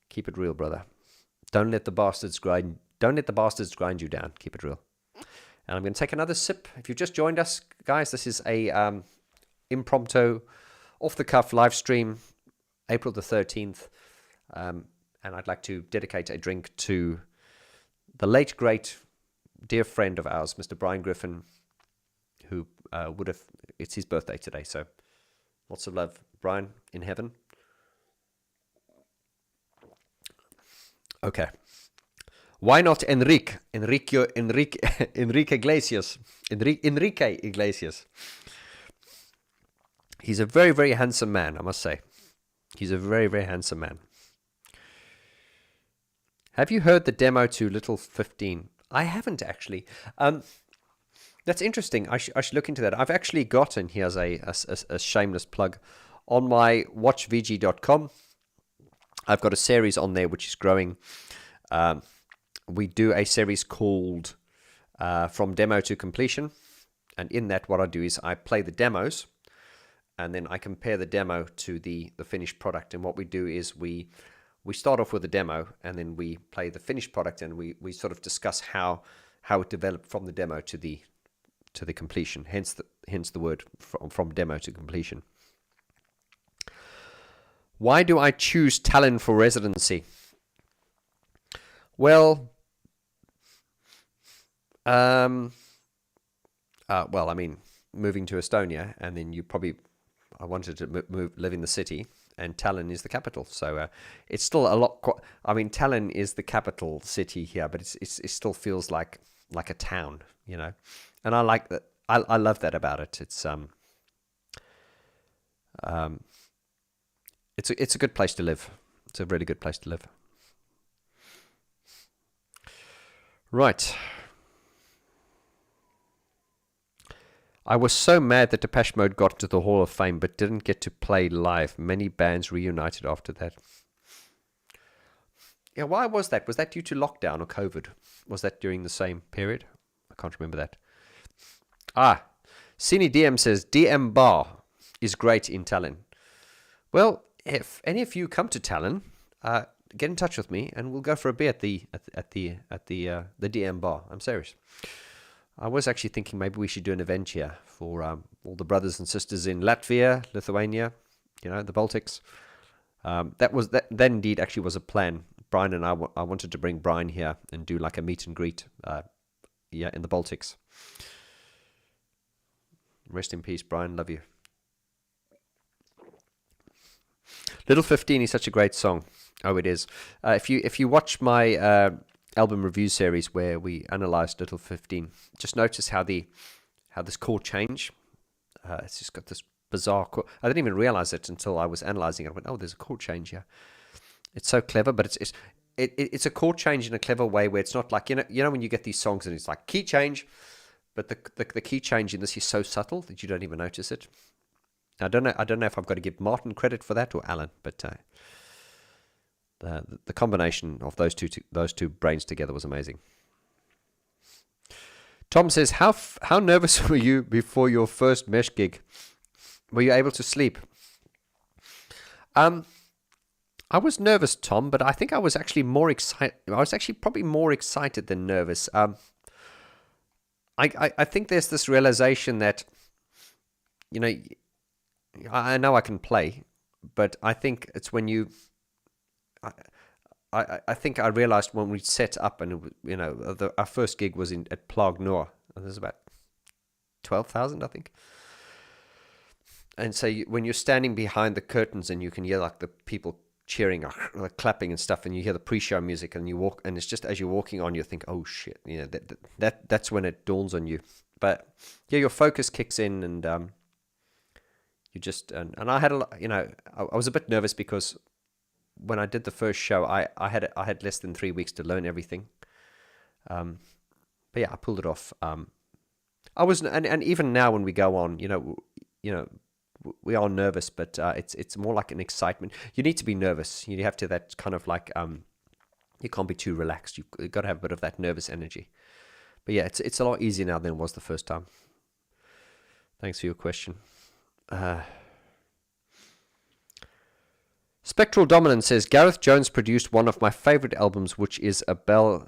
keep it real, brother. Don't let the bastards grind you down. Keep it real. And I'm going to take another sip. If you've just joined us, guys, this is a impromptu, off-the-cuff live stream, April the 13th. And I'd like to dedicate a drink to the late, great, dear friend of ours, Mr. Brian Griffin, who it's his birthday today. So lots of love, Brian, in heaven. Okay. Why not Enrique Iglesias? Enrique Iglesias. He's a very, very handsome man, I must say. He's a very, very handsome man. Have you heard the demo to Little 15? I haven't, actually. That's interesting. I should look into that. I've actually gotten, here's a shameless plug, on my watchvg.com. I've got a series on there which is growing. We do a series called From Demo to Completion. And in that, what I do is I play the demos, and then I compare the demo to the finished product. And what we do is we start off with a demo, and then we play the finished product, and we sort of discuss how it developed from the demo to the completion. Hence the word from demo to completion. Why do I choose Tallinn for residency? Well, I mean, moving to Estonia, and then I wanted to live in the city, and Tallinn is the capital. So it's still a lot. Tallinn is the capital city here, but it still feels like a town, you know. And I like that. I love that about it. It's a good place to live. It's a really good place to live. Right. I was so mad that Depeche Mode got to the Hall of Fame but didn't get to play live. Many bands reunited after that. Yeah, why was that? Was that due to lockdown or COVID? Was that during the same period? I can't remember that. Cine DM says, DM Bar is great in Tallinn. Well, if any of you come to Tallinn, get in touch with me and we'll go for a beer at the DM Bar. I'm serious. I was actually thinking maybe we should do an event here for all the brothers and sisters in Latvia, Lithuania, you know, the Baltics. That indeed actually was a plan. Brian and I wanted to bring Brian here and do like a meet and greet, in the Baltics. Rest in peace, Brian. Love you. Little 15 is such a great song. Oh, it is. If you watch my album review series where we analyzed Little 15, just notice how this chord change. It's just got this bizarre chord. I didn't even realize it until I was analyzing it. I went, oh, there's a chord change here. It's so clever, but it's a chord change in a clever way where it's not like, you know when you get these songs and it's like key change, but the key change in this is so subtle that you don't even notice it. I don't know if I've got to give Martin credit for that or Alan, but the combination of those two brains together was amazing. Tom says, how nervous were you before your first Mesh gig? Were you able to sleep? I was nervous, Tom, but I think I was actually more excited. I was actually probably more excited than nervous. I think there's this realization that, you know, I know I can play, but I think it's when you. I think I realized when we set up, and it was, our first gig was at Plague Noir, and there's about 12,000, I think. And so when you're standing behind the curtains and you can hear like the people cheering, like clapping and stuff, and you hear the pre-show music, and you walk, and it's just as you're walking on, you think, oh shit, that's when it dawns on you. But yeah, your focus kicks in, and you just and I had a lot, I was a bit nervous because when I did the first show, I had less than 3 weeks to learn everything. But yeah, I pulled it off. I was, and even now when we go on, we are nervous, but it's more like an excitement. You need to be nervous. You have to that kind of like you can't be too relaxed. You've got to have a bit of that nervous energy. But yeah, it's a lot easier now than it was the first time. Thanks for your question. Spectral Dominant says Gareth Jones produced one of my favorite albums, which is A Bell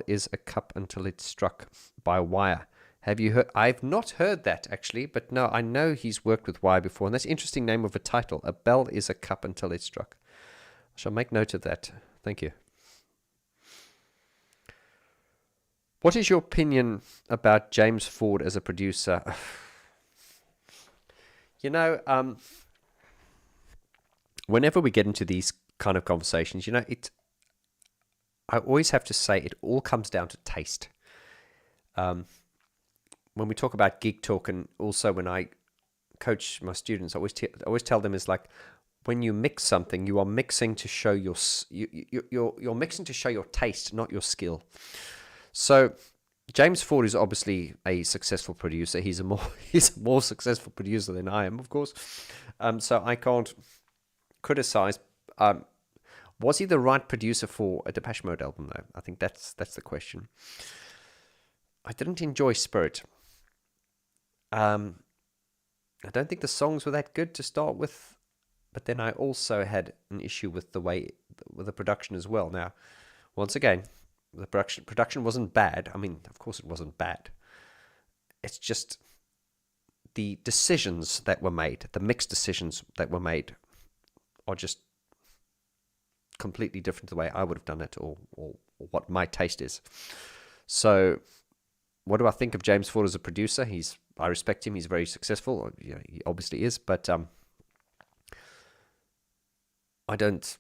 is a Cup Until It's Struck by Wire. Have you heard? I've not heard that actually, but no, I know he's worked with Wire before, and that's an interesting name of a title. A Bell is a Cup Until It's Struck. I shall make note of that. Thank you. What is your opinion about James Ford as a producer? Whenever we get into these kind of conversations, I always have to say it all comes down to taste. When we talk about geek talk, and also when I coach my students, I always tell them is like, when you mix something, you are mixing to show you're mixing to show your taste, not your skill. So James Ford is obviously a successful producer. He's a more successful producer than I am, of course. So I can't criticize. Was he the right producer for a Depeche Mode album, though? I think that's the question. I didn't enjoy Spirit. I don't think the songs were that good to start with, but then I also had an issue with the production as well. Now, once again, the production wasn't bad. I mean, of course it wasn't bad. It's just the decisions that were made, the mixed decisions that were made, are just completely different to the way I would have done it, or what my taste is. So, what do I think of James Ford as a producer? I respect him. He's very successful. He obviously is, but I don't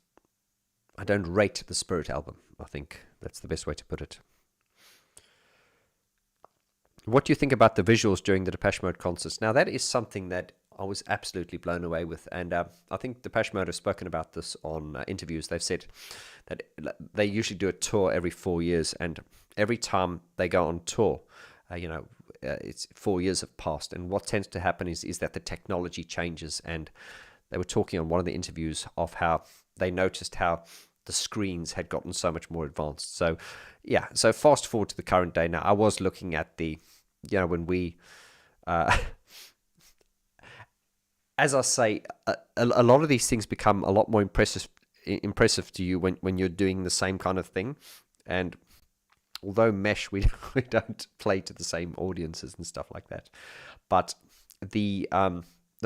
rate the Spirit album. I think that's the best way to put it. What do you think about the visuals during the Depeche Mode concerts? Now, that is something that I was absolutely blown away with. And I think Depeche Mode have spoken about this on interviews. They've said that they usually do a tour every 4 years. And every time they go on tour, it's 4 years have passed. And what tends to happen is that the technology changes. And they were talking on one of the interviews of how they noticed how the screens had gotten so much more advanced. So, yeah. So fast forward to the current day now. I was looking at when we... as I say, a lot of these things become a lot more impressive to you when you're doing the same kind of thing. And although Mesh, we don't play to the same audiences and stuff like that, but the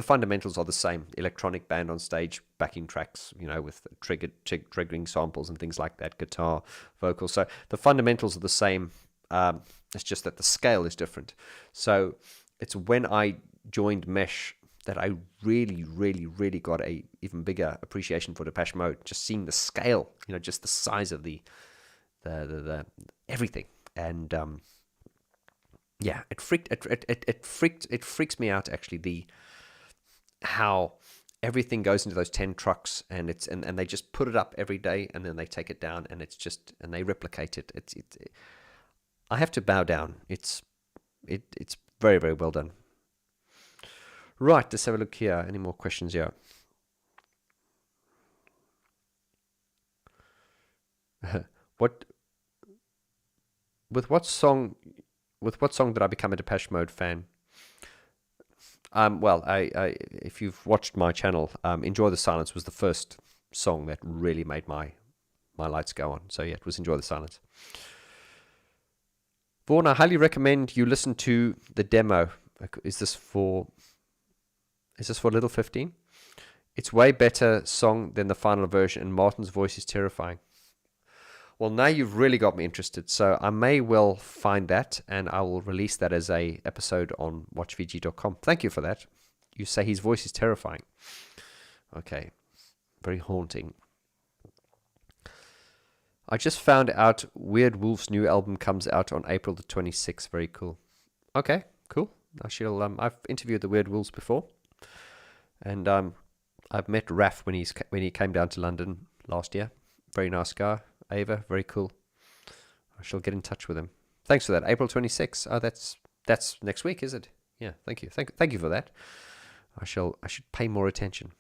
fundamentals are the same. Electronic band on stage, backing tracks, with triggering samples and things like that, guitar, vocals. So the fundamentals are the same. It's just that the scale is different. So it's when I joined Mesh that I really, really, really got a even bigger appreciation for Depeche Mode. Just seeing the scale, just the size of the everything, and yeah, it freaks me out actually, how everything goes into those 10 trucks, and they just put it up every day, and then they take it down, and and they replicate it. I have to bow down. It's very, very well done. Right, let's have a look here. Any more questions here? With what song did I become a Depeche Mode fan? Well, I if you've watched my channel, Enjoy the Silence was the first song that really made my lights go on. So yeah, it was Enjoy the Silence. Vaughn, I highly recommend you listen to the demo. Is this for Is this for Little 15? It's way better song than the final version, and Martin's voice is terrifying. Well, now you've really got me interested, so I may well find that, and I will release that as a episode on watchvg.com. Thank you for that. You say his voice is terrifying. Okay, very haunting. I just found out Weird Wolf's new album comes out on April the 26th. Very cool. Okay, cool. I shall. I've interviewed the Weird Wolves before, and I've met Raf when he came down to London last year. Very nice guy. Ava, very cool. I shall get in touch with him. Thanks for that. April 26th. Oh, that's next week, is it? Yeah. Thank you. Thank you for that. I should pay more attention.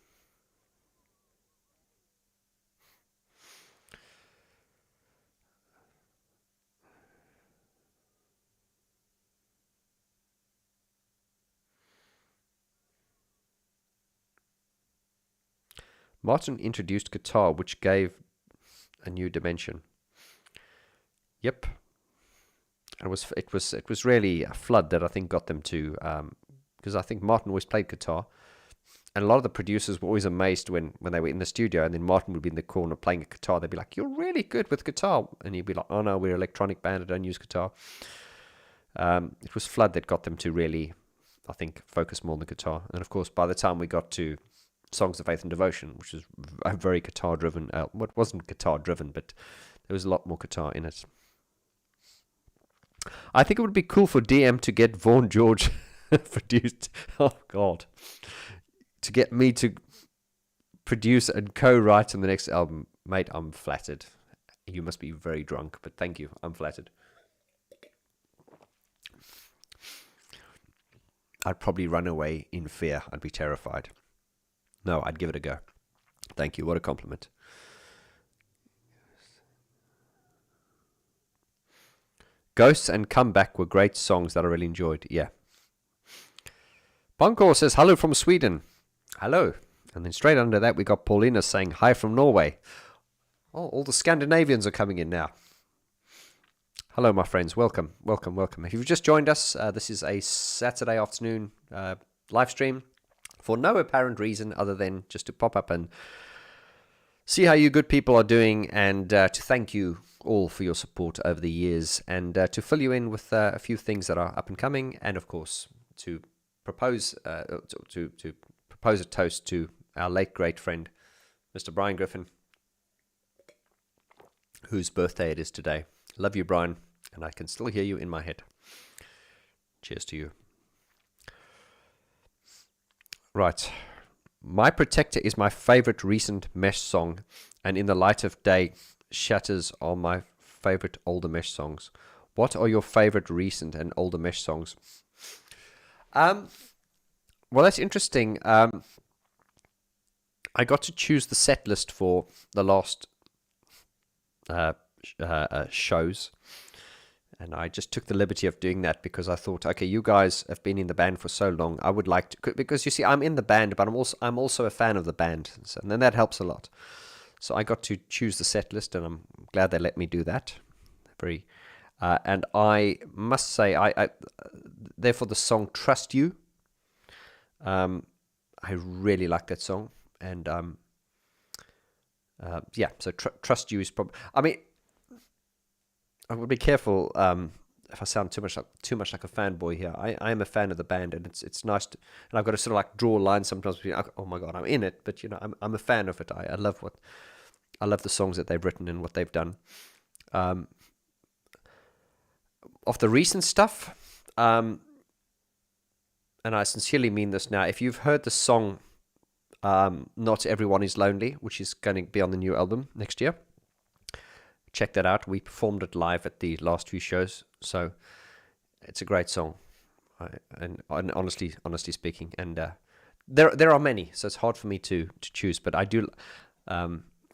Martin introduced guitar, which gave a new dimension. Yep. And it was really a flood that I think got them to, because I think Martin always played guitar, and a lot of the producers were always amazed when they were in the studio, and then Martin would be in the corner playing a guitar. They'd be like, "You're really good with guitar," and he'd be like, "Oh no, we're an electronic band. I don't use guitar." It was flood that got them to really, I think, focus more on the guitar. And of course, by the time we got to Songs of Faith and Devotion, which is a very guitar-driven album. Well, it wasn't guitar-driven, but there was a lot more guitar in it. I think it would be cool for DM to get Vaughn George produced. Oh, God. To get me to produce and co-write on the next album. Mate, I'm flattered. You must be very drunk, but thank you. I'm flattered. I'd probably run away in fear. I'd be terrified. No, I'd give it a go. Thank you. What a compliment. Ghosts and Comeback were great songs that I really enjoyed. Yeah. Bonkor says, hello from Sweden. Hello. And then straight under that, we got Paulina saying, hi from Norway. Oh, all the Scandinavians are coming in now. Hello, my friends. Welcome, welcome, welcome. If you've just joined us, this is a Saturday afternoon live stream. For no apparent reason other than just to pop up and see how you good people are doing, and to thank you all for your support over the years, and to fill you in with a few things that are up and coming, and of course to propose to propose a toast to our late great friend, Mr. Brian Griffin, whose birthday it is today. Love you, Brian, and I can still hear you in my head. Cheers to you. Right. My Protector is my favorite recent Mesh song, and In the Light of Day, Shatters are my favorite older Mesh songs. What are your favorite recent and older Mesh songs? Well, that's interesting. I got to choose the set list for the last shows, and I just took the liberty of doing that because I thought, okay, you guys have been in the band for so long. I would like to, because you see, I'm in the band, but I'm also a fan of the band, and then that helps a lot. So I got to choose the set list, and I'm glad they let me do that. And I must say, I therefore the song "Trust You." I really like that song, and yeah. So "Trust You" is probably. I mean, I would be careful if I sound too much like a fanboy here. I am a fan of the band, and it's nice to, and I've got to sort of like draw a line sometimes between, oh my God, I'm in it, but you know, I'm a fan of it. I love the songs that they've written and what they've done. Of the recent stuff, and I sincerely mean this now, if you've heard the song "Not Everyone Is Lonely," which is going to be on the new album next year, check that out. We performed it live at the last few shows, so it's a great song. And honestly speaking, and there are many, so it's hard for me to choose. But I do.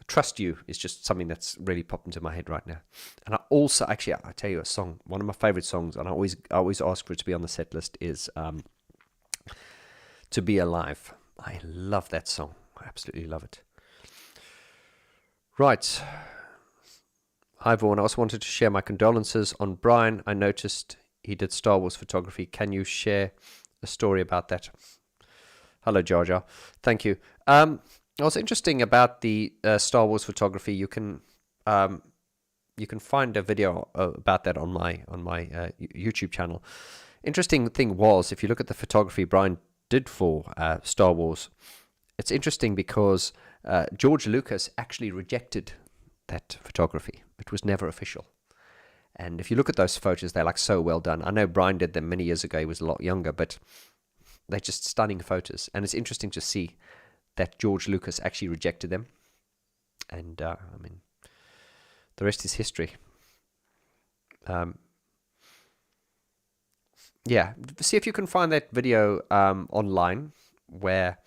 "Trust You" is just something that's really popped into my head right now. And I also, actually, I tell you a song, one of my favorite songs, and I always ask for it to be on the set list, is "To Be Alive." I love that song. I absolutely love it. Right. Hi, Vaughn. I also wanted to share my condolences on Brian. I noticed he did Star Wars photography. Can you share a story about that? Hello, Jar Jar. Thank you. What's interesting about the Star Wars photography, you can find a video about that on my YouTube channel. Interesting thing was, if you look at the photography Brian did for Star Wars, it's interesting because George Lucas actually rejected that photography. It was never official. And if you look at those photos, they're like so well done. I know Brian did them many years ago. He was a lot younger, but they're just stunning photos. And it's interesting to see that George Lucas actually rejected them. And I mean, the rest is history. Yeah, see if you can find that video online where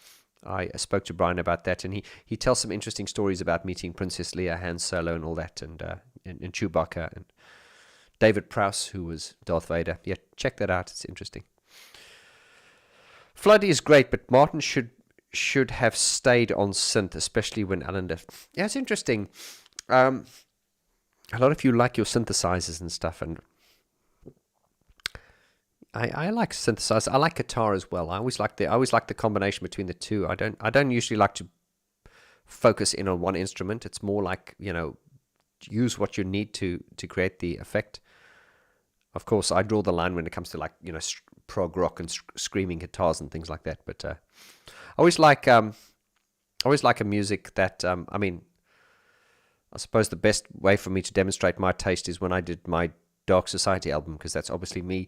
I spoke to Brian about that, and he tells some interesting stories about meeting Princess Leia, Han Solo, and all that, and Chewbacca, and David Prowse, who was Darth Vader. Yeah, check that out. It's interesting. Flood is great, but Martin should have stayed on synth, especially when Alan left. Yeah, it's interesting. A lot of you like your synthesizers and stuff, and I like synthesizers. I like guitar as well. I always like the combination between the two. I don't usually like to focus in on one instrument. It's more like, use what you need to create the effect. Of course, I draw the line when it comes to prog rock and screaming guitars and things like that. But I always like a music that I suppose the best way for me to demonstrate my taste is when I did my Dark Society album, because that's obviously me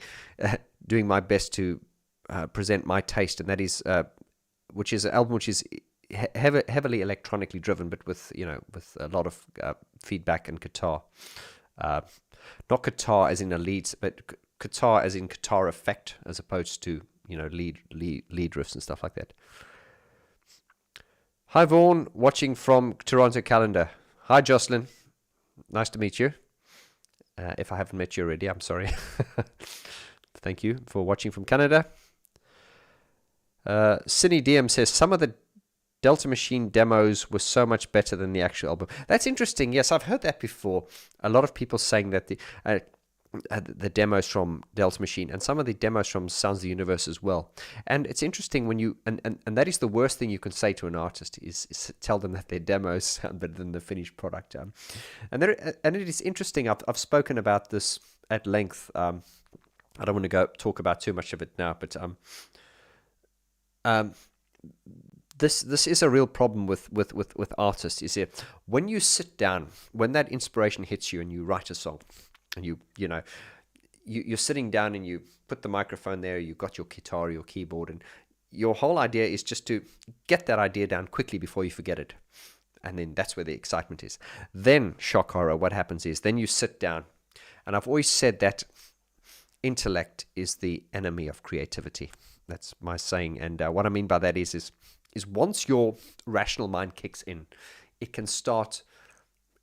doing my best to present my taste, and that is which is an album which is heavily electronically driven, but with a lot of feedback and guitar. Not guitar as in a lead, but guitar as in guitar effect, as opposed to lead riffs and stuff like that. Hi Vaughn, watching from Toronto, Canada. Hi Jocelyn, nice to meet you. If I haven't met you already, I'm sorry. Thank you for watching from Canada. Cine DM says some of the Delta Machine demos were so much better than the actual album. That's interesting. Yes, I've heard that before. A lot of people saying that the demos from Delta Machine and some of the demos from Sounds of the Universe as well. And it's interesting when you and that is the worst thing you can say to an artist is tell them that their demos sound better than the finished product. And it is interesting. I've spoken about this at length. I don't want to go talk about too much of it now, but this is a real problem with artists. Is it when you sit down, when that inspiration hits you and you write a song, and you're sitting down and you put the microphone there, you've got your guitar, your keyboard, and your whole idea is just to get that idea down quickly before you forget it. And then that's where the excitement is. Then, shock horror, what happens is then you sit down, and I've always said that intellect is the enemy of creativity. That's my saying. And what I mean by that is once your rational mind kicks in, it can start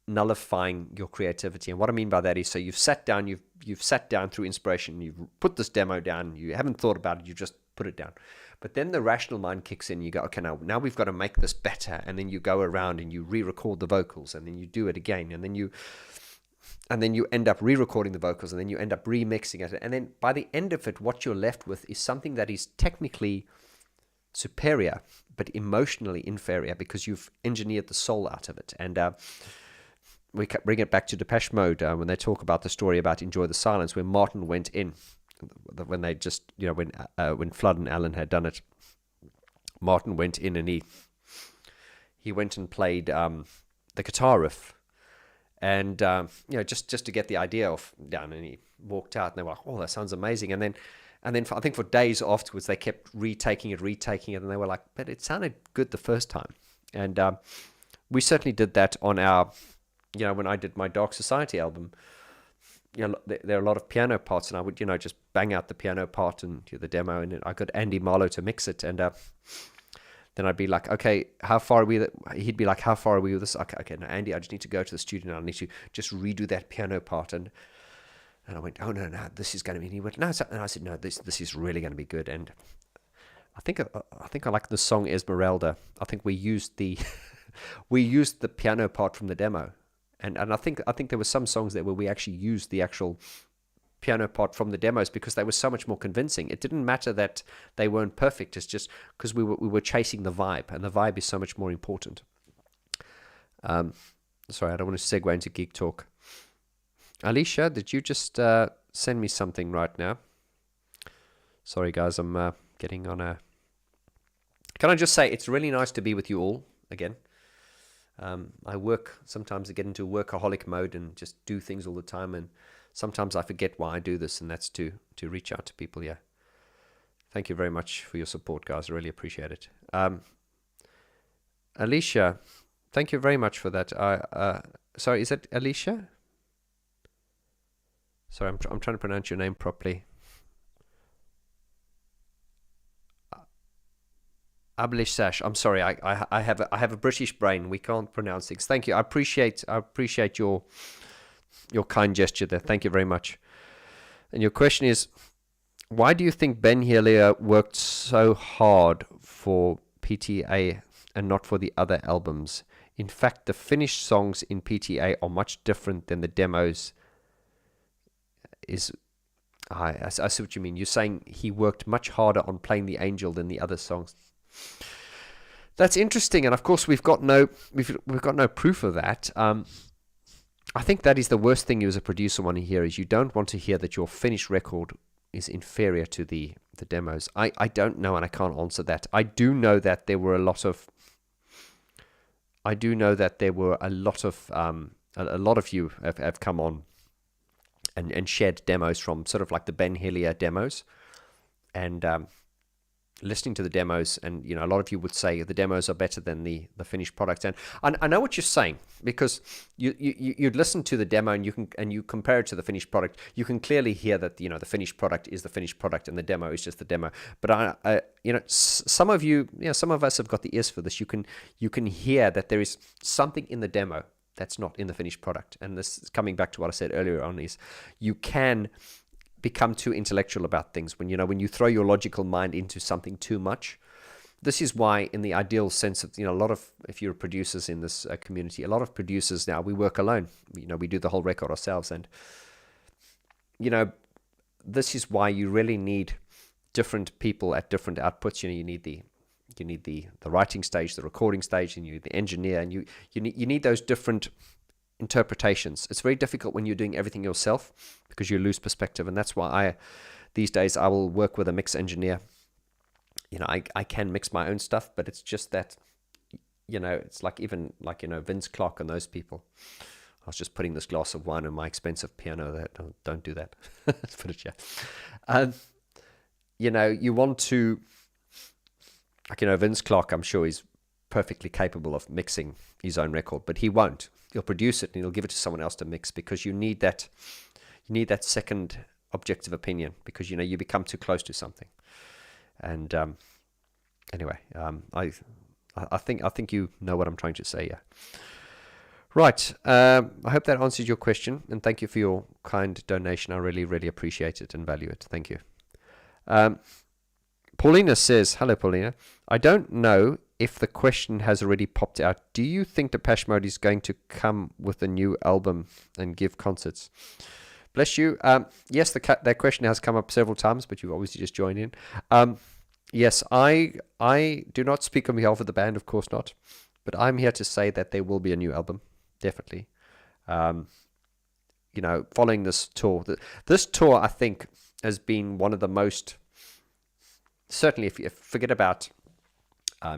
nullifying your creativity. And what I mean by that is, so you've sat down through inspiration, you've put this demo down, you haven't thought about it, you just put it down. But then the rational mind kicks in, you go, okay, now we've got to make this better. And then you go around and you re-record the vocals, and then you do it again, and then you end up re-recording the vocals, and then you end up remixing it. And then by the end of it, what you're left with is something that is technically superior, but emotionally inferior, because you've engineered the soul out of it. And we bring it back to Depeche Mode when they talk about the story about Enjoy the Silence, where Martin went in, when they just, when Flood and Alan had done it, Martin went in and he went and played the guitar riff, and just to get the idea down, and he walked out, and they were like, oh, that sounds amazing. And then I think for days afterwards, they kept retaking it, and they were like, but it sounded good the first time. And we certainly did that on our, when I did my Dark Society album. There are a lot of piano parts, and I would, just bang out the piano part and do the demo, and I got Andy Marlowe to mix it, and then I'd be like, okay, how far are we? He'd be like, how far are we with this? Okay, no, Andy, I just need to go to the studio, and I need to just redo that piano part, and I went, oh no, this is going to be. And he went, no, and I said, no, this is really going to be good. And I think I like the song Esmeralda. I think we used the piano part from the demo, and I think there were some songs there where we actually used the actual piano part from the demos because they were so much more convincing. It didn't matter that they weren't perfect. It's just because we were chasing the vibe, and the vibe is so much more important. Sorry, I don't want to segue into geek talk. Alicia, did you just send me something right now? Sorry, guys, I'm getting on a... Can I just say, it's really nice to be with you all again. Sometimes I get into workaholic mode and just do things all the time, and sometimes I forget why I do this, and that's to reach out to people, yeah. Thank you very much for your support, guys. I really appreciate it. Alicia, thank you very much for that. Sorry, is it Alicia? Sorry, I'm trying to pronounce your name properly. Ablishash. I'm sorry. I have a British brain. We can't pronounce things. Thank you. I appreciate your kind gesture there. Thank you very much. And your question is, why do you think Ben Hillier worked so hard for PTA and not for the other albums? In fact, the finished songs in PTA are much different than the demos. I see what you mean. You're saying he worked much harder on Playing the Angel than the other songs. That's interesting, and of course we've got no proof of that. I think that is the worst thing you as a producer want to hear, is you don't want to hear that your finished record is inferior to the demos. I don't know, and I can't answer that. I do know that there were a lot of you have come on and shared demos from sort of like the Ben Hillier demos, and listening to the demos, and a lot of you would say the demos are better than the finished product. And I know what you're saying, because you'd listen to the demo and you compare it to the finished product. You can clearly hear that the finished product is the finished product and the demo is just the demo. But some of us have got the ears for this. You can hear that there is something in the demo that's not in the finished product. And this is coming back to what I said earlier on, is you can become too intellectual about things when you throw your logical mind into something too much. This is why, in the ideal sense of a lot of, if you're producers in this community, a lot of producers now, we work alone. We do the whole record ourselves, and this is why you really need different people at different outputs. You need the writing stage, the recording stage, and you need the engineer, and you need those different interpretations. It's very difficult when you're doing everything yourself, because you lose perspective, and that's why these days I will work with a mix engineer. I can mix my own stuff, but it's just that it's like Vince Clarke and those people. I was just putting this glass of wine on my expensive piano. That don't do that. Let's put it you want to, Vince Clarke, I'm sure he's perfectly capable of mixing his own record, but he won't. He'll produce it and he'll give it to someone else to mix, because you need that second objective opinion, because you become too close to something. And anyway, I think you know what I'm trying to say. Yeah. Right. I hope that answers your question, and thank you for your kind donation. I really, really appreciate it and value it. Thank you. Paulina says, hello, Paulina. I don't know if the question has already popped out. Do you think Depeche Mode is going to come with a new album and give concerts? Bless you. Yes, that question has come up several times, but you've obviously just joined in. Yes, I do not speak on behalf of the band, of course not, but I'm here to say that there will be a new album, definitely. Following this tour. This tour, I think, has been one of the most, certainly if you forget about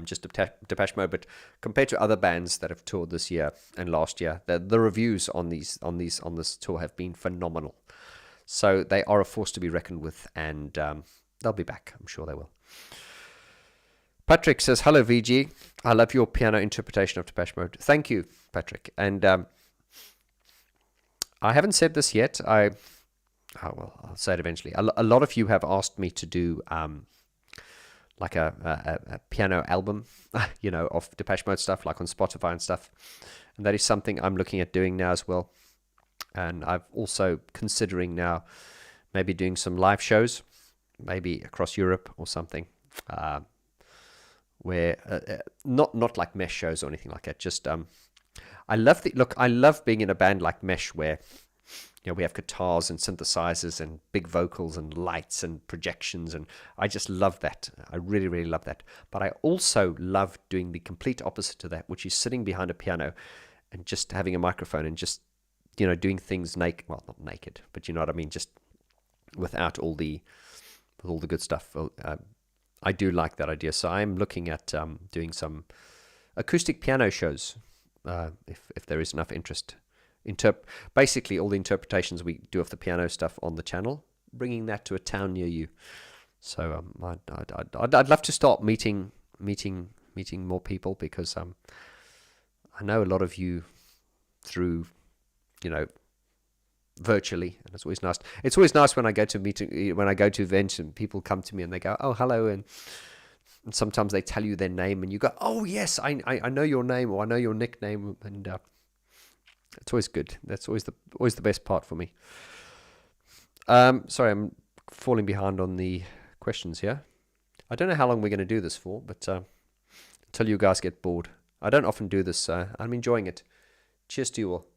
just Depeche Mode, but compared to other bands that have toured this year and last year, the reviews on this tour have been phenomenal. So they are a force to be reckoned with, and they'll be back. I'm sure they will. Patrick says, hello, VG. I love your piano interpretation of Depeche Mode. Thank you, Patrick. And I haven't said this yet. I'll say it eventually. A lot of you have asked me to do like a piano album, of Depeche Mode stuff, like on Spotify and stuff. And that is something I'm looking at doing now as well. And I'm also considering now maybe doing some live shows, maybe across Europe or something, where not like Mesh shows or anything like that. Just I love being in a band like Mesh, where we have guitars and synthesizers and big vocals and lights and projections, and I just love that. I really, really love that. But I also love doing the complete opposite to that, which is sitting behind a piano and just having a microphone and just, doing things naked. Well, not naked, but you know what I mean, just without all the good stuff. I do like that idea. So I'm looking at doing some acoustic piano shows, if there is enough interest. Basically, all the interpretations we do of the piano stuff on the channel, bringing that to a town near you. So I'd love to start meeting more people, because I know a lot of you through, virtually, and it's always nice. It's always nice when I go to events and people come to me and they go, "Oh, hello," and sometimes they tell you their name and you go, "Oh yes, I know your name, or I know your nickname," and it's always good. That's always the best part for me. Sorry, I'm falling behind on the questions here. I don't know how long we're going to do this for, but until you guys get bored. I don't often do this, so I'm enjoying it. Cheers to you all.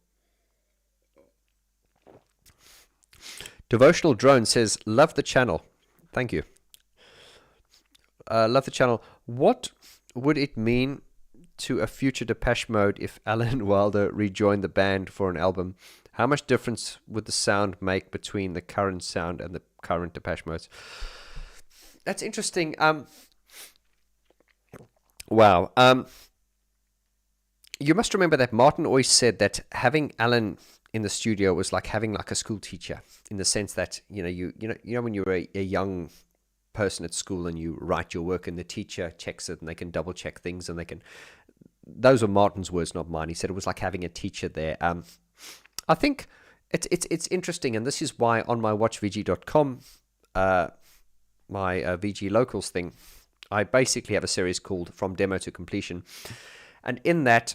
Devotional Drone says, "Love the channel." Thank you. Love the channel. What would it mean to a future Depeche Mode if Alan Wilder rejoined the band for an album? How much difference would the sound make between the current sound and the current Depeche Modes? That's interesting. Wow. You must remember that Martin always said that having Alan in the studio was like having like a school teacher, in the sense that you know when you're a young person at school and you write your work and the teacher checks it and they can double check things, and those are Martin's words, not mine. He said it was like having a teacher there. I think it's interesting, and this is why on my watchvg.com, my VG Locals thing, I basically have a series called From Demo to Completion, and in that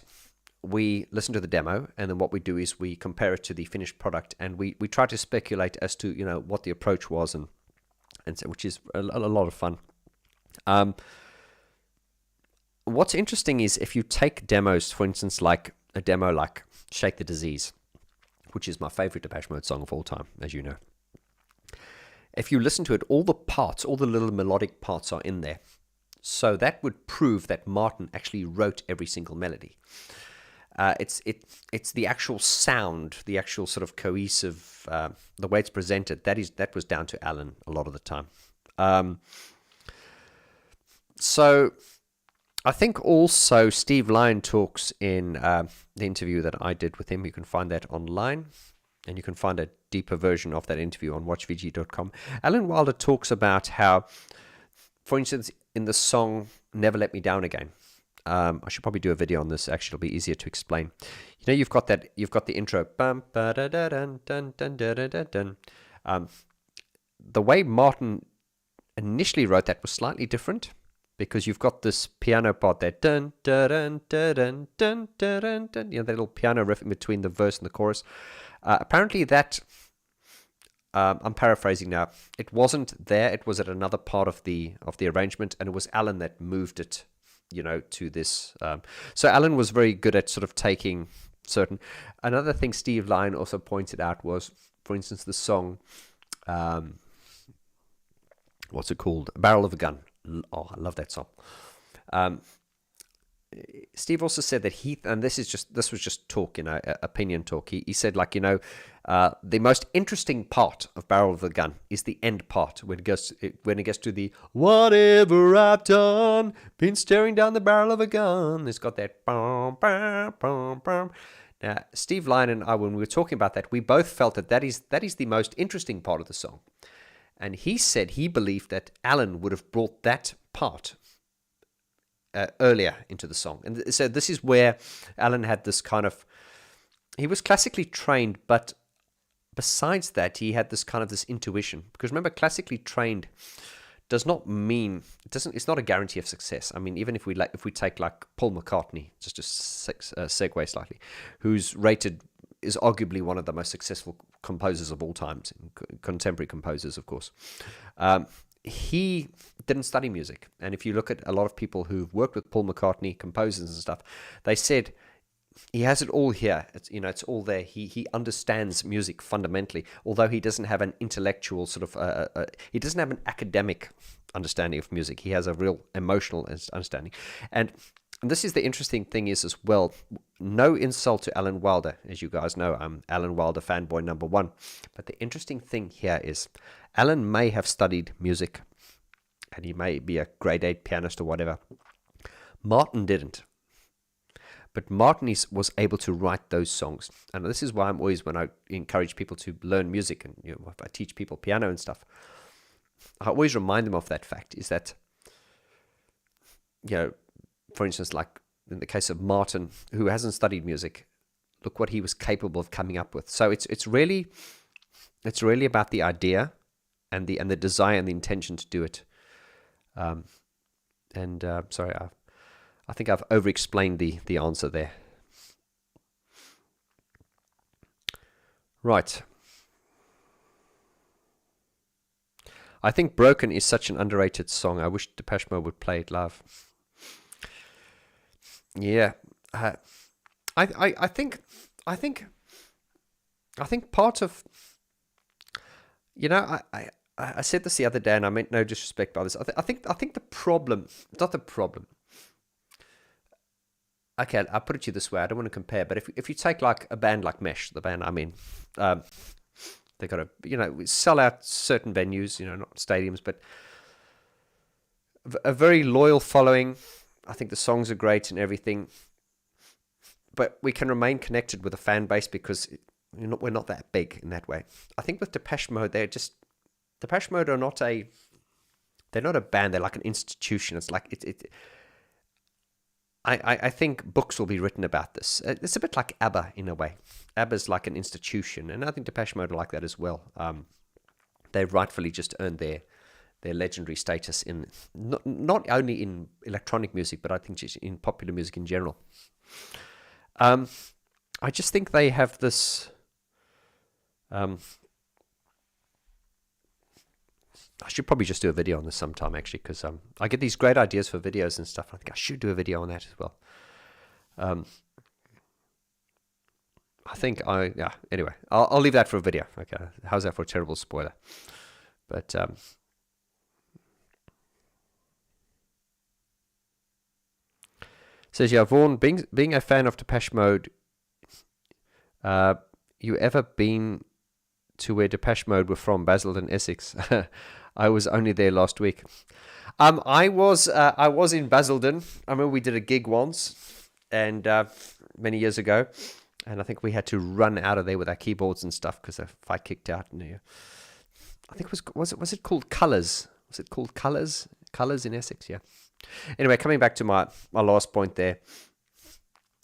we listen to the demo, and then what we do is we compare it to the finished product, and we try to speculate as to what the approach was, and so, which is a lot of fun. What's interesting is if you take demos, for instance, like a demo like Shake the Disease, which is my favorite Depeche Mode song of all time, as you know. If you listen to it, all the little melodic parts are in there. So that would prove that Martin actually wrote every single melody. It's the actual sound, the actual sort of cohesive, the way it's presented. That was down to Alan a lot of the time. So I think also Steve Lyon talks in the interview that I did with him. You can find that online, and you can find a deeper version of that interview on watchvg.com. Alan Wilder talks about how, for instance, in the song "Never Let Me Down Again." I should probably do a video on this. Actually, it'll be easier to explain. You've got the intro. The way Martin initially wrote that was slightly different, because you've got this piano part there, dun dun dun dun dun dun dun, that little piano riff in between the verse and the chorus. Apparently that, I'm paraphrasing now, it wasn't there. It was at another part of the arrangement, and it was Alan that moved it to this. So Alan was very good at sort of taking certain. Another thing Steve Lyon also pointed out was, for instance, the song, what's it called? Barrel of a Gun. Oh, I love that song. Steve also said that and this was just talk, opinion talk. He said, like, the most interesting part of Barrel of a Gun is the end part when it gets to the "whatever I've done, been staring down the barrel of a gun." It's got that bum, bum, bum, bum. Now, Steve Lyon and I, when we were talking about that, we both felt that is the most interesting part of the song, and he said he believed that Alan would have brought that part earlier into the song. And so this is where Alan had this kind of, he was classically trained, but besides that, he had this intuition. Because remember, classically trained does not mean, it's not a guarantee of success. I mean, even if we take like Paul McCartney, just to segue slightly, who's rated, is arguably one of the most successful composers of all times, contemporary composers, of course. He didn't study music. And if you look at a lot of people who've worked with Paul McCartney, composers and stuff, they said he has it all here. It's it's all there. He understands music fundamentally, although he doesn't have an intellectual sort of he doesn't have an academic understanding of music. He has a real emotional understanding, and this is the interesting thing is as well. No insult to Alan Wilder, as you guys know, I'm Alan Wilder fanboy number one. But the interesting thing here is, Alan may have studied music, and he may be a grade 8 pianist or whatever. Martin didn't. But Martin was able to write those songs. And this is why I'm always, when I encourage people to learn music, and if I teach people piano and stuff, I always remind them of that fact, is that, for instance, like in the case of Martin, who hasn't studied music, look what he was capable of coming up with. So it's really about the idea and the desire and the intention to do it. Sorry, I think I've over-explained the answer there. Right. I think Broken is such an underrated song. I wish Depeche Mode would play it live. Yeah, I think part of, I said this the other day, and I meant no disrespect by this. I think the problem, not the problem. Okay, I'll put it to you this way. I don't want to compare, but if you take like a band like Mesh, the band, I mean, they got to sell out certain venues, not stadiums, but a very loyal following. I think the songs are great and everything, but we can remain connected with a fan base because we're not that big in that way. I think with Depeche Mode, Depeche Mode are not they're not a band. They're like an institution. It's like I think books will be written about this. It's a bit like ABBA in a way. ABBA's like an institution, and I think Depeche Mode are like that as well. They've rightfully just earned their legendary status in not only in electronic music, but I think just in popular music in general. I just think they have this. I should probably just do a video on this sometime, actually, because I get these great ideas for videos and stuff. I think I should do a video on that as well. Anyway, I'll leave that for a video. Okay, how's that for a terrible spoiler? But says, yeah, Vaughn, being a fan of Depeche Mode, you ever been to where Depeche Mode were from, Basildon, Essex? I was only there last week. I was in Basildon. I remember we did a gig once, and many years ago, and I think we had to run out of there with our keyboards and stuff because the fight kicked out. And I think was it called Colours? Was it called Colours? Colours in Essex, yeah. Anyway, coming back to my last point there,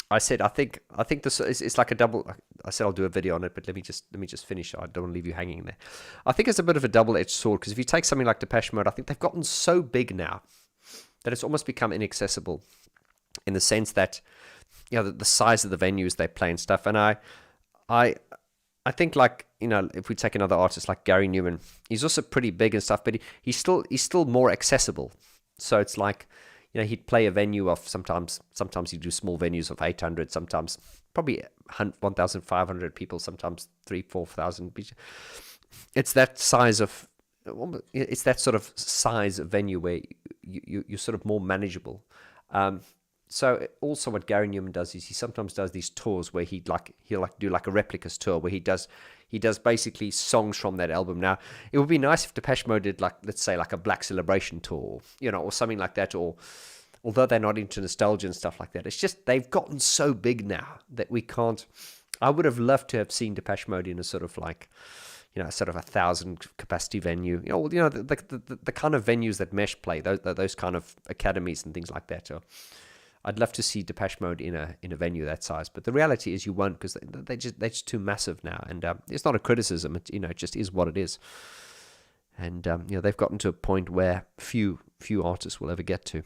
I said I think this is like a double. I said I'll do a video on it, but let me just finish. I don't want to leave you hanging there. I think it's a bit of a double-edged sword because if you take something like Depeche Mode, I think they've gotten so big now that it's almost become inaccessible in the sense that the size of the venues they play and stuff. And I think like if we take another artist like Gary Newman, he's also pretty big and stuff, but he's still more accessible. So it's like, he'd play a venue of sometimes he'd do small venues of 800, sometimes probably 1,500 people, sometimes 3,000-4,000. It's that size of, it's that sort of size of venue where you're sort of more manageable. So also what Gary Newman does is he sometimes does these tours where he'll do like a replicas tour where he does basically songs from that album. Now, it would be nice if Depeche Mode did let's say a Black Celebration tour, or something like that, or although they're not into nostalgia and stuff like that, it's just they've gotten so big now that we can't. I would have loved to have seen Depeche Mode in a sort of sort of 1,000 capacity venue, the kind of venues that Mesh play, those kind of academies and things like that. Or I'd love to see Depeche Mode in a venue that size, but the reality is you won't because they're just too massive now. And it's not a criticism; it just is what it is. And they've gotten to a point where few artists will ever get to.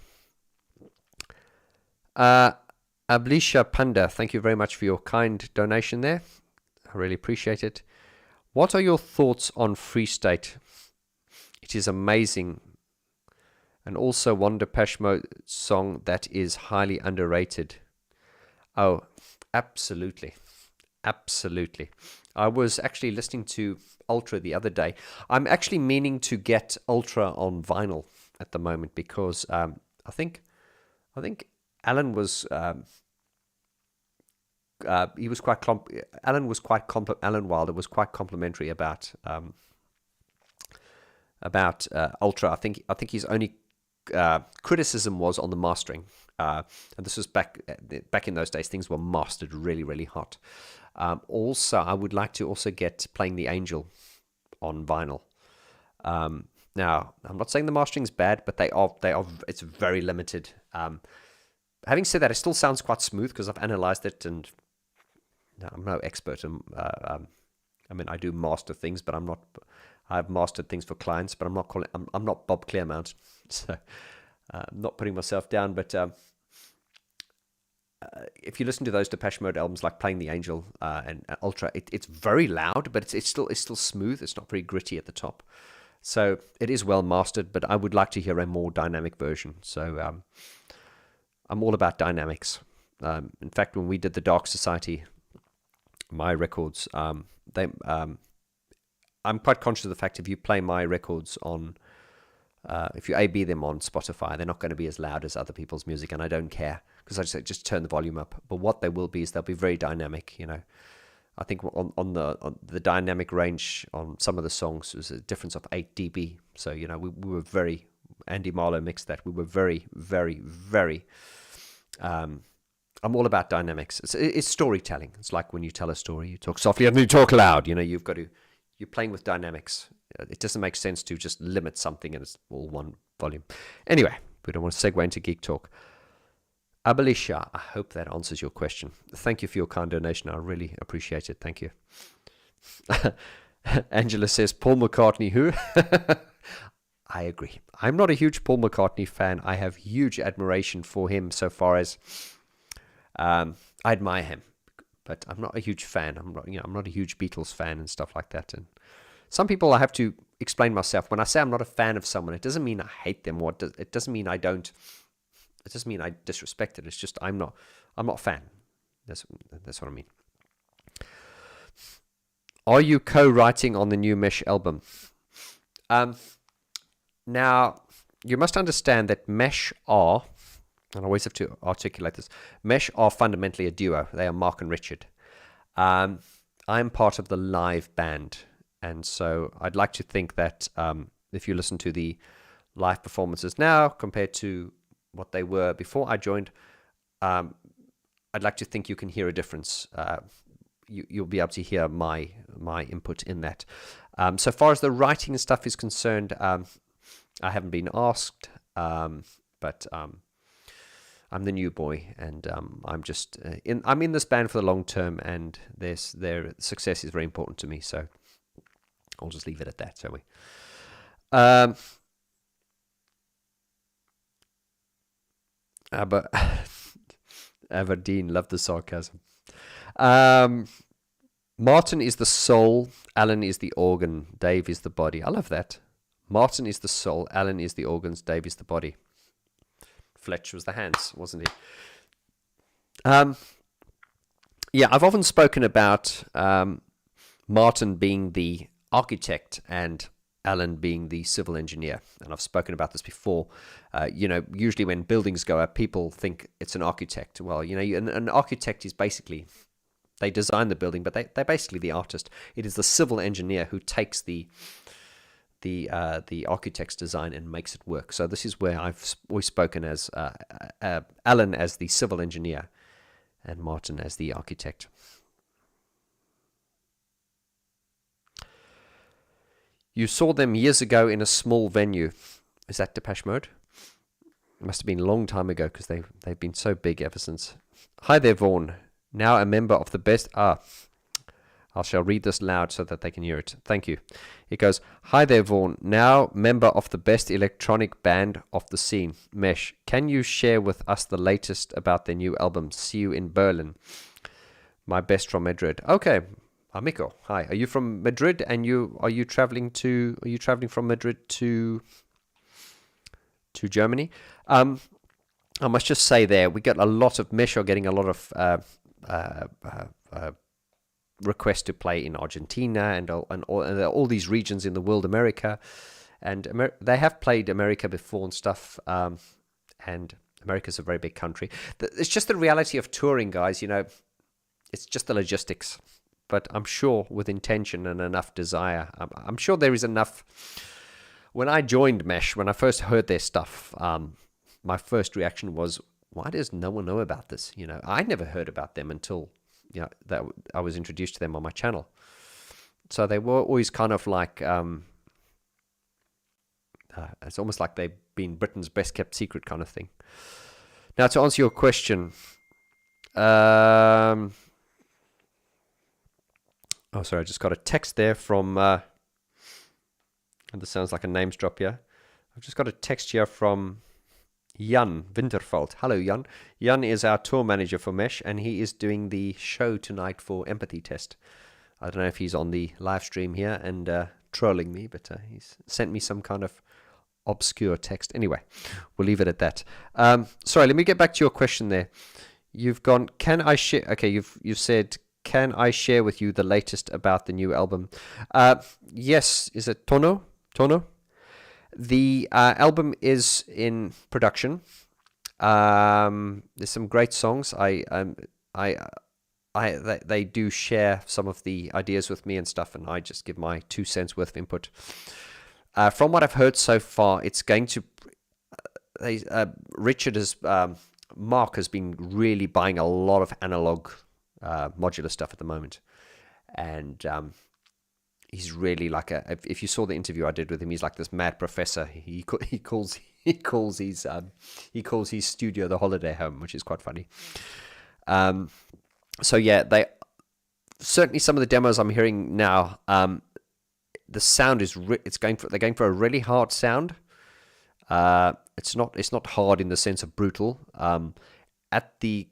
Ablisha Panda, thank you very much for your kind donation there. I really appreciate it. What are your thoughts on Free State? It is amazing. And also one Depeche Mode song that is highly underrated. Oh, Absolutely. Absolutely. I was actually listening to Ultra the other day. I'm actually meaning to get Ultra on vinyl at the moment because I think Alan was he was quite Alan Wilder was quite complimentary about Ultra. I think his only criticism was on the mastering. And this was back in those days. Things were mastered really, really hot. Also, I would like to also get Playing the Angel on vinyl. Now, I'm not saying the mastering's bad, but they are. It's very limited. Having said that, it still sounds quite smooth because I've analyzed it, and I'm no expert. I mean, I do master things, but I'm not. I've mastered things for clients, but I'm not Bob Clearmount, so I'm not putting myself down. But if you listen to those Depeche Mode albums, like Playing the Angel and Ultra, it's very loud, but it's still smooth. It's not very gritty at the top, so it is well mastered. But I would like to hear a more dynamic version. So I'm all about dynamics. In fact, when we did the Dark Society, my records, I'm quite conscious of the fact if you play my records on, if you A/B them on Spotify, they're not going to be as loud as other people's music, and I don't care because I just turn the volume up. But what they will be is they'll be very dynamic. I think on the dynamic range on some of the songs was a difference of 8 dB. So we were very, Andy Marlowe mixed that. We were very, very, very. I'm all about dynamics. It's storytelling. It's like when you tell a story, you talk softly and you talk loud. You're playing with dynamics. It doesn't make sense to just limit something and it's all one volume. Anyway, we don't want to segue into geek talk. Abalisha, I hope that answers your question. Thank you for your kind donation. I really appreciate it. Thank you. Angela says, Paul McCartney, who? I agree. I'm not a huge Paul McCartney fan. I have huge admiration for him so far as I admire him. But I'm not a huge fan. I'm not a huge Beatles fan and stuff like that. And some people I have to explain myself. When I say I'm not a fan of someone, it doesn't mean I hate them. It doesn't mean I don't. It doesn't mean I disrespect it. It's just I'm not a fan. That's what I mean. Are you co-writing on the new Mesh album? Now you must understand that Mesh are. And I always have to articulate this. Mesh are fundamentally a duo. They are Mark and Richard. I'm part of the live band. And so I'd like to think that if you listen to the live performances now compared to what they were before I joined, I'd like to think you can hear a difference. You'll be able to hear my input in that. So far as the writing stuff is concerned, I haven't been asked, but I'm the new boy, and I'm in this band for the long term, and their success is very important to me. So I'll just leave it at that, shall we? But Aberdeen, love the sarcasm. Martin is the soul, Alan is the organ, Dave is the body. I love that. Martin is the soul, Alan is the organs, Dave is the body. Fletch was the hands, wasn't he? Yeah, I've often spoken about Martin being the architect and Alan being the civil engineer. And I've spoken about this before. Usually when buildings go up, people think it's an architect. Well, an architect is basically, they design the building, but they're basically the artist. It is the civil engineer who takes the architect's design and makes it work. So this is where I've always spoken as Alan as the civil engineer and Martin as the architect. You saw them years ago in a small venue. Is that Depeche Mode? It must have been a long time ago because they've been so big ever since. Hi there, Vaughn. Now a member of the best... I shall read this loud so that they can hear it. Thank you. It goes, hi there, Vaughn. Now member of the best electronic band of the scene, Mesh. Can you share with us the latest about their new album? See you in Berlin. My best from Madrid. Okay. Amico, hi. Are you from Madrid? And are you traveling from Madrid to Germany? I must just say there, we get a lot of Mesh are getting a lot of request to play in Argentina and all these regions in the world, America, and they have played America before and stuff, and America's a very big country. It's just the reality of touring, guys. It's just the logistics. But I'm sure with intention and enough desire, I'm sure there is enough. When I joined Mesh, when I first heard their stuff, my first reaction was, why does no one know about this? I never heard about them until that I was introduced to them on my channel. So they were always kind of like, it's almost like they've been Britain's best kept secret kind of thing. Now, to answer your question, oh, sorry, I just got a text there from, and this sounds like a names drop here. I've just got a text here from Jan Winterveld. Hello, Jan. Jan is our tour manager for Mesh, and he is doing the show tonight for Empathy Test. I don't know if he's on the live stream here and trolling me, but he's sent me some kind of obscure text. Anyway, we'll leave it at that. Sorry, let me get back to your question there. You've gone, can I share? Okay, you've said, can I share with you the latest about the new album? Yes, is it Tono? The album is in production. There's some great songs. They do share some of the ideas with me and stuff, and I just give my 2 cents worth of input. From what I've heard so far, it's going to. Mark has been really buying a lot of analog modular stuff at the moment, and he's really like if you saw the interview I did with him, he's like this mad professor. He calls his studio the holiday home, which is quite funny. So yeah, they certainly, some of the demos I'm hearing now, the sound is they're going for a really hard sound. It's not hard in the sense of brutal. At the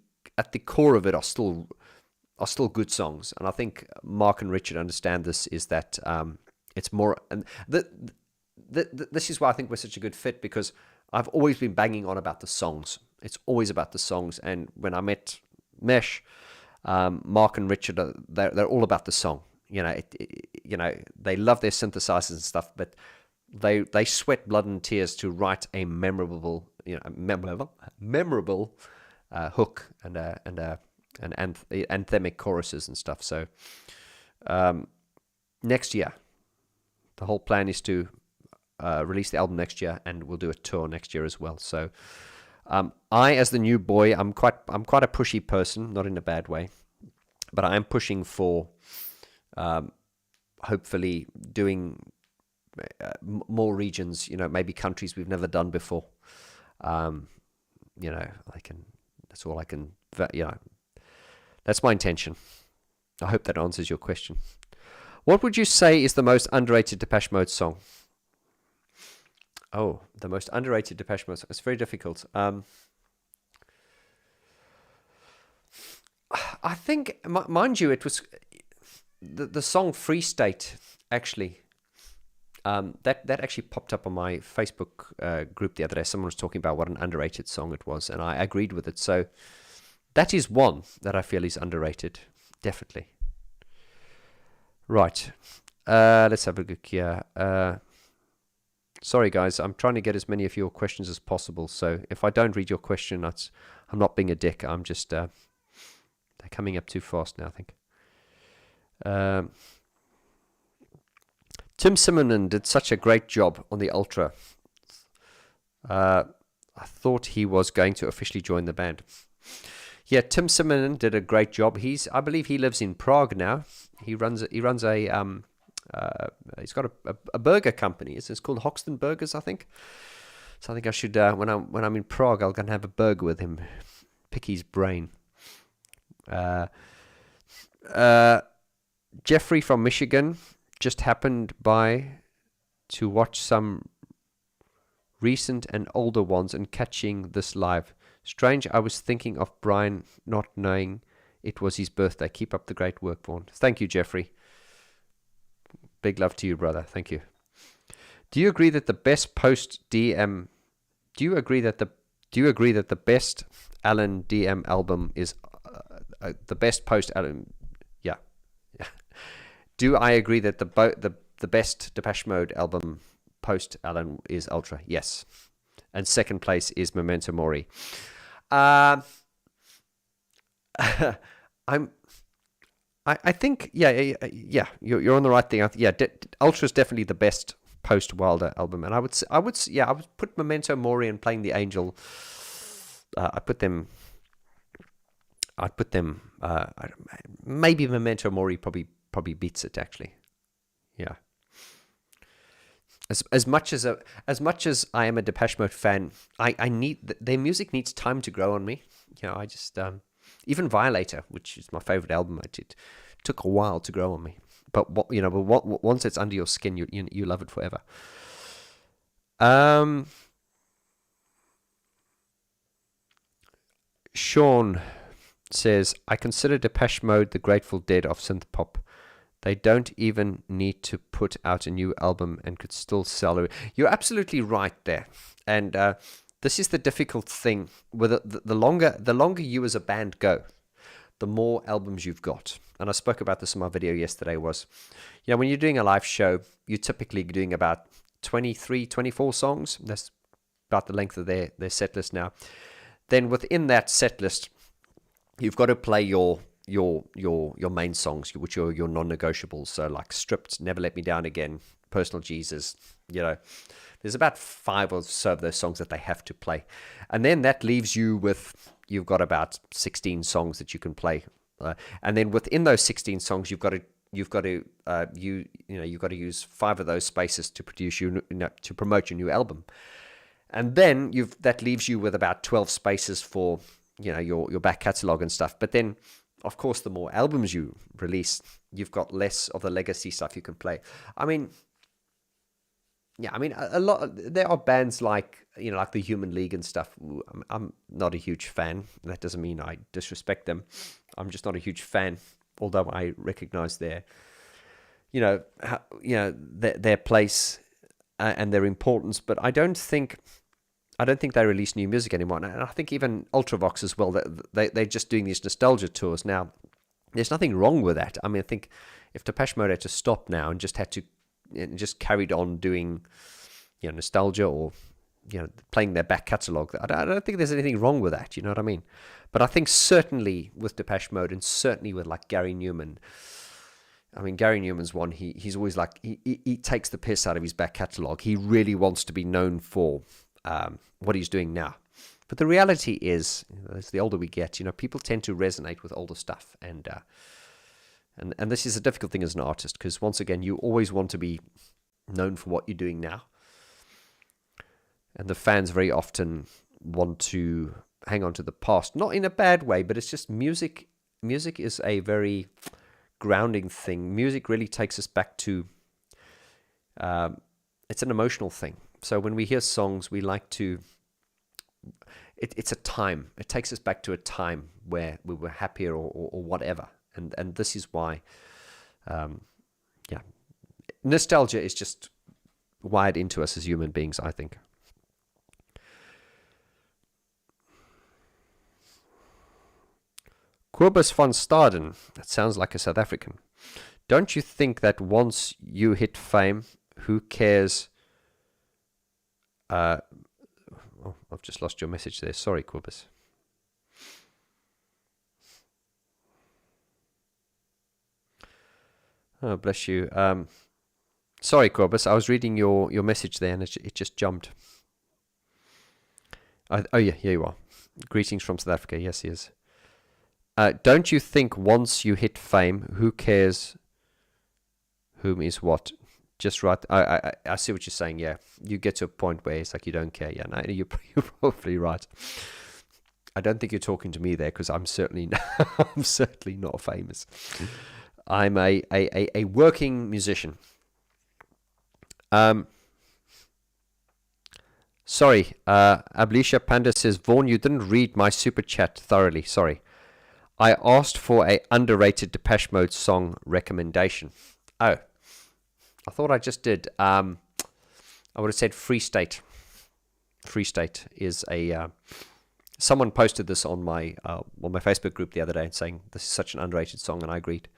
core of it are still good songs, and I think Mark and Richard understand this. Is that it's more, and this is why I think we're such a good fit, because I've always been banging on about the songs. It's always about the songs, and when I met Mesh, Mark and Richard, they're all about the song. They love their synthesizers and stuff, but they sweat blood and tears to write a memorable hook and anthemic choruses and stuff. So next year, the whole plan is to release the album next year, and we'll do a tour next year as well. So I, as the new boy, I'm quite a pushy person, not in a bad way, but I am pushing for hopefully doing more regions, maybe countries we've never done before. That's all I can, that's my intention. I hope that answers your question. What would you say is the most underrated Depeche Mode song? Oh, the most underrated Depeche Mode song. It's very difficult. I think, mind you, it was the song Free State, actually. That actually popped up on my Facebook group the other day. Someone was talking about what an underrated song it was, and I agreed with it. So that is one that I feel is underrated, definitely. Right, let's have a look here. Sorry, guys, I'm trying to get as many of your questions as possible. So if I don't read your question, I'm not being a dick. I'm just they're coming up too fast now, I think. Tim Simonon did such a great job on the Ultra. I thought he was going to officially join the band. Yeah, Tim Simonon did a great job. I believe he lives in Prague now. He runs a he's got a burger company. It's called Hoxton Burgers, I think. So I think I should when I'm in Prague, I'll go and have a burger with him, pick his brain. Jeffrey from Michigan just happened by to watch some recent and older ones and catching this live. Strange, I was thinking of Brian not knowing it was his birthday. Keep up the great work, Vaughn. Thank you, Jeffrey. Big love to you, brother. Thank you. Do you agree that the best post-DM... Do you agree that the best Alan DM album is the best post album. Yeah. Do I agree that the best Depeche Mode album post Alan is Ultra? Yes. And second place is Memento Mori. I think you're on the right thing. Ultra is definitely the best post Wilder album, and I would put Memento Mori and Playing the Angel. I'd put them. Maybe Memento Mori probably beats it actually. Yeah. As much as I am a Depeche Mode fan, I need their music needs time to grow on me. I just even Violator, which is my favorite album, it took a while to grow on me. But once it's under your skin, you love it forever. Sean says, I consider Depeche Mode the Grateful Dead of synth pop. They don't even need to put out a new album and could still sell it. You're absolutely right there. And this is the difficult thing. With the longer you as a band go, the more albums you've got. And I spoke about this in my video yesterday was, when you're doing a live show, you're typically doing about 23, 24 songs. That's about the length of their set list now. Then within that set list, you've got to play your main songs, which are your non-negotiables. So like Stripped, Never Let Me Down Again, Personal Jesus, there's about 5 or so of those songs that they have to play. And then that leaves you with, you've got about 16 songs that you can play. And then within those 16 songs, you've got to use 5 of those spaces to to promote your new album. And then that leaves you with about 12 spaces for, your back catalog and stuff. But then, of course, the more albums you release, you've got less of the legacy stuff you can play. A lot. There are bands like like the Human League and stuff. I'm not a huge fan. That doesn't mean I disrespect them. I'm just not a huge fan. Although I recognize their place and their importance, but I don't think they release new music anymore. And I think even Ultravox as well, they're just doing these nostalgia tours. Now, there's nothing wrong with that. I mean, I think if Depeche Mode had to stop now and just carried on doing nostalgia or playing their back catalogue, I don't think there's anything wrong with that. You know what I mean? But I think certainly with Depeche Mode and certainly with like Gary Newman, I mean, Gary Newman's one, he's always like, he takes the piss out of his back catalogue. He really wants to be known for what he's doing now. But the reality is, as the older we get, people tend to resonate with older stuff. And this is a difficult thing as an artist, because once again, you always want to be known for what you're doing now. And the fans very often want to hang on to the past, not in a bad way, but it's just music. Music is a very grounding thing. Music really takes us back to, it's an emotional thing. So when we hear songs, we like to, it's a time. It takes us back to a time where we were happier or whatever. And this is why, nostalgia is just wired into us as human beings, I think. Quibus van Staden, that sounds like a South African. Don't you think that once you hit fame, who cares? I've just lost your message there. Sorry, Quibus. Oh, bless you. Sorry, Quibus. I was reading your message there and it just jumped. Here you are. Greetings from South Africa. Yes, he is. Don't you think once you hit fame, who cares whom is what? Just right. I see what you're saying. Yeah, you get to a point where it's like you don't care. Yeah, no, you're probably right. I don't think you're talking to me there, because I'm certainly not famous. I'm a working musician. Sorry, Ablisha Panda says, Vaughn, you didn't read my super chat thoroughly. Sorry. I asked for a underrated Depeche Mode song recommendation. Oh, I thought I just did. I would have said Free State. Free State is a someone posted this on my Facebook group the other day, saying this is such an underrated song, and I agreed.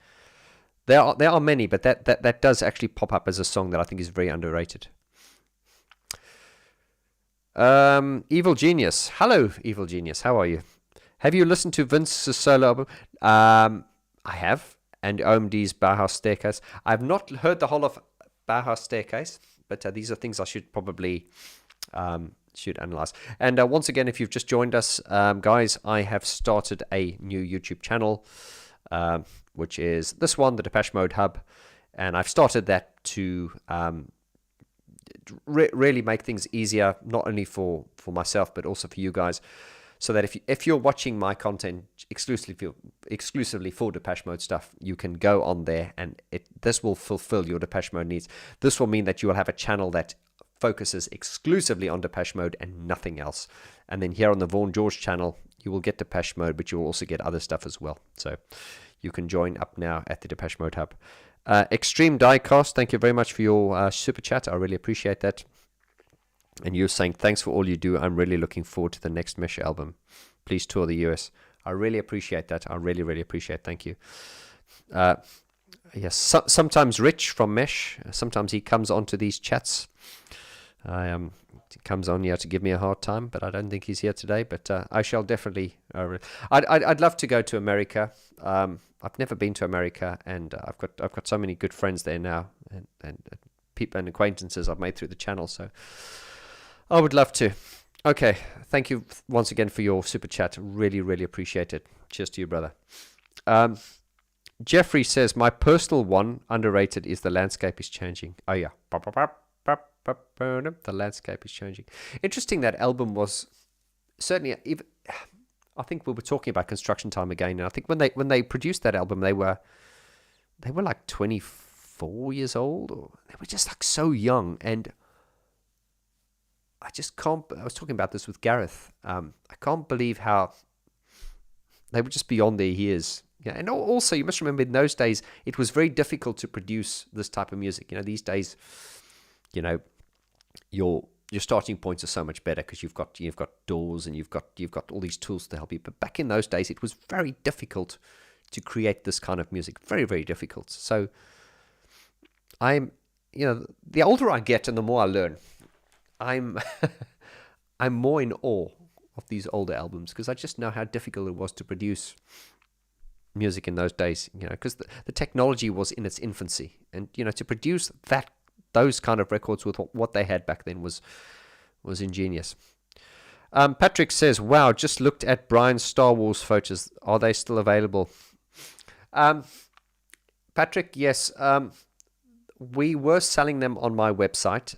There are many, but that does actually pop up as a song that I think is very underrated. Evil Genius. Hello, Evil Genius. How are you? Have you listened to Vince's solo album? I have. And OMD's Bauhaus Staircase. I've not heard the whole of Bauhaus Staircase, but these are things I should probably should analyze. And once again, if you've just joined us, guys, I have started a new YouTube channel, which is this one, the Depeche Mode Hub. And I've started that to really make things easier, not only for myself, but also for you guys. So that if you're watching my content exclusively for Depeche Mode stuff, you can go on there, and this will fulfill your Depeche Mode needs. This will mean that you will have a channel that focuses exclusively on Depeche Mode and nothing else. And then here on the Vaughn George channel, you will get Depeche Mode, but you will also get other stuff as well. So you can join up now at the Depeche Mode Hub. Extreme Diecast, thank you very much for your super chat. I really appreciate that. And you're saying, thanks for all you do. I'm really looking forward to the next Mesh album. Please tour the US. I really appreciate that. I really, really appreciate it. Thank you. Yes, sometimes Rich from Mesh, sometimes he comes onto these chats. He comes on here to give me a hard time, but I don't think he's here today. But I shall definitely. I'd love to go to America. I've never been to America, and I've got so many good friends there now, and people and acquaintances I've made through the channel. So I would love to. Okay, thank you once again for your super chat. Really, really appreciate it. Cheers to you, brother. Jeffrey says, my personal one underrated is The Landscape is Changing. Oh yeah. The Landscape is Changing. Interesting, that album was certainly, even, I think we were talking about Construction Time again, and I think when they produced that album, they were like 24 years old, or they were just like so young. And I just can't, I was talking about this with Gareth. I can't believe how they were just beyond their years. Yeah, and also you must remember, in those days it was very difficult to produce this type of music. These days, your starting points are so much better because you've got DAWs and you've got all these tools to help you. But back in those days, it was very difficult to create this kind of music. Very, very difficult. So I'm, the older I get and the more I learn, I'm more in awe of these older albums, because I just know how difficult it was to produce music in those days, because the technology was in its infancy, and to produce those kind of records with what they had back then was ingenious. Patrick says, wow, just looked at Brian's Star Wars photos. Are they still available? Patrick, yes, we were selling them on my website.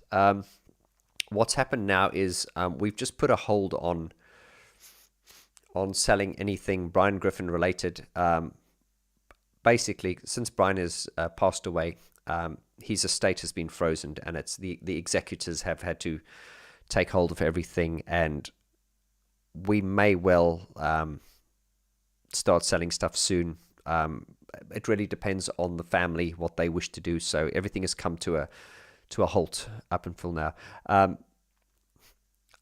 What's happened now is we've just put a hold on selling anything Brian Griffin related. Basically, since Brian has passed away, his estate has been frozen, and it's the executors have had to take hold of everything, and we may well start selling stuff soon. It really depends on the family, what they wish to do. So everything has come to a halt up until now.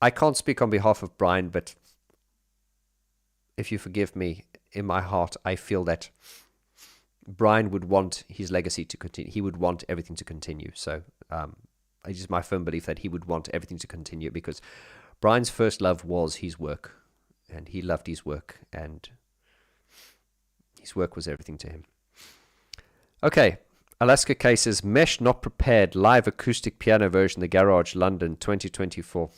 I can't speak on behalf of Brian, but if you forgive me, in my heart, I feel that Brian would want his legacy to continue. He would want everything to continue. So it is my firm belief that he would want everything to continue, because Brian's first love was his work, and he loved his work, and his work was everything to him. Okay. Alaska K says, Mesh Not Prepared live acoustic piano version, The Garage, London, 2024.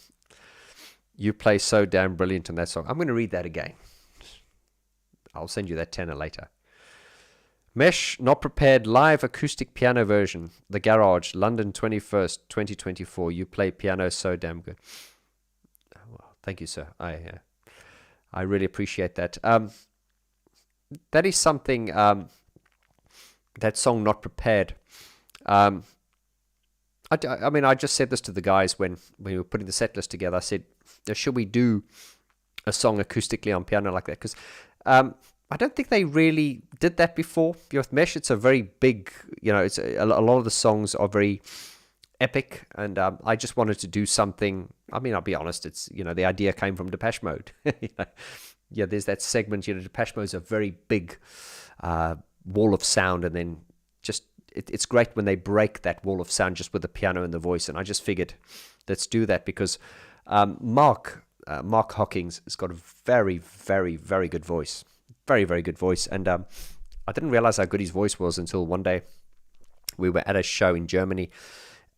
You play so damn brilliant on that song. I'm going to read that again. I'll send you that tenor later. Mesh Not Prepared live acoustic piano version, The Garage, London 21st, 2024. You play piano so damn good. Well, thank you, sir. I really appreciate that. That is something... that song, Not Prepared. I mean, I just said this to the guys when we were putting the set list together. I said, should we do a song acoustically on piano like that? Because I don't think they really did that before. With Mesh, it's a very big, it's a lot of the songs are very epic, and I just wanted to do something I mean, I'll be honest, it's, the idea came from Depeche Mode. Yeah, there's that segment, Depeche Mode's a very big wall of sound, and then just, it's great when they break that wall of sound just with the piano and the voice, and I just figured, let's do that, because Mark Hawkins has got a very, very, very good voice. Very, very good voice, and I didn't realize how good his voice was until one day we were at a show in Germany,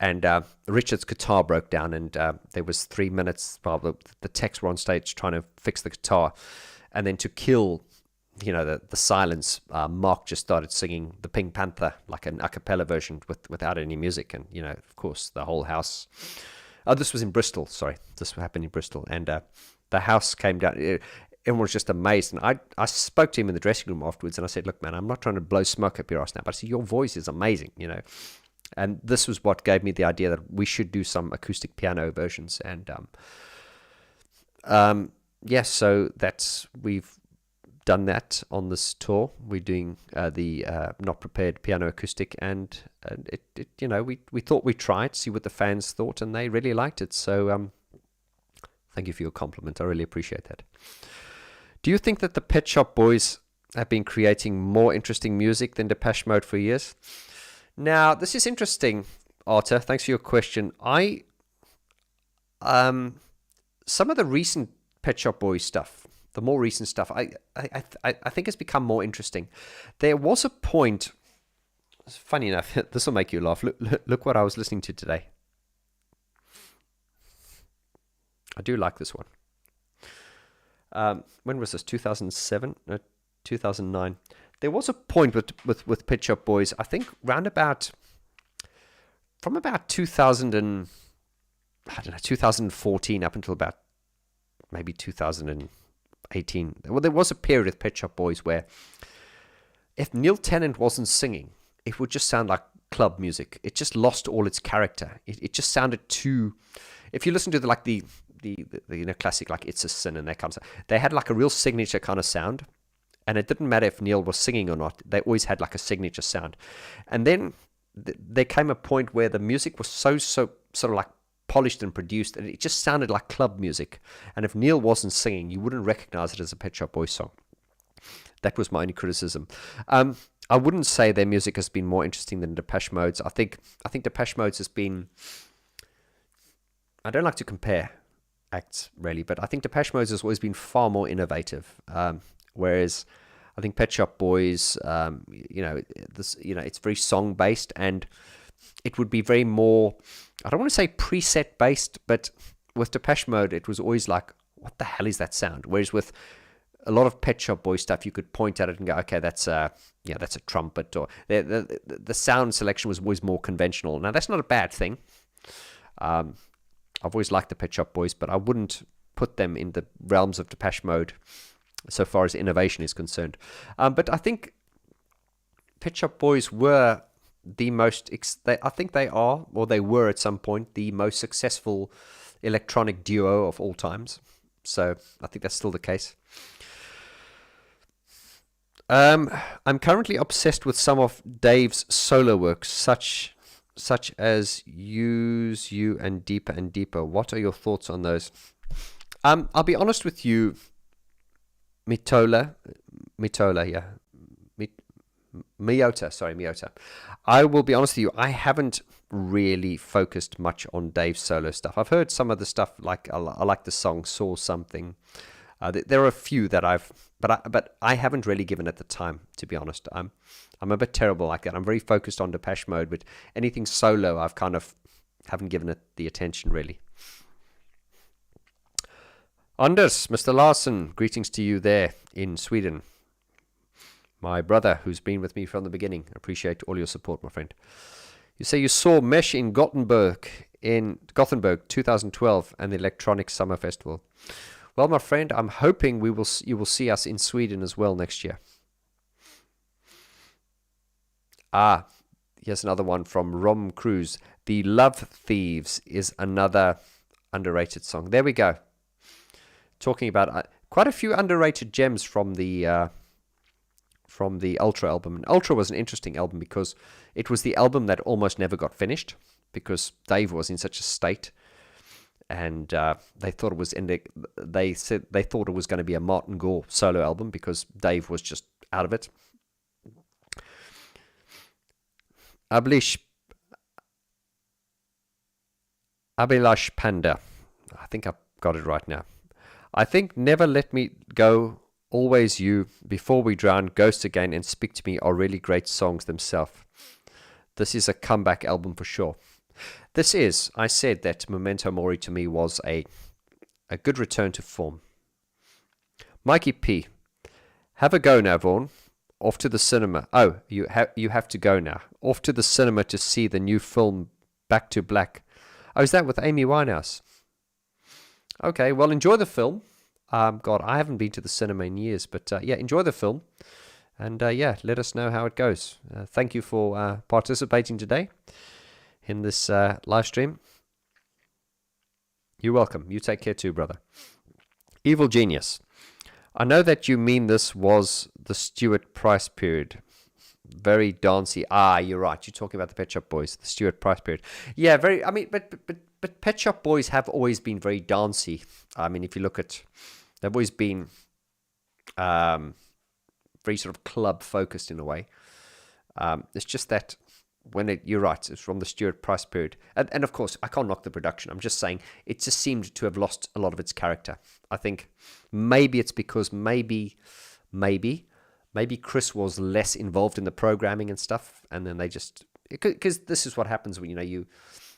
and Richard's guitar broke down, and there was 3 minutes while the techs were on stage trying to fix the guitar, and then to kill, the silence, Mark just started singing the Pink Panther, like an a cappella version without any music, and of course the whole house. Oh, this was in Bristol. Sorry, this happened in Bristol, and the house came down. Everyone was just amazed, and I spoke to him in the dressing room afterwards, and I said, "Look, man, I'm not trying to blow smoke up your ass now, but I said your voice is amazing, And this was what gave me the idea that we should do some acoustic piano versions. And so we've done that on this tour. We're doing the Not Prepared piano acoustic, and we thought we'd try it, see what the fans thought, and they really liked it. So thank you for your compliment. I really appreciate that. Do you think that the Pet Shop Boys have been creating more interesting music than Depeche Mode for years? Now, this is interesting, Arthur. Thanks for your question. Some of the recent Pet Shop Boys stuff, the more recent stuff, I think has become more interesting. There was a point. Funny enough, this will make you laugh. Look what I was listening to today. I do like this one. When was this? 2007? No, 2009. There was a point with Pet Shop Boys, I think from about 2014 up until about maybe 2018. Well, there was a period with Pet Shop Boys where if Neil Tennant wasn't singing, it would just sound like club music. It just lost all its character. It just sounded too. If you listen to the classic like It's a Sin and that kind of stuff, they had like a real signature kind of sound. And it didn't matter if Neil was singing or not. They always had like a signature sound. And then there came a point where the music was so sort of like polished and produced, and it just sounded like club music. And if Neil wasn't singing, you wouldn't recognize it as a Pet Shop Boys song. That was my only criticism. I wouldn't say their music has been more interesting than Depeche Mode's. I think Depeche Mode's has been. I don't like to compare acts really, but I think Depeche Mode's has always been far more innovative. Whereas I think Pet Shop Boys, it's very song based, and it would be very more, I don't want to say preset based, but with Depeche Mode, it was always like, what the hell is that sound? Whereas with a lot of Pet Shop Boys stuff, you could point at it and go, okay, that's a trumpet, or the sound selection was always more conventional. Now that's not a bad thing. I've always liked the Pet Shop Boys, but I wouldn't put them in the realms of Depeche Mode so far as innovation is concerned. But I think Pet Shop Boys were the most, I think they are, or they were at some point, the most successful electronic duo of all times. So I think that's still the case. I'm currently obsessed with some of Dave's solo works, such as Use You and Deeper and Deeper. What are your thoughts on those? I'll be honest with you, Mitola, yeah. Miyota. I will be honest with you, I haven't really focused much on Dave's solo stuff. I've heard some of the stuff, like I like the song Saw Something. There are a few that but I haven't really given it the time, to be honest. I'm a bit terrible like that. I'm very focused on Depeche Mode, but anything solo I've kind of haven't given it the attention really. Anders, Mr. Larson, greetings to you there in Sweden. My brother, who's been with me from the beginning. Appreciate all your support, my friend. You say you saw Mesh in Gothenburg 2012 and the Electronic Summer Festival. Well, my friend, I'm hoping you will see us in Sweden as well next year. Here's another one from Rom Cruz. The Love Thieves is another underrated song. There we go. Talking about quite a few underrated gems from the Ultra album. And Ultra was an interesting album because it was the album that almost never got finished because Dave was in such a state. and they thought it was they said they thought it was going to be a Martin Gore solo album because Dave was just out of it. Abhilash Panda, I think I've got it right now. I think Never Let Me Go, Always You, Before We Drown, Ghost Again, and Speak to Me are really great songs themselves. This is a comeback album for sure. This is, I said that Memento Mori to me was a good return to form. Mikey P, have a go now, Vaughn. Off to the cinema. Oh, you have to go now. Off to the cinema to see the new film Back to Black. Oh, is that with Amy Winehouse? Okay, well, enjoy the film. God, I haven't been to the cinema in years, but yeah, enjoy the film. And yeah, let us know how it goes. Thank you for participating today in this live stream. You're welcome. You take care too, brother. Evil Genius. I know that you mean this was the Stuart Price period. Very dancey. Ah, you're right. You're talking about the Pet Shop Boys, the Stuart Price period. Yeah, very. I mean, but Pet Shop Boys have always been very dancey. I mean, if you look at, they've always been very sort of club focused in a way. It's just that you're right, it's from the Stuart Price period. And of course, I can't knock the production. I'm just saying it just seemed to have lost a lot of its character. I think maybe it's because maybe Chris was less involved in the programming and stuff, and then they just, because this is what happens when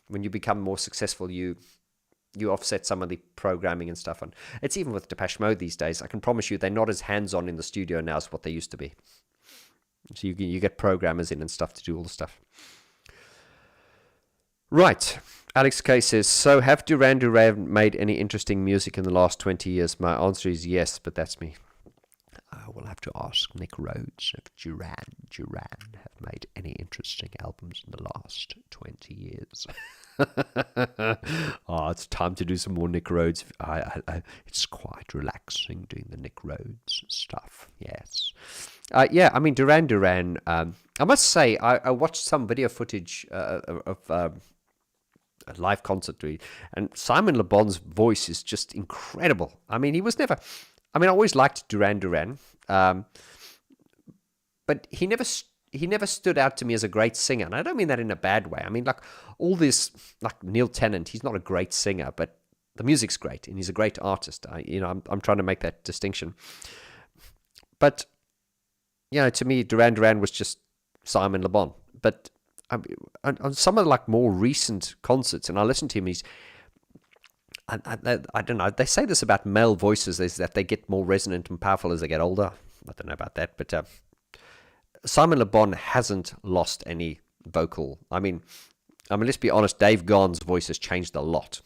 when you become more successful, you offset some of the programming and stuff. And it's even with Depeche Mode these days. I can promise you they're not as hands-on in the studio now as what they used to be. So you get programmers in and stuff to do all the stuff. Right. Alex K says, so have Duran Duran made any interesting music in the last 20 years? My answer is yes, but that's me. I will have to ask Nick Rhodes if Duran have made any interesting albums in the last 20 years. Oh, it's time to do some more Nick Rhodes. It's quite relaxing doing the Nick Rhodes stuff. Yes. Yeah, I mean, Duran Duran, I must say, I watched some video footage of a live concert, and Simon Le Bon's voice is just incredible. I mean, I always liked Duran Duran, but he never stood out to me as a great singer, and I don't mean that in a bad way. I mean, like all this, like Neil Tennant, he's not a great singer, but the music's great, and he's a great artist. I'm trying to make that distinction. But to me, Duran Duran was just Simon Le Bon. But on some of the like more recent concerts, and I listen to him, I don't know. They say this about male voices, is that they get more resonant and powerful as they get older. I don't know about that, but Simon Le Bon hasn't lost any vocal. I mean, let's be honest. Dave Gahan's voice has changed a lot,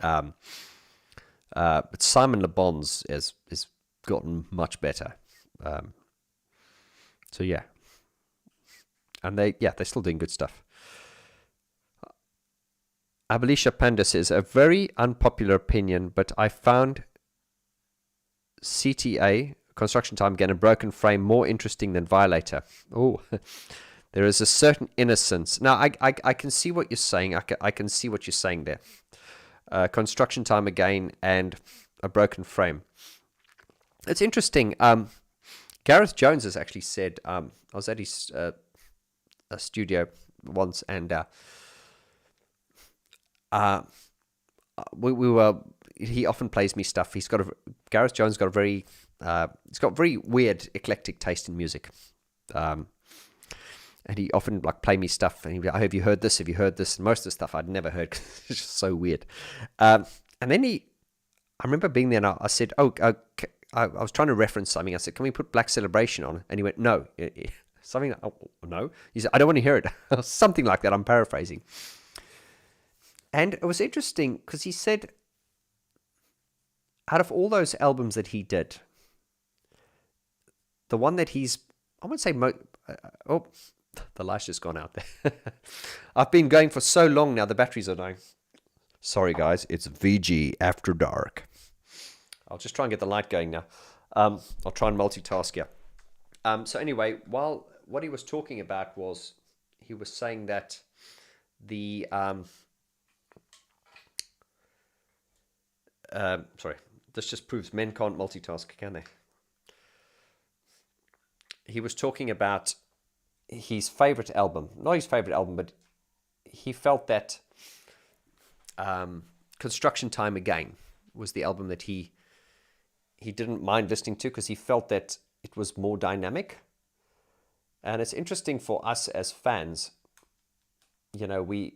but Simon Le Bon's has gotten much better. So yeah, and they're still doing good stuff. Abhilasha Panda says, a very unpopular opinion, but I found CTA, Construction Time Again, and Broken Frame more interesting than Violator. Oh, there is a certain innocence. Now, I can see what you're saying. I can see what you're saying there. Construction Time Again and A Broken Frame. It's interesting. Gareth Jones has actually said, I was at his studio once, and he often plays me stuff. Gareth Jones got he's got very weird, eclectic taste in music. And he often play me stuff, and I have you heard this? Have you heard this? And most of the stuff I'd never heard because it's just so weird. And then I remember being there, and I said, I was trying to reference something. I said, can we put Black Celebration on? And he went, no. Something, no. He said, I don't want to hear it. Something like that. I'm paraphrasing. And it was interesting because he said, out of all those albums that he did, the one that I would say, the light's just gone out there. I've been going for so long now, the batteries are dying. Sorry, guys, it's VG After Dark. I'll just try and get the light going now. I'll try and multitask here. So anyway, what he was talking about was, he was saying that sorry, this just proves men can't multitask, can they? He was talking about his favorite album, not his favorite album, but he felt that Construction Time Again was the album that he didn't mind listening to because he felt that it was more dynamic. And it's interesting for us as fans, we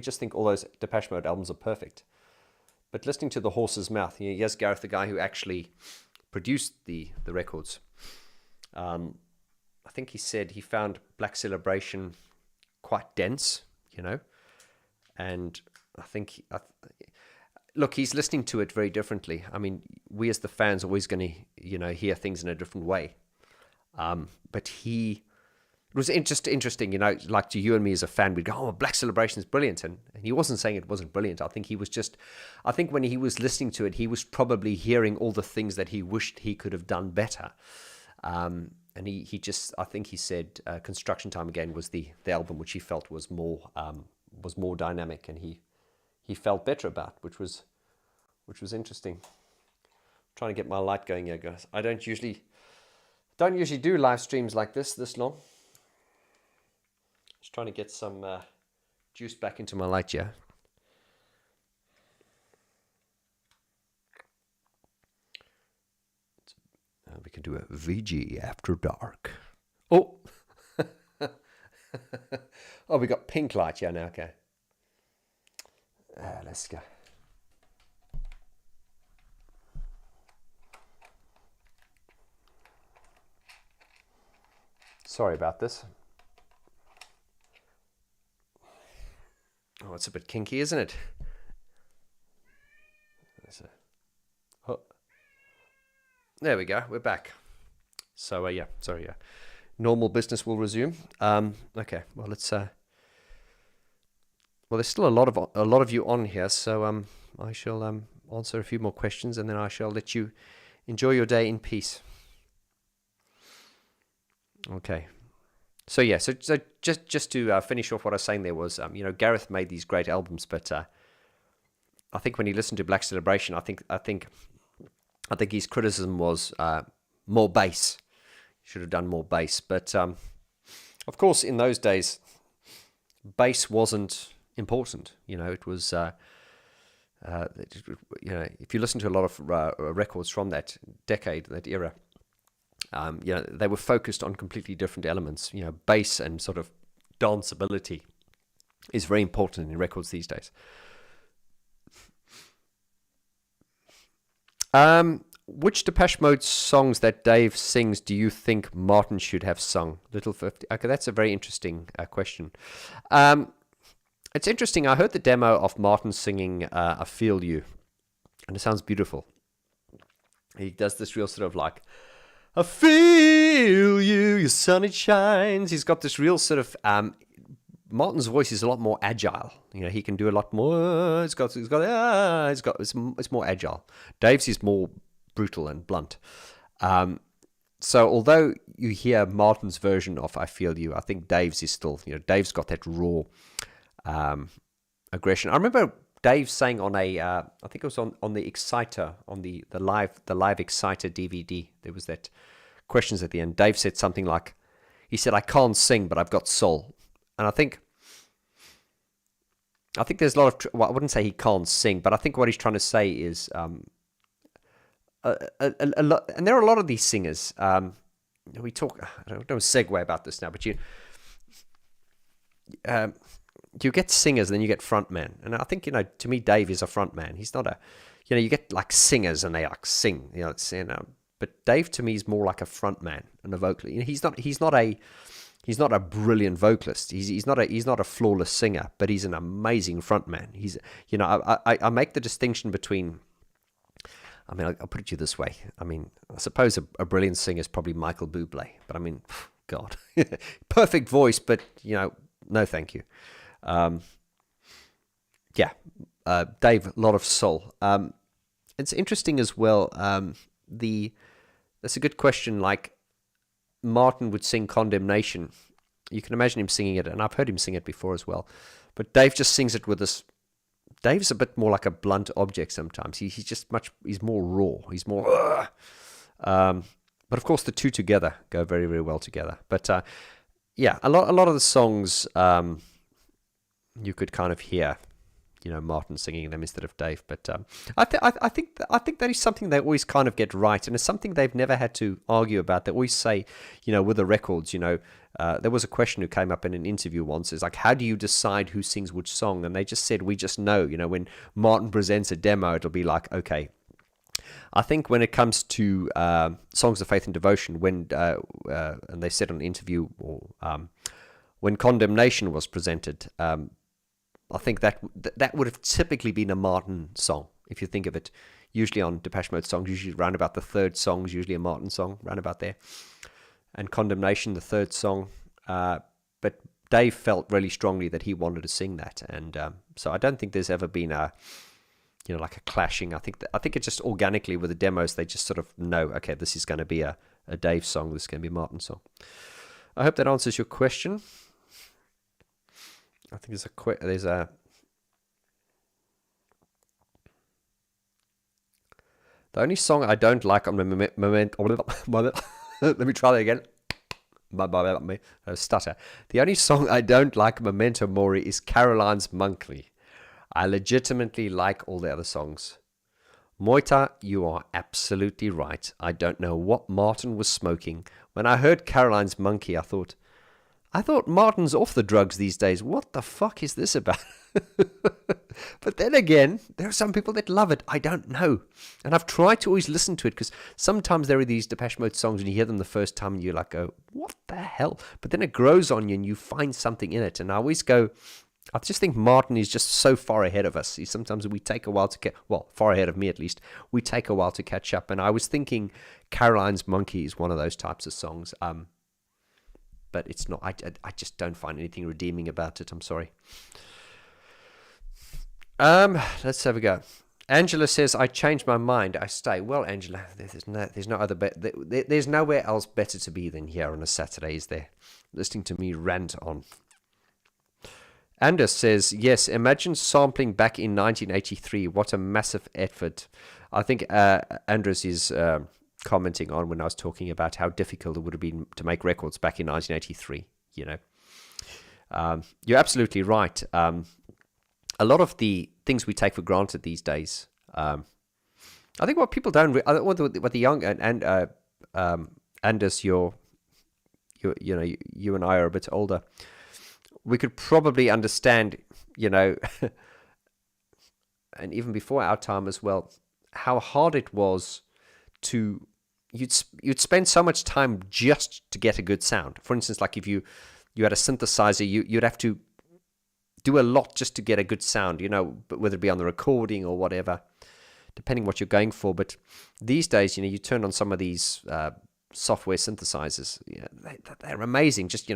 just think all those Depeche Mode albums are perfect. But listening to The Horse's Mouth, here's Gareth, the guy who actually produced the records. I think he said he found Black Celebration quite dense, and I think, look, he's listening to it very differently. I mean, we as the fans are always going to, hear things in a different way. But it was interesting, like to you and me as a fan, we'd go, oh, Black Celebration is brilliant. And he wasn't saying it wasn't brilliant. I think when he was listening to it, he was probably hearing all the things that he wished he could have done better. And I think he said Construction Time Again was the album which he felt was more dynamic, and he felt better about, which was interesting. I'm trying to get my light going here, guys. I don't usually do live streams like this long. Just trying to get some juice back into my light here. We can do a VG after dark. Oh, we got pink light here now. Okay, let's go. Sorry about this. Oh, it's a bit kinky, isn't it? There we go. We're back. So, normal business will resume. Okay. Well, let's. Well, there's still a lot of you on here, so I shall answer a few more questions, and then I shall let you enjoy your day in peace. Okay. So just to finish off what I was saying, there was Gareth made these great albums, but I think when he listened to Black Celebration, I think his criticism was more bass. He should have done more bass, but of course in those days, bass wasn't important. It was if you listen to a lot of records from that decade, that era. They were focused on completely different elements. Bass and sort of danceability is very important in records these days. Which Depeche Mode songs that Dave sings do you think Martin should have sung? Little 50. Okay, that's a very interesting question. It's interesting. I heard the demo of Martin singing I Feel You, and it sounds beautiful. He does this real sort of like, I feel you, your sun it shines. He's got this real sort of Martin's voice is a lot more agile. He can do a lot more. It's more agile. Dave's is more brutal and blunt. So although you hear Martin's version of I Feel You, I think Dave's is still, Dave's got that raw aggression. I remember Dave saying on I think it was on the Exciter, on the live Exciter DVD, there was that questions at the end. Dave said something like, he said, I can't sing, but I've got soul. And I think there's a lot of, I wouldn't say he can't sing, but I think what he's trying to say is, a lot, and there are a lot of these singers, we talk, I don't segue about this now, but you get singers and then you get frontmen. And I think, to me, Dave is a frontman. He's not you get like singers and they like sing, but Dave to me is more like a frontman and a vocalist. He's not a brilliant vocalist. He's not a flawless singer, but he's an amazing frontman. I make the distinction between, I'll put it to you this way. I suppose a brilliant singer is probably Michael Bublé, but God, perfect voice, but no, thank you. Dave, a lot of soul. It's interesting as well. That's a good question. Like Martin would sing Condemnation. You can imagine him singing it, and I've heard him sing it before as well. But Dave just sings it with this Dave's a bit more like a blunt object sometimes. He's more raw. He's more. But of course, the two together go very, very well together. But yeah, a lot of the songs you could kind of hear, Martin singing them instead of Dave. But I think that is something they always kind of get right, and it's something they've never had to argue about. They always say, with the records, there was a question who came up in an interview once. It's like, how do you decide who sings which song? And they just said, we just know. When Martin presents a demo, it'll be like, okay. I think when it comes to songs of faith and devotion, and they said on an interview, or when Condemnation was presented, I think that would have typically been a Martin song, if you think of it. Usually on Depeche Mode songs, usually around about the third song is usually a Martin song, round about there. And Condemnation, the third song. But Dave felt really strongly that he wanted to sing that. And so I don't think there's ever been like a clashing. I think it's just organically with the demos, they just sort of know, okay, this is going to be a Dave song, this is going to be a Martin song. I hope that answers your question. I think there's a the only song I don't like on let me try that again. Stutter. The only song I don't like, Memento Mori, is Caroline's Monthly. I legitimately like all the other songs. Moita, you are absolutely right. I don't know what Martin was smoking. When I heard Caroline's Monkey, I thought Martin's off the drugs these days. What the fuck is this about? But then again, there are some people that love it. I don't know. And I've tried to always listen to it, because sometimes there are these Depeche Mode songs and you hear them the first time and you're like, oh, what the hell? But then it grows on you and you find something in it. And I always go, I just think Martin is just so far ahead of us. Sometimes we take a while to far ahead of me at least. We take a while to catch up. And I was thinking Caroline's Monkey is one of those types of songs. But it's not. I just don't find anything redeeming about it. I'm sorry. Let's have a go. Angela says, I changed my mind. I stay. Well, Angela, there's no other there's nowhere else better to be than here on a Saturday, is there? Listening to me rant on. Anders says, yes, imagine sampling back in 1983. What a massive effort. I think Anders is commenting on when I was talking about how difficult it would have been to make records back in 1983, You're absolutely right. A lot of the things we take for granted these days, I think what people don't, what the young, and Anders, you and I are a bit older, we could probably understand, and even before our time as well, how hard it was to, you'd spend so much time just to get a good sound. For instance, like if you had a synthesizer, you'd have to do a lot just to get a good sound, whether it be on the recording or whatever, depending what you're going for. But these days, you turn on some of these software synthesizers, they're amazing. Just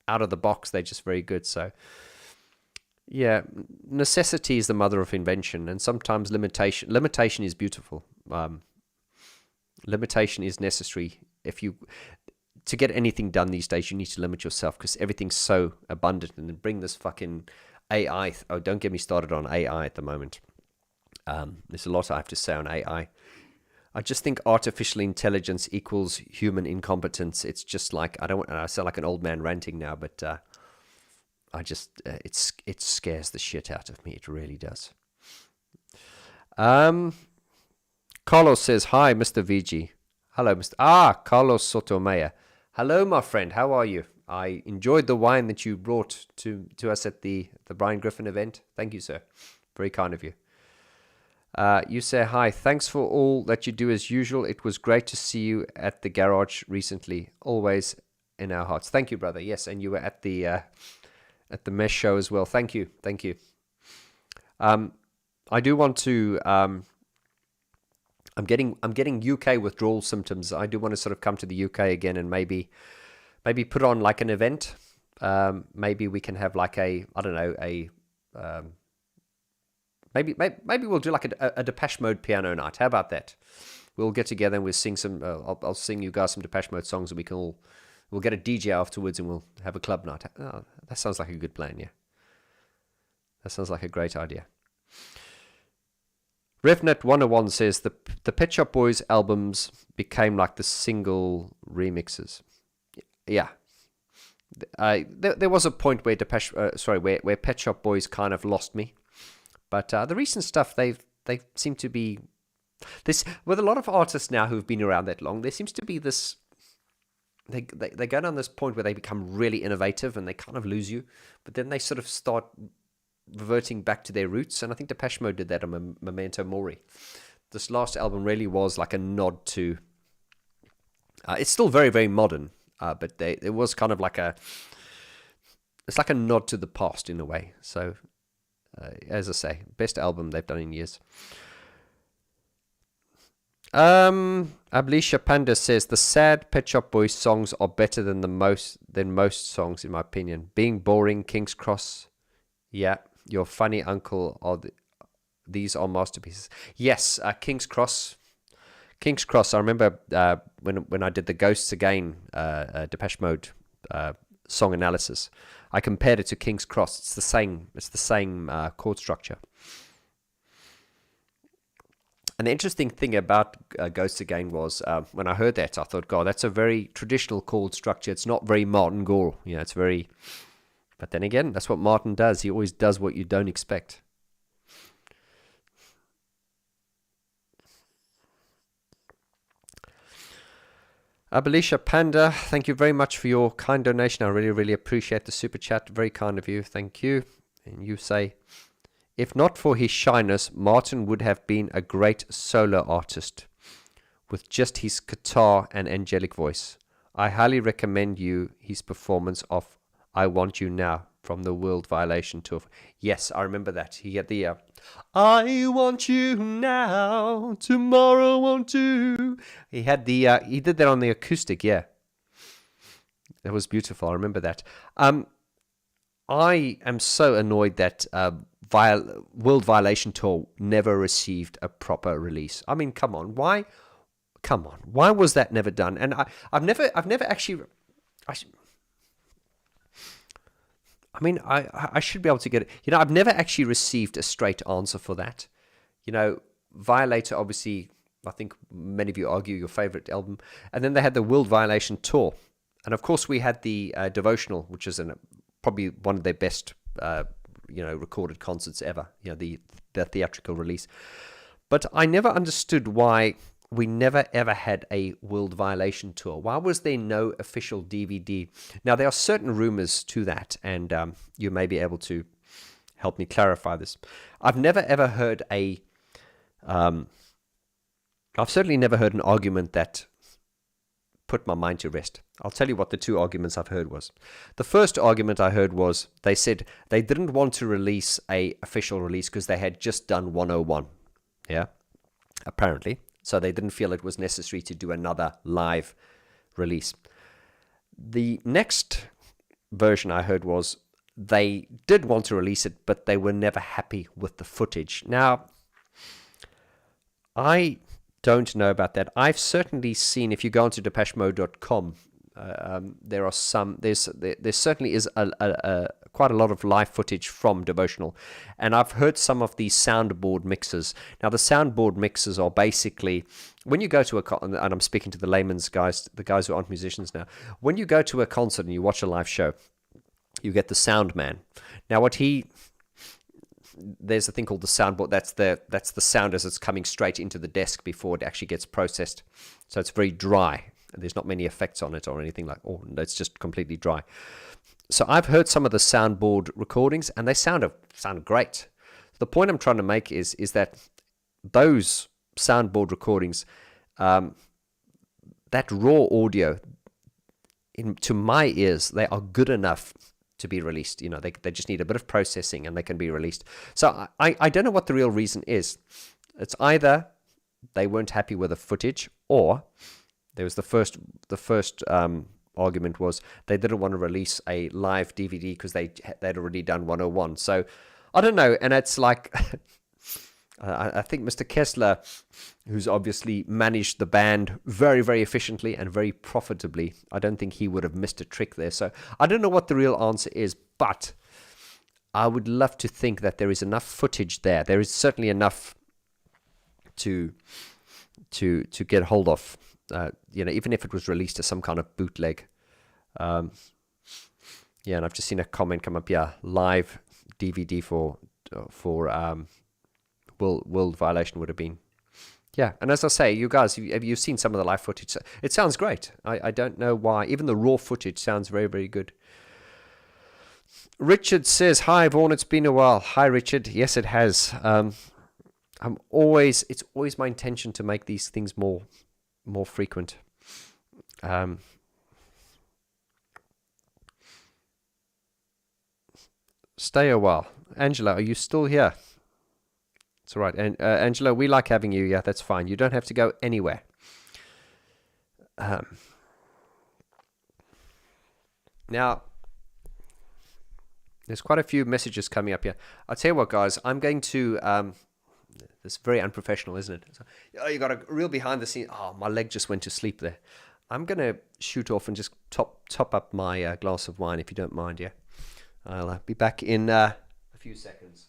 out of the box, they're just very good. So yeah, necessity is the mother of invention, and sometimes limitation is beautiful. Limitation is necessary. To get anything done these days, you need to limit yourself, because everything's so abundant. And then bring this fucking AI. Oh, don't get me started on AI at the moment. There's a lot I have to say on AI. I just think artificial intelligence equals human incompetence. It's just like, I sound like an old man ranting now, but it scares the shit out of me. It really does. Carlos says, hi, Mr. VG. Hello, Carlos Sotomayor. Hello, my friend. How are you? I enjoyed the wine that you brought to us at the Brian Griffin event. Thank you, sir. Very kind of you. You say, hi, thanks for all that you do as usual. It was great to see you at the garage recently. Always in our hearts. Thank you, brother. Yes, and you were at the Mesh show as well. Thank you. I do want to... I'm getting UK withdrawal symptoms. I do want to sort of come to the UK again and maybe put on like an event. Maybe we can have like maybe we'll do like a Depeche Mode piano night. How about that? We'll get together and we'll sing some. I'll sing you guys some Depeche Mode songs, and we'll get a DJ afterwards and we'll have a club night. Oh, that sounds like a good plan, yeah. That sounds like a great idea. RevNet 101 says the Pet Shop Boys albums became like the single remixes. Yeah. There was a point where where Pet Shop Boys kind of lost me. But the recent stuff, they seem to be... This with a lot of artists now who've been around that long, there seems to be this... They go down this point where they become really innovative and they kind of lose you. But then they sort of start reverting back to their roots. And I think Depeche Mode did that on Memento Mori. This last album really was like a nod to... it's still very, very modern. But it was kind of like it's like a nod to the past in a way. So, as I say, best album they've done in years. Ablisha Panda says the sad Pet Shop Boys songs are better than most songs in my opinion. Being Boring, King's Cross, yeah, Your Funny Uncle these are masterpieces. Yes, King's Cross. I remember when I did the Ghosts Again Depeche Mode song analysis, I compared it to King's Cross. It's the same chord structure. And the interesting thing about Ghosts Again was when I heard that, I thought, God, that's a very traditional chord structure. It's not very Martin Gore. It's very... But then again, that's what Martin does. He always does what you don't expect. Abalisha Panda, thank you very much for your kind donation. I really, really appreciate the super chat. Very kind of you. Thank you. And you say... If not for his shyness, Martin would have been a great solo artist with just his guitar and angelic voice. I highly recommend you his performance of I Want You Now from the World Violation Tour. Yes, I remember that. He had the I want you now, tomorrow won't do. He had the he did that on the acoustic, yeah. It was beautiful. I remember that. I am so annoyed that World Violation Tour never received a proper release. I mean, come on, why? Come on, why was that never done? And I've never actually. I should be able to get it. I've never actually received a straight answer for that. Violator, obviously, I think many of you argue your favorite album, and then they had the World Violation Tour, and of course we had the Devotional, which is probably one of their best. Recorded concerts ever, the theatrical release. But I never understood why we never ever had a World Violation Tour. Why was there no official DVD? Now, there are certain rumors to that, and you may be able to help me clarify this. I've never ever heard I've certainly never heard an argument that put my mind to rest. I'll tell you what the two arguments I've heard was. The first argument I heard was they said they didn't want to release a official release because they had just done 101. Yeah, apparently. So they didn't feel it was necessary to do another live release. The next version I heard was they did want to release it, but they were never happy with the footage. Now, I don't know about that. I've certainly seen, if you go onto DepecheMode.com, there certainly is quite a lot of live footage from Devotional, and I've heard some of these soundboard mixes. Now, the soundboard mixes are basically, when you go to and I'm speaking to the layman's guys, the guys who aren't musicians now, when you go to a concert and you watch a live show, you get the sound man. Now, there's a thing called the soundboard. That's the sound as it's coming straight into the desk before it actually gets processed. So it's very dry. There's not many effects on it or anything it's just completely dry. So I've heard some of the soundboard recordings, and they sound great. The point I'm trying to make is that those soundboard recordings, that raw audio, to my ears, they are good enough to be released. They just need a bit of processing and they can be released. So I don't know what the real reason is. It's either they weren't happy with the footage, or there was the first argument was they didn't want to release a live DVD because they'd already done 101. So I don't know. And it's like, I think Mr. Kessler, who's obviously managed the band very, very efficiently and very profitably, I don't think he would have missed a trick there. So I don't know what the real answer is, but I would love to think that there is enough footage there. There is certainly enough to get hold of. Even if it was released as some kind of bootleg. And I've just seen a comment come up here. Live DVD for World Violation would have been. Yeah, and as I say, you guys, you've seen some of the live footage. It sounds great. I don't know why. Even the raw footage sounds very, very good. Richard says, "Hi, Vaughn. It's been a while." Hi, Richard. Yes, it has. It's always my intention to make these things more frequent. Stay a while. Angela, are you still here? It's all right. And Angela, we like having you. Yeah, that's fine. You don't have to go anywhere. Now, there's quite a few messages coming up here. I'll tell you what, guys. I'm going to... this is very unprofessional, isn't it? So, you got a real behind the scenes. Oh, my leg just went to sleep there. I'm going to shoot off and just top up my glass of wine, if you don't mind, yeah? I'll be back in a few seconds.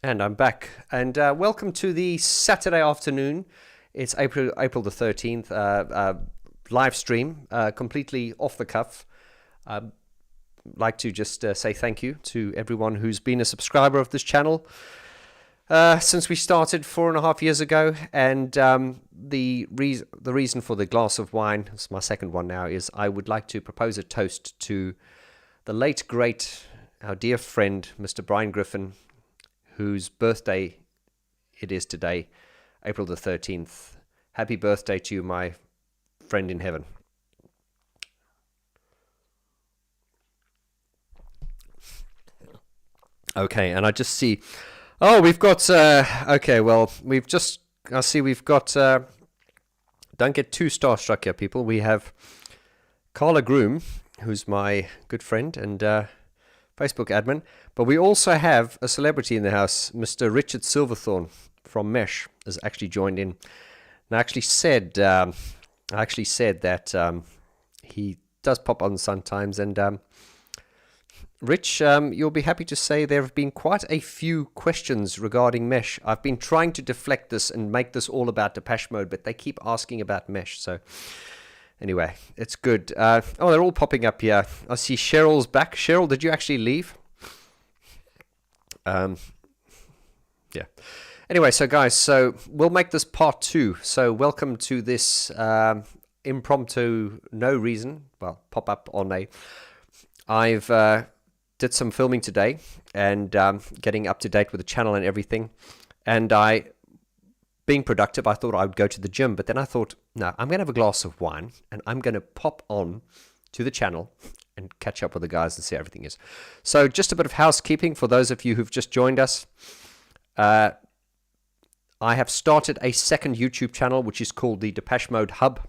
And I'm back. And welcome to the Saturday afternoon. It's April the 13th. Live stream, completely off the cuff. I'd like to just say thank you to everyone who's been a subscriber of this channel since we started 4.5 years ago. And the reason for the glass of wine, it's my second one now, is I would like to propose a toast to the late, great, our dear friend, Mr. Brian Griffin, whose birthday it is today, April the 13th. Happy birthday to you, my friend in heaven. Okay, and I just see... Oh, we've got... okay, well, I see we've got... don't get too starstruck here, people. We have Carla Groom, who's my good friend and Facebook admin. But we also have a celebrity in the house. Mr. Richard Silverthorne from Mesh has actually joined in. And I actually said that he does pop on sometimes. And Rich, you'll be happy to say there have been quite a few questions regarding Mesh. I've been trying to deflect this and make this all about Depeche Mode, but they keep asking about Mesh. So anyway, it's good. Oh, they're all popping up here. I see Cheryl's back. Cheryl, did you actually leave? Yeah. Anyway, so guys, so we'll make this part 2. So welcome to this impromptu, no reason, well, pop up on a... I've did some filming today and getting up to date with the channel and everything. And being productive, I thought I would go to the gym. But then I thought, no, I'm going to have a glass of wine and I'm going to pop on to the channel and catch up with the guys and see how everything is. So just a bit of housekeeping for those of you who've just joined us. I have started a second YouTube channel, which is called the Depeche Mode Hub.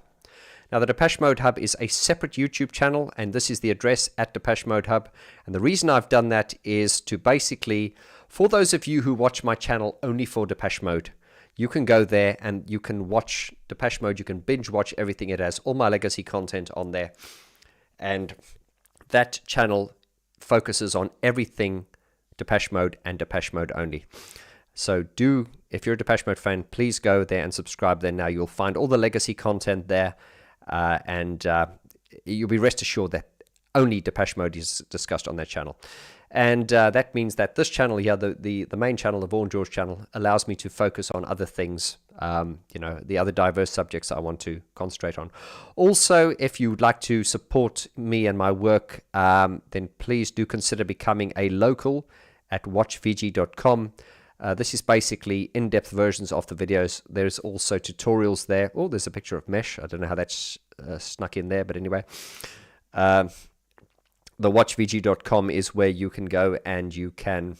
Now, the Depeche Mode Hub is a separate YouTube channel, and this is the address at Depeche Mode Hub. And the reason I've done that is to basically, for those of you who watch my channel only for Depeche Mode, you can go there and you can watch Depeche Mode. You can binge watch everything. It has all my legacy content on there. And that channel focuses on everything Depeche Mode and Depeche Mode only. So if you're a Depeche Mode fan, please go there and subscribe there now. You'll find all the legacy content there. And you'll be rest assured that only Depeche Mode is discussed on that channel. And that means that this channel here, the main channel, the Vaughn George channel, allows me to focus on other things, the other diverse subjects I want to concentrate on. Also, if you'd like to support me and my work, then please do consider becoming a local at watchvg.com. This is basically in-depth versions of the videos. There's also tutorials there. Oh, there's a picture of Mesh. I don't know how that's snuck in there, but anyway. the watchvg.com is where you can go and you can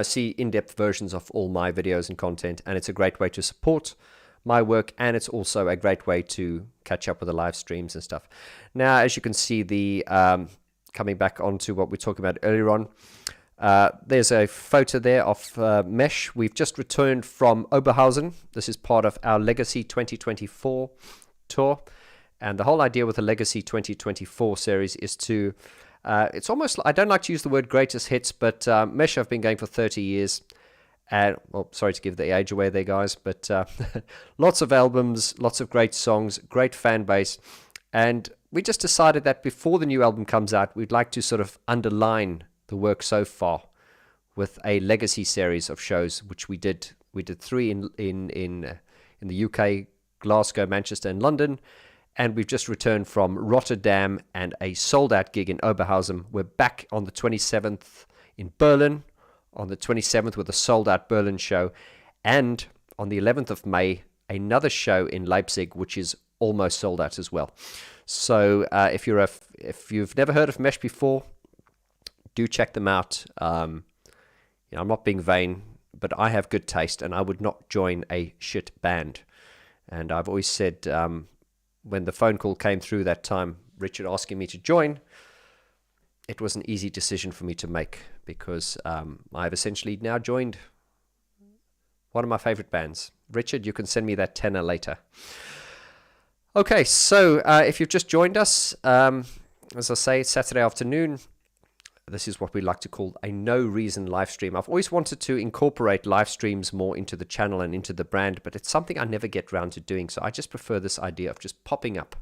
see in-depth versions of all my videos and content, and it's a great way to support my work, and it's also a great way to catch up with the live streams and stuff. Now, as you can see, the coming back onto what we were talking about earlier on, there's a photo there of Mesh. We've just returned from Oberhausen. This is part of our Legacy 2024 tour, and the whole idea with the Legacy 2024 series is to it's almost, I don't like to use the word greatest hits, but Mesh have been going for 30 years. And, well, sorry to give the age away there, guys, but lots of albums, lots of great songs, great fan base. And we just decided that before the new album comes out, we'd like to sort of underline the work so far with a legacy series of shows, which we did. We did 3 in the UK, Glasgow, Manchester, and London. And we've just returned from Rotterdam and a sold-out gig in Oberhausen. We're back on the 27th in Berlin, on the 27th with a sold-out Berlin show, and on the 11th of May, another show in Leipzig, which is almost sold out as well. So if you've never heard of Mesh before, do check them out. I'm not being vain, but I have good taste, and I would not join a shit band. And I've always said, when the phone call came through that time, Richard asking me to join, it was an easy decision for me to make, because I've essentially now joined one of my favorite bands. Richard, you can send me that tenner later. Okay, so if you've just joined us, as I say, Saturday afternoon, this is what we like to call a no-reason live stream. I've always wanted to incorporate live streams more into the channel and into the brand, but it's something I never get around to doing, so I just prefer this idea of just popping up.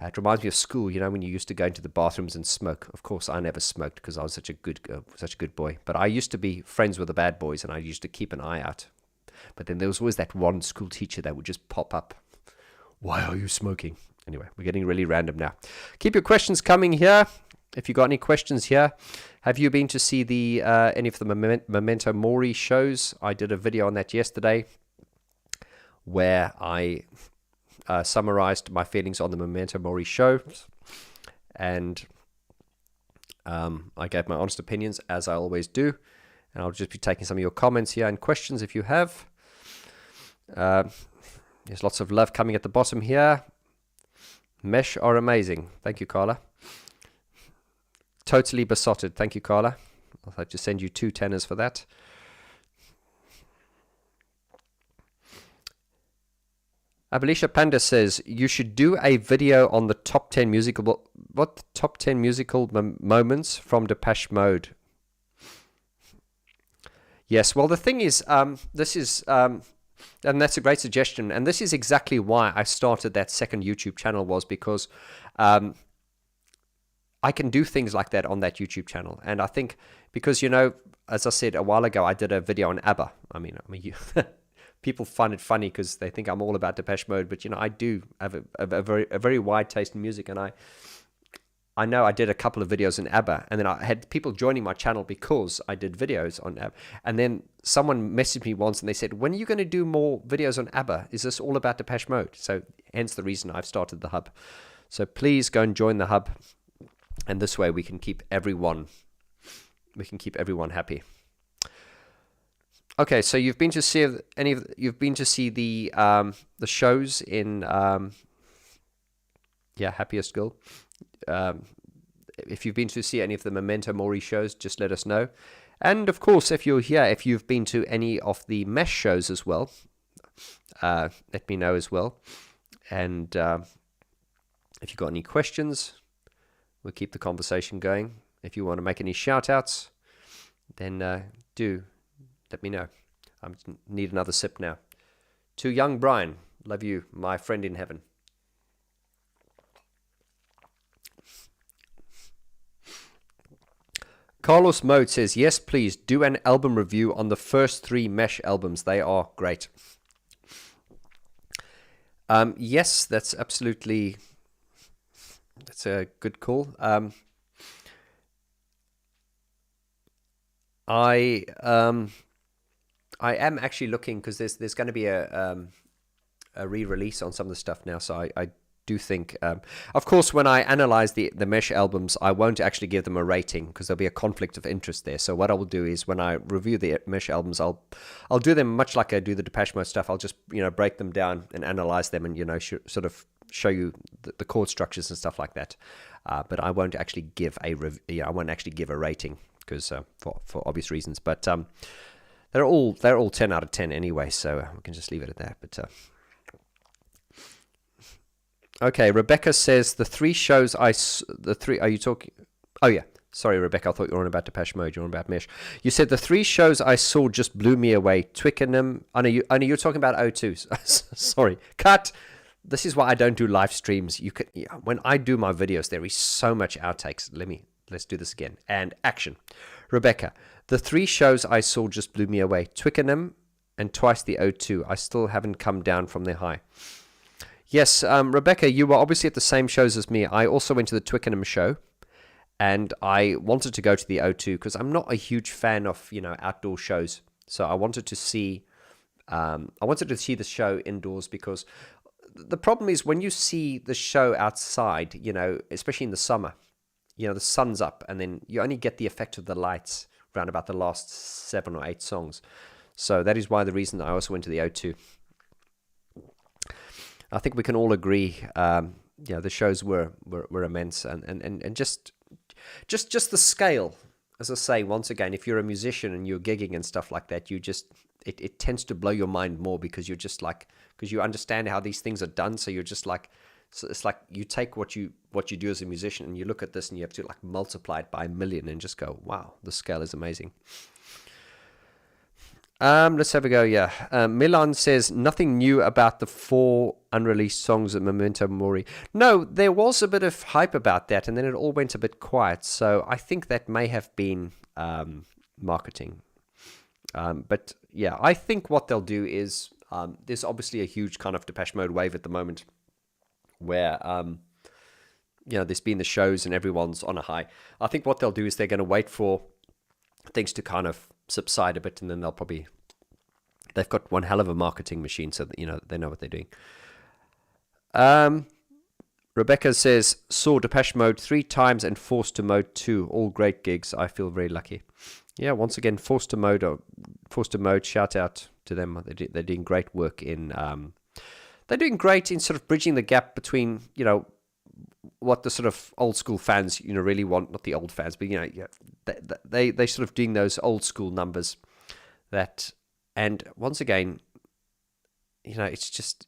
It reminds me of school, when you used to go into the bathrooms and smoke. Of course, I never smoked because I was such a good boy. But I used to be friends with the bad boys, and I used to keep an eye out. But then there was always that one school teacher that would just pop up. Why are you smoking? Anyway, we're getting really random now. Keep your questions coming here. If you got any questions here, have you been to see the any of the Memento Mori shows? I did a video on that yesterday, where I summarized my feelings on the Memento Mori show, and I gave my honest opinions, as I always do, and I'll just be taking some of your comments here and questions if you have. There's lots of love coming at the bottom here. Mesh are amazing. Thank you, Carla. Totally besotted. Thank you, Carla. I'll have to send you 2 tenors for that. Abelicia Panda says, you should do a video on the top 10 musical moments from Depeche Mode. Yes, well, the thing is, this is, and that's a great suggestion, and this is exactly why I started that second YouTube channel, was because I can do things like that on that YouTube channel. And I think because, as I said a while ago, I did a video on ABBA. I mean, people find it funny because they think I'm all about Depeche Mode, but I do have a very wide taste in music, and I know I did a couple of videos on ABBA, and then I had people joining my channel because I did videos on ABBA. And then someone messaged me once and they said, when are you going to do more videos on ABBA? Is this all about Depeche Mode? So hence the reason I've started the hub. So please go and join the hub, and this way we can keep everyone happy. Okay, so you've been to see the shows in Happiest Girl. If you've been to see any of the Memento Mori shows, just let us know. And of course, if you're here, if you've been to any of the Mesh shows as well, let me know as well. And if you've got any questions, we'll keep the conversation going. If you want to make any shout-outs, then do let me know. I need another sip now. To young Brian, love you, my friend in heaven. Carlos Mode says, yes, please do an album review on the first 3 Mesh albums. They are great. Yes, that's a good call. I am actually looking, because there's going to be a re-release on some of the stuff now, so I do think, of course, when I analyze the Mesh albums, I won't actually give them a rating because there'll be a conflict of interest there. So what I will do is when I review the Mesh albums, I'll do them much like I do the Depeche Mode stuff. I'll just break them down and analyze them and sort of show you the chord structures and stuff like that. But I won't actually give I won't actually give a rating because for obvious reasons. But they're all 10 out of 10 anyway, so we can just leave it at that. But okay, Rebecca says the 3 shows are you talking? Oh yeah, sorry Rebecca, I thought you were on about Depeche Mode. You're on about Mesh. You said the 3 shows I saw just blew me away. Twickenham. I know you're talking about O2. Sorry, cut. This is why I don't do live streams. When I do my videos, there is so much outtakes. Let's do this again. And action. Rebecca, the 3 shows I saw just blew me away. Twickenham and twice the O2. I still haven't come down from their high. Yes, Rebecca, you were obviously at the same shows as me. I also went to the Twickenham show, and I wanted to go to the O2 because I'm not a huge fan of outdoor shows. So I wanted to see the show indoors because the problem is when you see the show outside, especially in the summer, the sun's up, and then you only get the effect of the lights around about the last 7 or 8 songs. So that is the reason I also went to the O2. I think we can all agree, the shows were immense, and just the scale. As I say, once again, if you're a musician and you're gigging and stuff like that, it tends to blow your mind more because you're just because you understand how these things are done. So you're just so it's like you take what you do as a musician and you look at this and you have to multiply it by a million and just go, wow, the scale is amazing. Let's have a go. Yeah. Milan says nothing new about the 4 unreleased songs at Memento Mori. No, there was a bit of hype about that, and then it all went a bit quiet. So I think that may have been marketing. But yeah, I think what they'll do is there's obviously a huge kind of Depeche Mode wave at the moment, where there's been the shows and everyone's on a high. I think what they'll do is they're going to wait for things to kind of subside a bit, and then they've got one hell of a marketing machine, so that they know what they're doing. Rebecca says saw Depeche Mode 3 times and Forced to Mode 2, all great gigs. I feel very lucky. Yeah, once again, Forced to Mode. Shout out to them. They're doing great work in. They're doing great in sort of bridging the gap between what the sort of old school fans really want, not the old fans, but they sort of doing those old school numbers that, and once again, it's just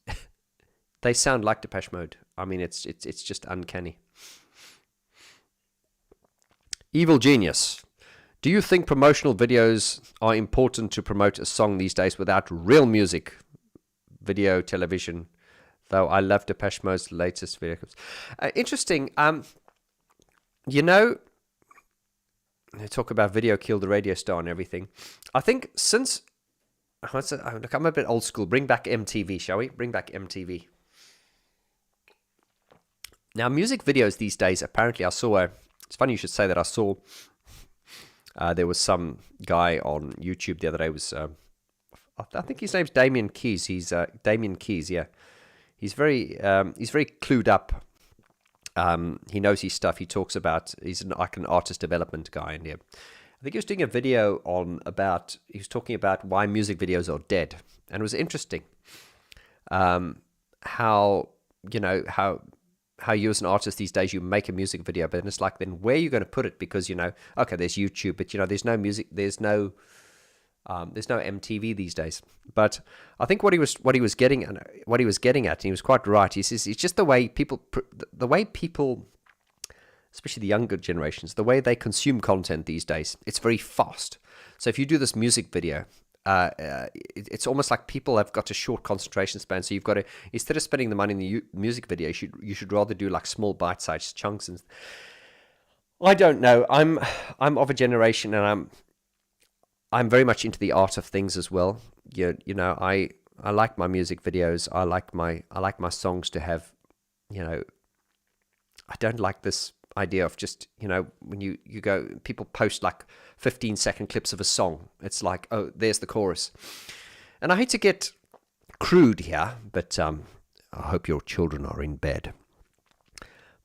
they sound like Depeche Mode. I mean, it's just uncanny. Evil Genius, do you think promotional videos are important to promote a song these days without real music, video, television? Though I love Depeche Mode's latest video clips. Interesting. They talk about video killed the radio star and everything. I think since I'm a bit old school. Bring back MTV, shall we? Bring back MTV. Now, music videos these days, apparently, it's funny you should say that. I saw there was some guy on YouTube the other day. I think his name's Damien Keys. He's Damien Keys, yeah. He's very clued up. He knows his stuff. He talks about, he's an artist development guy, and yeah, I think he was doing a video he was talking about why music videos are dead, and it was interesting. How you as an artist these days, you make a music video, but it's like, then where are you going to put it? Because okay, there's YouTube, but there's no music, there's no MTV these days. But I think what he was getting at, and he was quite right. He says it's just the way people, especially the younger generations, the way they consume content these days. It's very fast. So if you do this music video, it's almost like people have got a short concentration span. So you've got to, instead of spending the money in the music video, you should rather do like small bite-sized chunks. And I don't know. I'm of a generation, and I'm very much into the art of things as well. I like my music videos. I like my songs to have, I don't like this idea of just, when you go, people post like 15-second clips of a song. It's like, oh, there's the chorus. And I hate to get crude here, but I hope your children are in bed.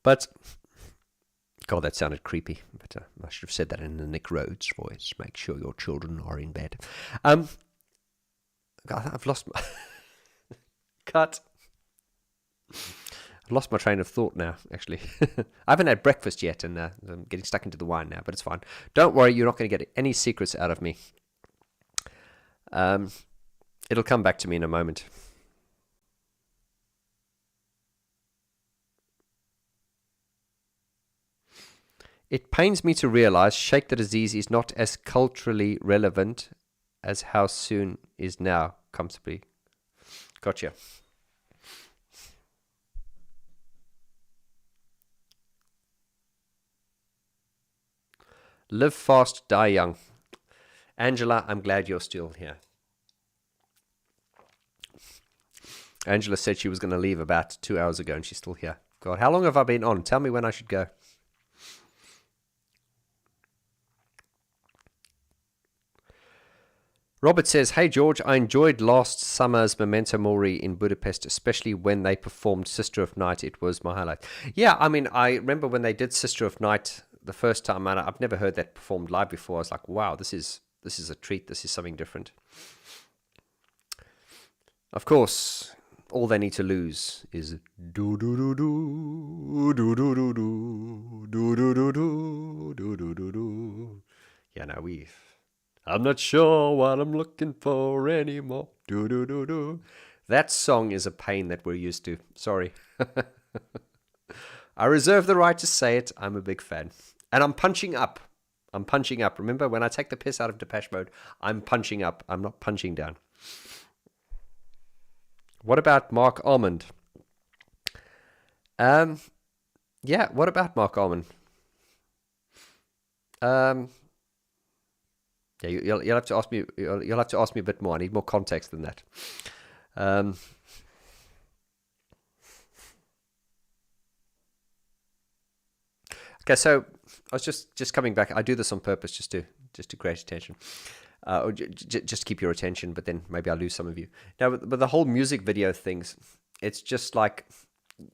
But God, that sounded creepy. But I should have said that in the Nick Rhodes voice. Make sure your children are in bed. God, I've lost my cut. I've lost my train of thought now, actually. I haven't had breakfast yet, and I'm getting stuck into the wine now, but it's fine. Don't worry, you're not going to get any secrets out of me. It'll come back to me in a moment. It pains me to realize Shake the Disease is not as culturally relevant as How Soon is now, comfortably. Gotcha. Live fast, die young. Angela, I'm glad you're still here. Angela said she was going to leave about 2 hours ago, and she's still here. God, how long have I been on? Tell me when I should go. Robert says, hey George, I enjoyed last summer's Memento Mori in Budapest, especially when they performed Sister of Night. It was my highlight. Yeah, I mean, I remember when they did Sister of Night the first time, and I've never heard that performed live before. I was like, wow, this is a treat. This is something different. Of course, all they need to lose is do do do do do do do do do do do do do do do do. Yeah, no, I'm not sure what I'm looking for anymore. Do do do do. That song is a pain that we're used to. Sorry. I reserve the right to say it. I'm a big fan. And I'm punching up. I'm punching up. Remember, when I take the piss out of Depeche Mode, I'm punching up. I'm not punching down. What about Mark Almond? Yeah, what about Mark Almond? Yeah, you'll have to ask me. You'll have to ask me a bit more. I need more context than that. Okay, so I was just coming back. I do this on purpose, just to create attention, or just to keep your attention. But then maybe I'll lose some of you. Now, but the whole music video things, it's just like,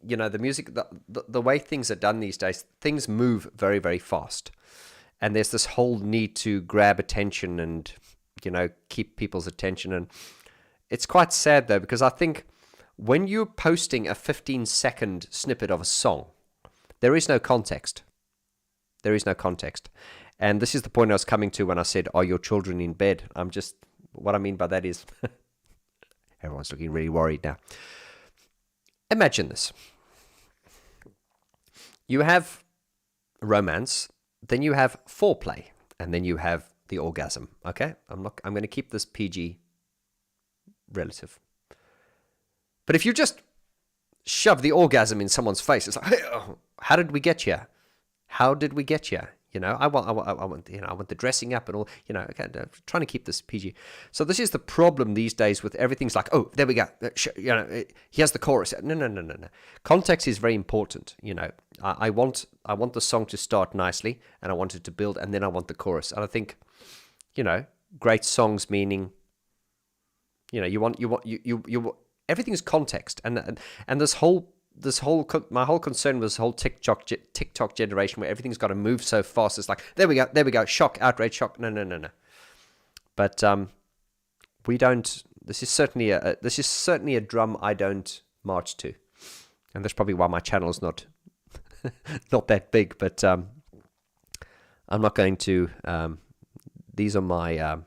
you know, the music, the way things are done these days. Things move very, very fast. And there's this whole need to grab attention and, you know, keep people's attention. And it's quite sad, though, because I think when you're posting a 15-second snippet of a song, there is no context. There is no context. And this is the point I was coming to when I said, are your children in bed? What I mean by that is, everyone's looking really worried now. Imagine this. You have romance. Then you have foreplay, and then you have the orgasm. Okay, I'm going to keep this PG relative. But if you just shove the orgasm in someone's face, it's like, hey, oh, how did we get here? How did we get here? You know, I want the dressing up and all. You know, okay, trying to keep this PG. So this is the problem these days with everything's like, oh, there we go. You know, here's the chorus. No. Context is very important. You know, I want the song to start nicely, and I want it to build, and then I want the chorus. And I think, you know, great songs meaning, you know, you want everything's context, and my whole concern was the whole TikTok generation where everything's got to move so fast. It's like, there we go, shock, outrage, shock. No. But we don't. This is certainly a drum I don't march to, and that's probably why my channel's not not that big. But I'm not going to. These are my.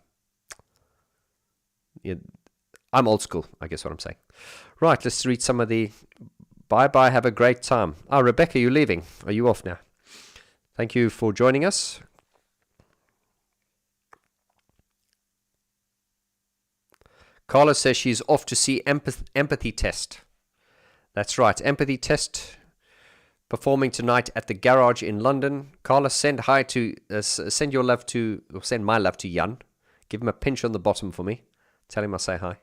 I'm old school, I guess what I'm saying. Right, let's read some of the. Bye-bye, have a great time. Rebecca, you leaving? Are you off now? Thank you for joining us. Carla says she's off to see Empathy Test. That's right, Empathy Test performing tonight at the Garage in London. Carla, send my love to Jan. Give him a pinch on the bottom for me. Tell him I say hi.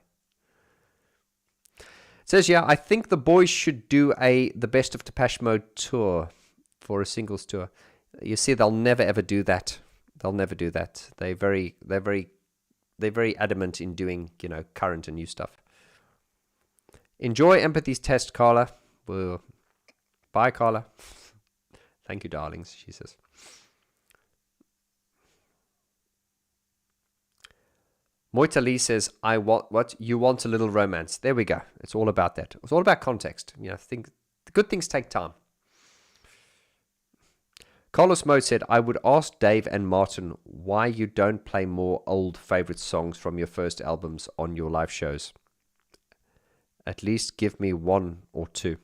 It says, yeah, I think the boys should do the Best of Depeche Mode tour for a singles tour. You see, they'll never ever do that. They'll never do that. They're very adamant in doing, you know, current and new stuff. Enjoy Empathy's Test, Carla. Bye, Carla. Thank you, darlings, she says. Moita Lee says, I want what? You want a little romance. There we go. It's all about that. It's all about context. Good things take time. Carlos Mode said, I would ask Dave and Martin why you don't play more old favorite songs from your first albums on your live shows. At least give me one or two.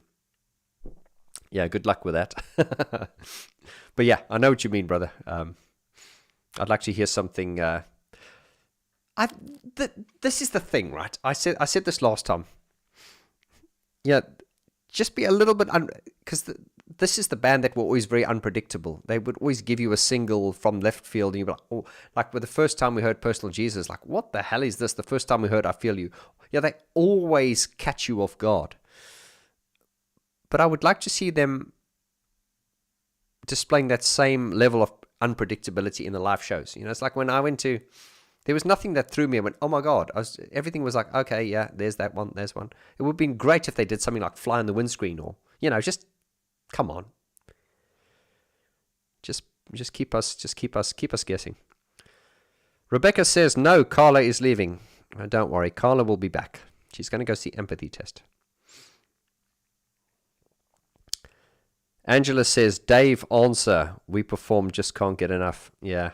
Yeah, good luck with that. But yeah, I know what you mean, brother. I'd like to hear something. This is the thing, right? I said this last time. Yeah, just be a little bit because this is the band that were always very unpredictable. They would always give you a single from left field, and you'd be like, oh, like with the first time we heard Personal Jesus, like, what the hell is this? The first time we heard I Feel You. Yeah, they always catch you off guard. But I would like to see them displaying that same level of unpredictability in the live shows. It's like when I went to, there was nothing that threw me. I went, oh my God. Everything was like, okay, yeah, there's that one, there's one. It would have been great if they did something like Fly on the Windscreen or, just come on. Just keep us guessing. Rebecca says, no, Carla is leaving. Don't worry, Carla will be back. She's going to go see Empathy Test. Angela says, Dave, answer. We perform Just Can't Get Enough. Yeah.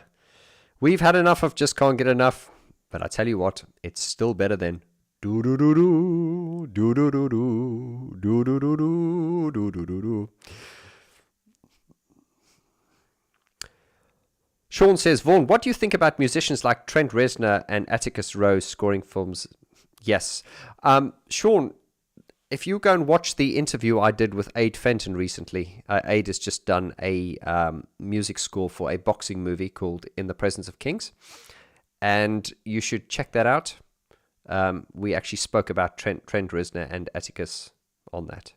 We've had enough of Just Can't Get Enough. But I tell you what, it's still better than do-do-do-do, do-do-do-do, do-do-do-do, do-do-do-do. Sean says, Vaughn, what do you think about musicians like Trent Reznor and Atticus Ross scoring films? Yes. Sean, if you go and watch the interview I did with Aid Fenton recently, Aid has just done a music score for a boxing movie called In the Presence of Kings, and you should check that out. We actually spoke about Trent Reznor and Atticus on that.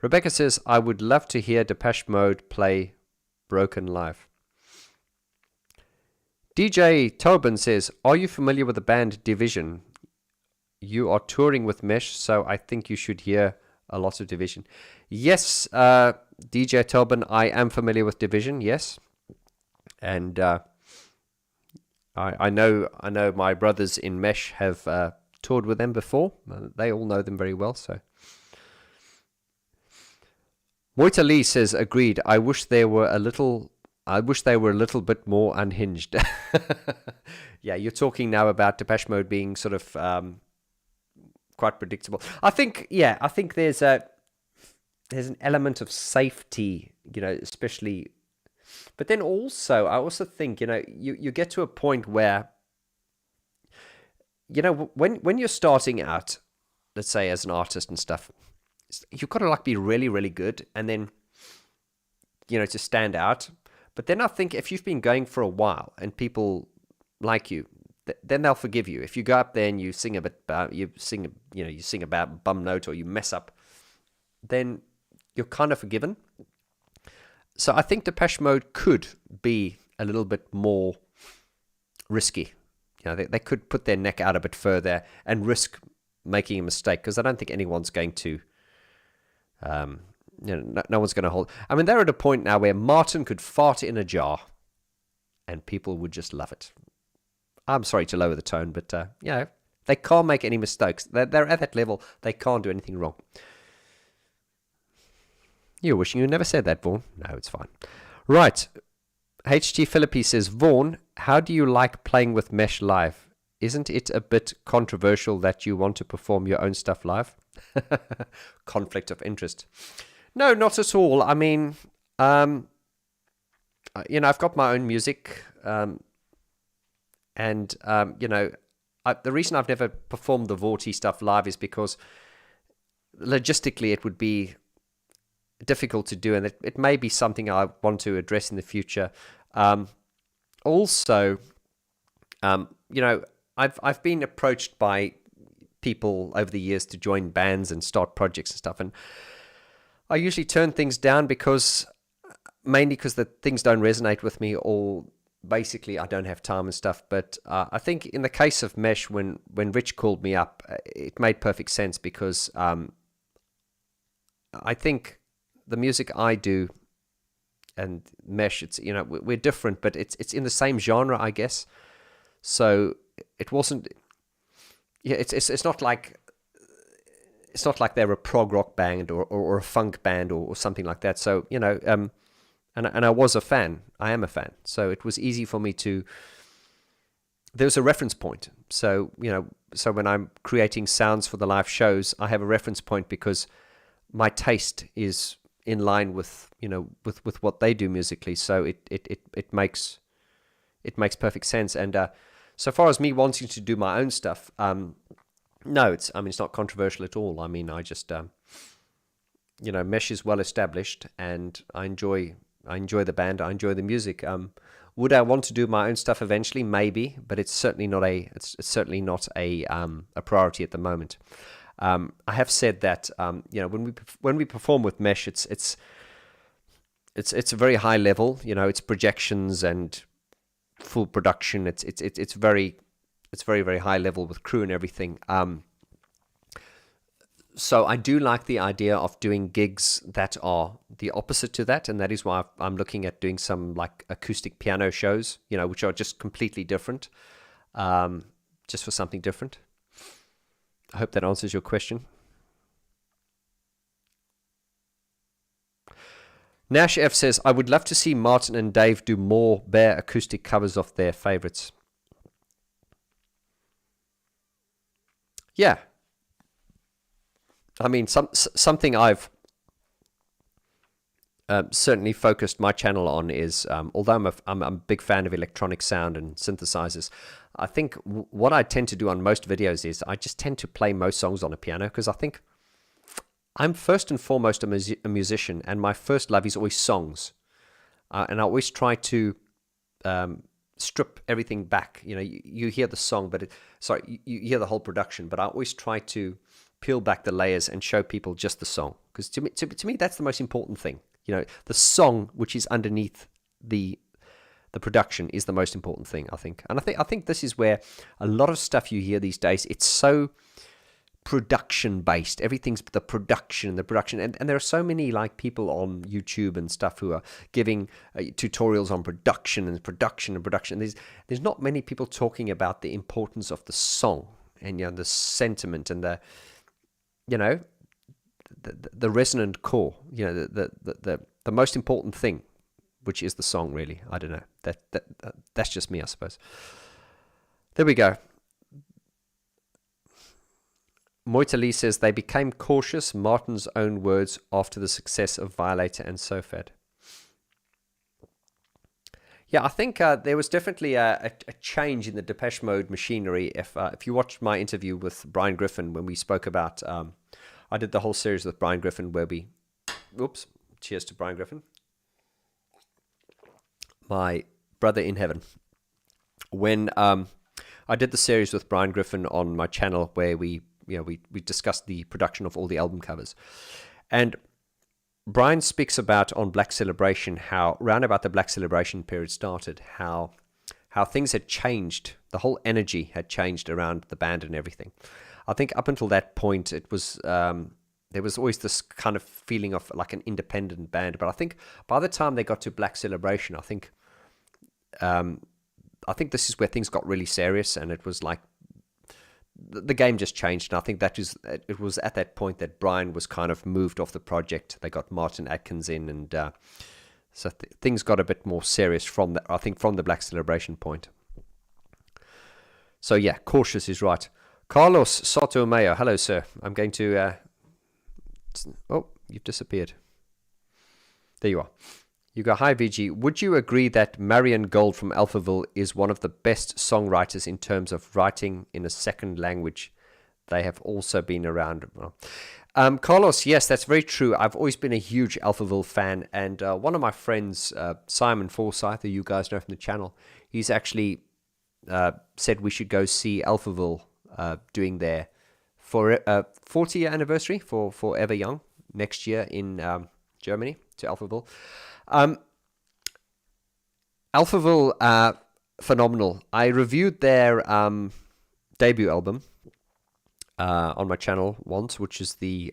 Rebecca says, I would love to hear Depeche Mode play Broken live. DJ Tobin says, are you familiar with the band Division? You are touring with Mesh, so I think you should hear a lot of Division. Yes, DJ Tobin, I am familiar with Division, yes. And I know my brothers in Mesh have toured with them before. They all know them very well, so. Moita Lee says, agreed. I wish they were a little bit more unhinged. Yeah, you're talking now about Depeche Mode being sort of quite predictable. I think there's an element of safety, especially. But then also, I also think, you get to a point where, when you're starting out, let's say as an artist and stuff, you've got to be really, really good, and then, to stand out. But then I think if you've been going for a while and people like you, then they'll forgive you. If you go up there and you sing a bit, you sing about bum note or you mess up, then you're kind of forgiven. So I think Depeche Mode could be a little bit more risky. They could put their neck out a bit further and risk making a mistake, because I don't think anyone's going to. No one's going to hold. I mean, they're at a point now where Martin could fart in a jar, and people would just love it. I'm sorry to lower the tone, but they can't make any mistakes. They're at that level. They can't do anything wrong. You're wishing you never said that, Vaughn. No, it's fine. Right. HT Philippi says, Vaughn, how do you like playing with Mesh live? Isn't it a bit controversial that you want to perform your own stuff live? Conflict of interest. No, not at all. I mean, I've got my own music, and the reason I've never performed the Vorty stuff live is because logistically it would be difficult to do, and it may be something I want to address in the future. Also, I've been approached by people over the years to join bands and start projects and stuff, and I usually turn things down mainly because the things don't resonate with me, or basically I don't have time and stuff. But I think in the case of Mesh, when Rich called me up, it made perfect sense, because I think the music I do and Mesh, it's, you know, we're different, but it's in the same genre, I guess. So it wasn't. Yeah, it's not like they're a prog rock band or a funk band or something like that. So, you know, and I was a fan. I am a fan. So it was easy for me to. There was a reference point. So, you know, so when I'm creating sounds for the live shows, I have a reference point because my taste is in line with, you know, with what they do musically. So it makes perfect sense. And so far as me wanting to do my own stuff, no, it's not controversial at all. I mean, I just you know, Mesh is well established, and I enjoy the band. I enjoy the music. Would I want to do my own stuff eventually? Maybe, but it's certainly not a priority at the moment. I have said that you know, when we perform with Mesh, it's a very high level. You know, it's projections and full production. It's very very high level with crew and everything. So I do like the idea of doing gigs that are the opposite to that, and that is why I'm looking at doing some like acoustic piano shows, you know, which are just completely different, just for something different. I hope that answers your question. Nash F says, I would love to see Martin and Dave do more bare acoustic covers of their favorites. Yeah. I mean, something I've certainly focused my channel on is, although I'm a big fan of electronic sound and synthesizers, I think what I tend to do on most videos is I just tend to play most songs on a piano, because I think I'm first and foremost a musician, and my first love is always songs. And I always try to strip everything back. You know, you hear the song, but you hear the whole production, but I always try to peel back the layers and show people just the song, because to me that's the most important thing. You know, the song which is underneath the production is the most important thing, I think. And I think this is where a lot of stuff you hear these days, it's so production based. Everything's the production, and there are so many like people on YouTube and stuff who are giving tutorials on production. There's not many people talking about the importance of the song, and, you know, the sentiment and the, you know, the resonant core, you know, the most important thing, which is the song, really. I don't know. That's just me, I suppose. There we go. Moitali says they became cautious, Martin's own words, after the success of Violator and Sofad. Yeah, I think there was definitely a change in the Depeche Mode machinery. If you watched my interview with Brian Griffin when we spoke about, I did the whole series with Brian Griffin where we, cheers to Brian Griffin, my brother in heaven. When I did the series with Brian Griffin on my channel where we discussed the production of all the album covers, and Brian speaks about on Black Celebration how round about the Black Celebration period started, how things had changed, the whole energy had changed around the band and everything. I think up until that point, it was there was always this kind of feeling of like an independent band. But I think by the time they got to Black Celebration, I think this is where things got really serious, and it was like the game just changed. And I think it was at that point that Brian was kind of moved off the project. They got Martin Atkins in, and so things got a bit more serious from the Black Celebration point. So yeah, cautious is right. Carlos Sotomayor, hello sir. I'm going to oh, you've disappeared. There you are. You go, hi VG. Would you agree that Marion Gold from Alphaville is one of the best songwriters in terms of writing in a second language? They have also been around. Well, Carlos, yes, that's very true. I've always been a huge Alphaville fan, and one of my friends, Simon Forsyth, who you guys know from the channel, he's actually said we should go see Alphaville doing their 40-year anniversary for Forever Young next year in Germany, to Alphaville. Alphaville, phenomenal. I reviewed their debut album on my channel once, which is the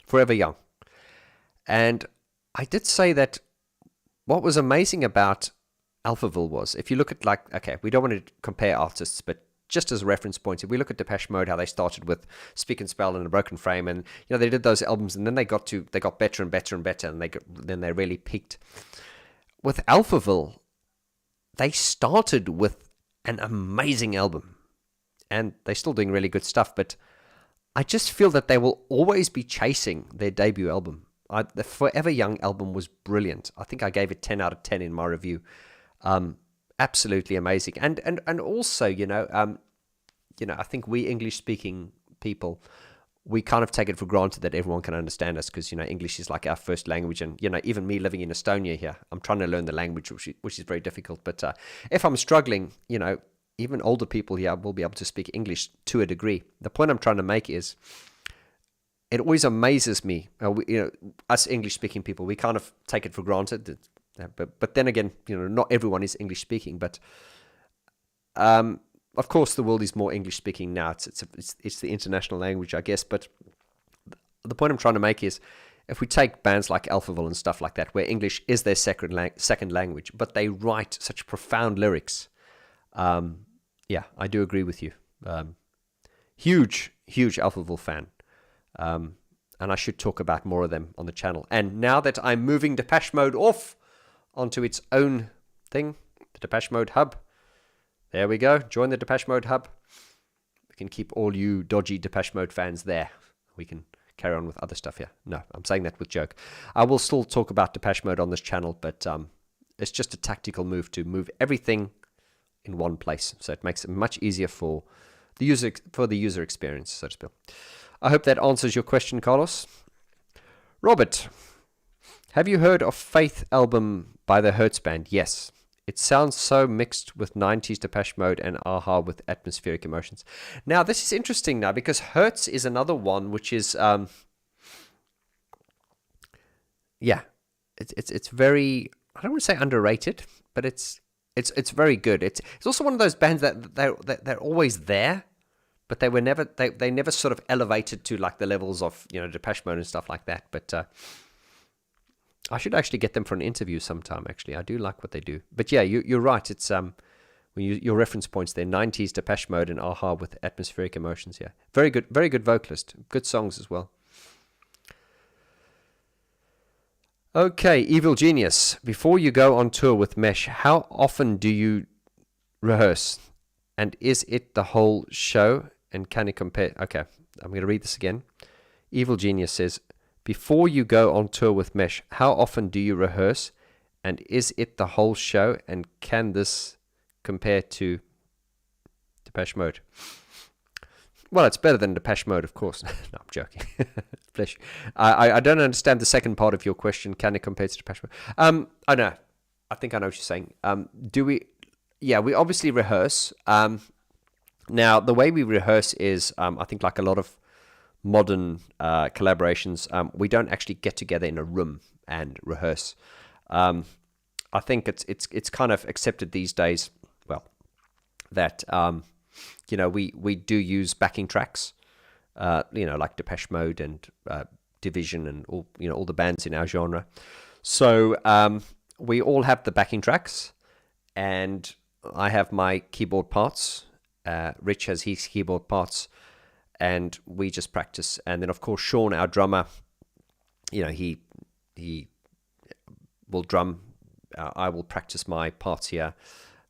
Forever Young. And I did say that what was amazing about Alphaville was, if you look at okay, we don't want to compare artists, but just as a reference point, if we look at Depeche Mode, how they started with Speak and Spell and A Broken Frame, and they did those albums, and then they got better and better and better, and then they really peaked. With Alphaville, they started with an amazing album, and they're still doing really good stuff, but I just feel that they will always be chasing their debut album. The Forever Young album was brilliant. I think I gave it 10 out of 10 in my review. Absolutely amazing. And also, I think we English-speaking people, we kind of take it for granted that everyone can understand us because, English is like our first language. And, even me living in Estonia here, I'm trying to learn the language, which is very difficult. But if I'm struggling, even older people here will be able to speak English to a degree. The point I'm trying to make is, it always amazes me, us English-speaking people, we kind of take it for granted. But then again, not everyone is English-speaking. But of course, the world is more English-speaking now. It's the international language, I guess. But the point I'm trying to make is, if we take bands like Alphaville and stuff like that, where English is their second language, but they write such profound lyrics. Yeah, I do agree with you. Huge Alphaville fan. And I should talk about more of them on the channel. And now that I'm moving Depeche Mode off onto its own thing, the Depeche Mode Hub, there we go. Join the Depeche Mode Hub. We can keep all you dodgy Depeche Mode fans there. We can carry on with other stuff here. No, I'm saying that with joke. I will still talk about Depeche Mode on this channel, but it's just a tactical move to move everything in one place. So it makes it much easier for the user experience, so to speak. I hope that answers your question, Carlos. Robert, have you heard of Faith album by the Hertz Band? Yes. It sounds so mixed with 90s Depeche Mode and Aha with atmospheric emotions. Now, this is interesting now because Hertz is another one which is, it's very, I don't want to say underrated, but it's very good. It's also one of those bands that they're always there, but they never sort of elevated to like the levels of Depeche Mode and stuff like that. But I should actually get them for an interview sometime. Actually, I do like what they do. But yeah, you're right. It's your reference points there: 90s Depeche Mode and Aha with atmospheric emotions. Yeah, very good vocalist, good songs as well. Okay, Evil Genius. Before you go on tour with Mesh, how often do you rehearse? And is it the whole show? And can it compare? Okay, I'm going to read this again. Evil Genius says, before you go on tour with Mesh, how often do you rehearse? And is it the whole show? And can this compare to Depeche Mode? Well, it's better than Depeche Mode, of course. No, I'm joking. Fletch. I don't understand the second part of your question. Can it compare to Depeche Mode? I know. I think I know what you're saying. Do we? Yeah, we obviously rehearse. Now, the way we rehearse is, I think like a lot of modern collaborations, we don't actually get together in a room and rehearse. I think it's kind of accepted these days, well, that we do use backing tracks, like Depeche Mode and Division and all the bands in our genre. So we all have the backing tracks, and I have my keyboard parts. Rich has his keyboard parts. And we just practice. And then, of course, Sean, our drummer, he will drum. I will practice my parts here.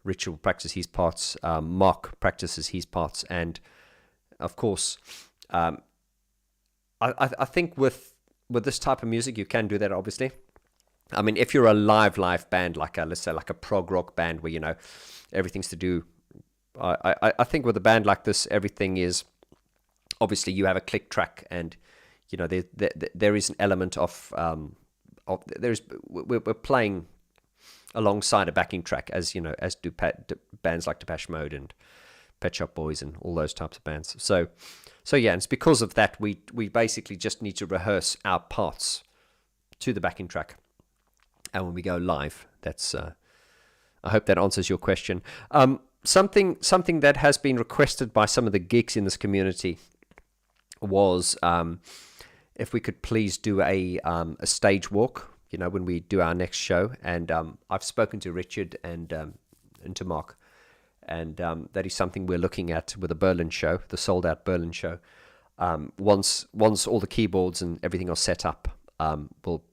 Richard will practice his parts. Mark practices his parts. And, of course, I think with this type of music, you can do that, obviously. I mean, if you're a live band, let's say like a prog rock band where, everything's to do. I think with a band like this, everything is... Obviously, you have a click track, and there is an element of we're playing alongside a backing track, as do bands like Depeche Mode and Pet Shop Boys and all those types of bands. So yeah, and it's because of that we basically just need to rehearse our parts to the backing track, and when we go live, that's. I hope that answers your question. Something that has been requested by some of the geeks in this community was if we could please do a stage walk, when we do our next show. And I've spoken to Richard and to Mark, and that is something we're looking at with the Berlin show, the sold out Berlin show. Once all the keyboards and everything are set up, we'll,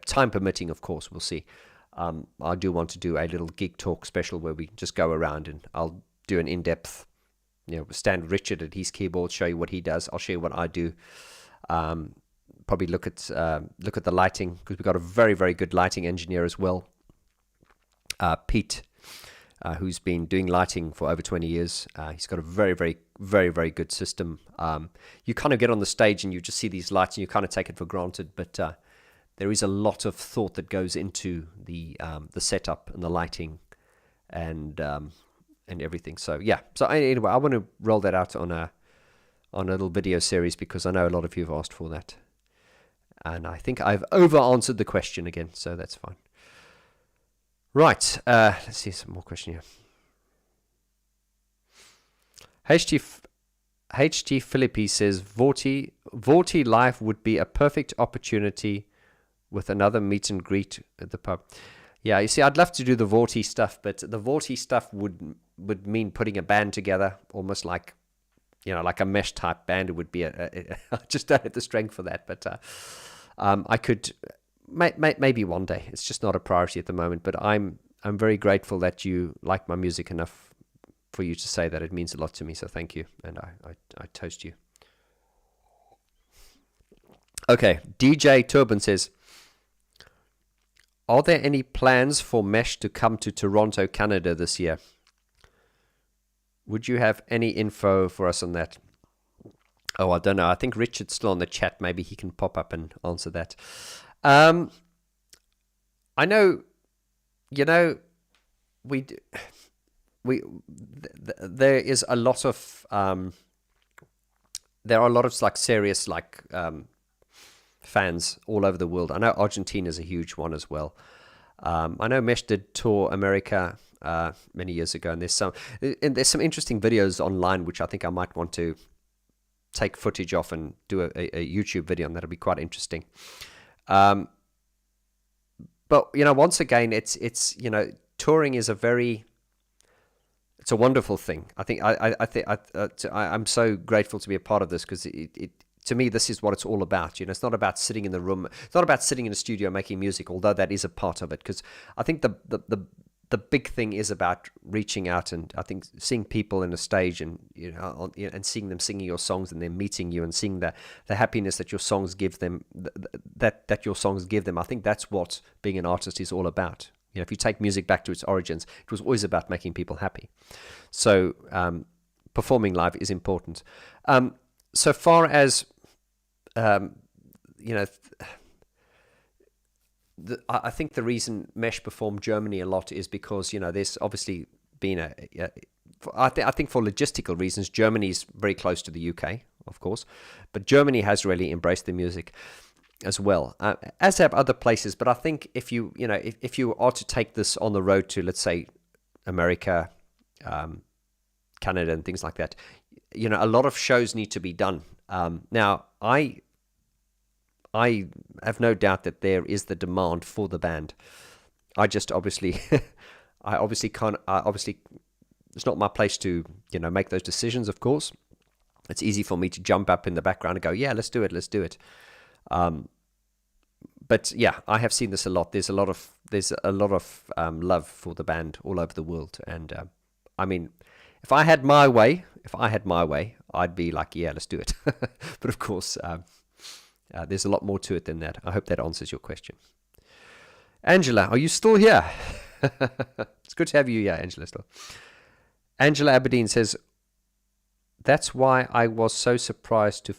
time permitting, of course, we'll see. I do want to do a little geek talk special where we just go around, and I'll do an in-depth, stand with Richard at his keyboard, show you what he does. I'll show you what I do. Probably look at the lighting, because we've got a very, very good lighting engineer as well, Pete, who's been doing lighting for over 20 years. He's got a very, very, very, very good system. You kind of get on the stage and you just see these lights and you kind of take it for granted, but there is a lot of thought that goes into the setup and the lighting and everything. So yeah. So anyway, I want to roll that out on a little video series, because I know a lot of you have asked for that, and I think I've over answered the question again, so that's fine. Right, let's see some more question here. HT Philippi says, Vorty Live would be a perfect opportunity with another meet and greet at the pub. Yeah, you see, I'd love to do the Vorty stuff, but the Vorty stuff would mean putting a band together, almost like, like a mesh type band. It would be I just don't have the strength for that, but I could... Maybe one day. It's just not a priority at the moment, but I'm very grateful that you like my music enough for you to say that. It means a lot to me, so thank you, and I toast you. Okay, DJ Turban says, are there any plans for Mesh to come to Toronto, Canada this year? Would you have any info for us on that? Oh, I don't know. I think Richard's still on the chat. Maybe he can pop up and answer that. I know, there is a lot of, there are a lot of like serious fans all over the world. I know Argentina is a huge one as well. I know Mesh did tour America many years ago, and there's some interesting videos online which I think I might want to take footage off and do a YouTube video on. That'll be quite interesting. But once again, it's touring is it's a wonderful thing. I think I'm so grateful to be a part of this, because it to me, this is what it's all about. It's not about sitting in the room. It's not about sitting in a studio making music, although that is a part of it. Because I think the big thing is about reaching out, and I think seeing people in a stage, and and seeing them singing your songs, and then meeting you and seeing the happiness that your songs give them, that your songs give them. I think that's what being an artist is all about. If you take music back to its origins, it was always about making people happy. So performing live is important. So far as I think the reason Mesh performed Germany a lot is because there's obviously been I think for logistical reasons, Germany's very close to the UK, of course, but Germany has really embraced the music as well, as have other places. But I think if you are to take this on the road to, let's say, America, Canada, and things like that, a lot of shows need to be done. Now, I have no doubt that there is the demand for the band. I just obviously can't. Obviously, it's not my place to make those decisions. Of course, it's easy for me to jump up in the background and go, "Yeah, let's do it." But yeah, I have seen this a lot. There's a lot of love for the band all over the world, and I mean, if I had my way, I'd be like, yeah, let's do it. But of course, there's a lot more to it than that. I hope that answers your question. Angela, are you still here? It's good to have you here, Angela, still. Angela Aberdeen says, that's why I was so surprised to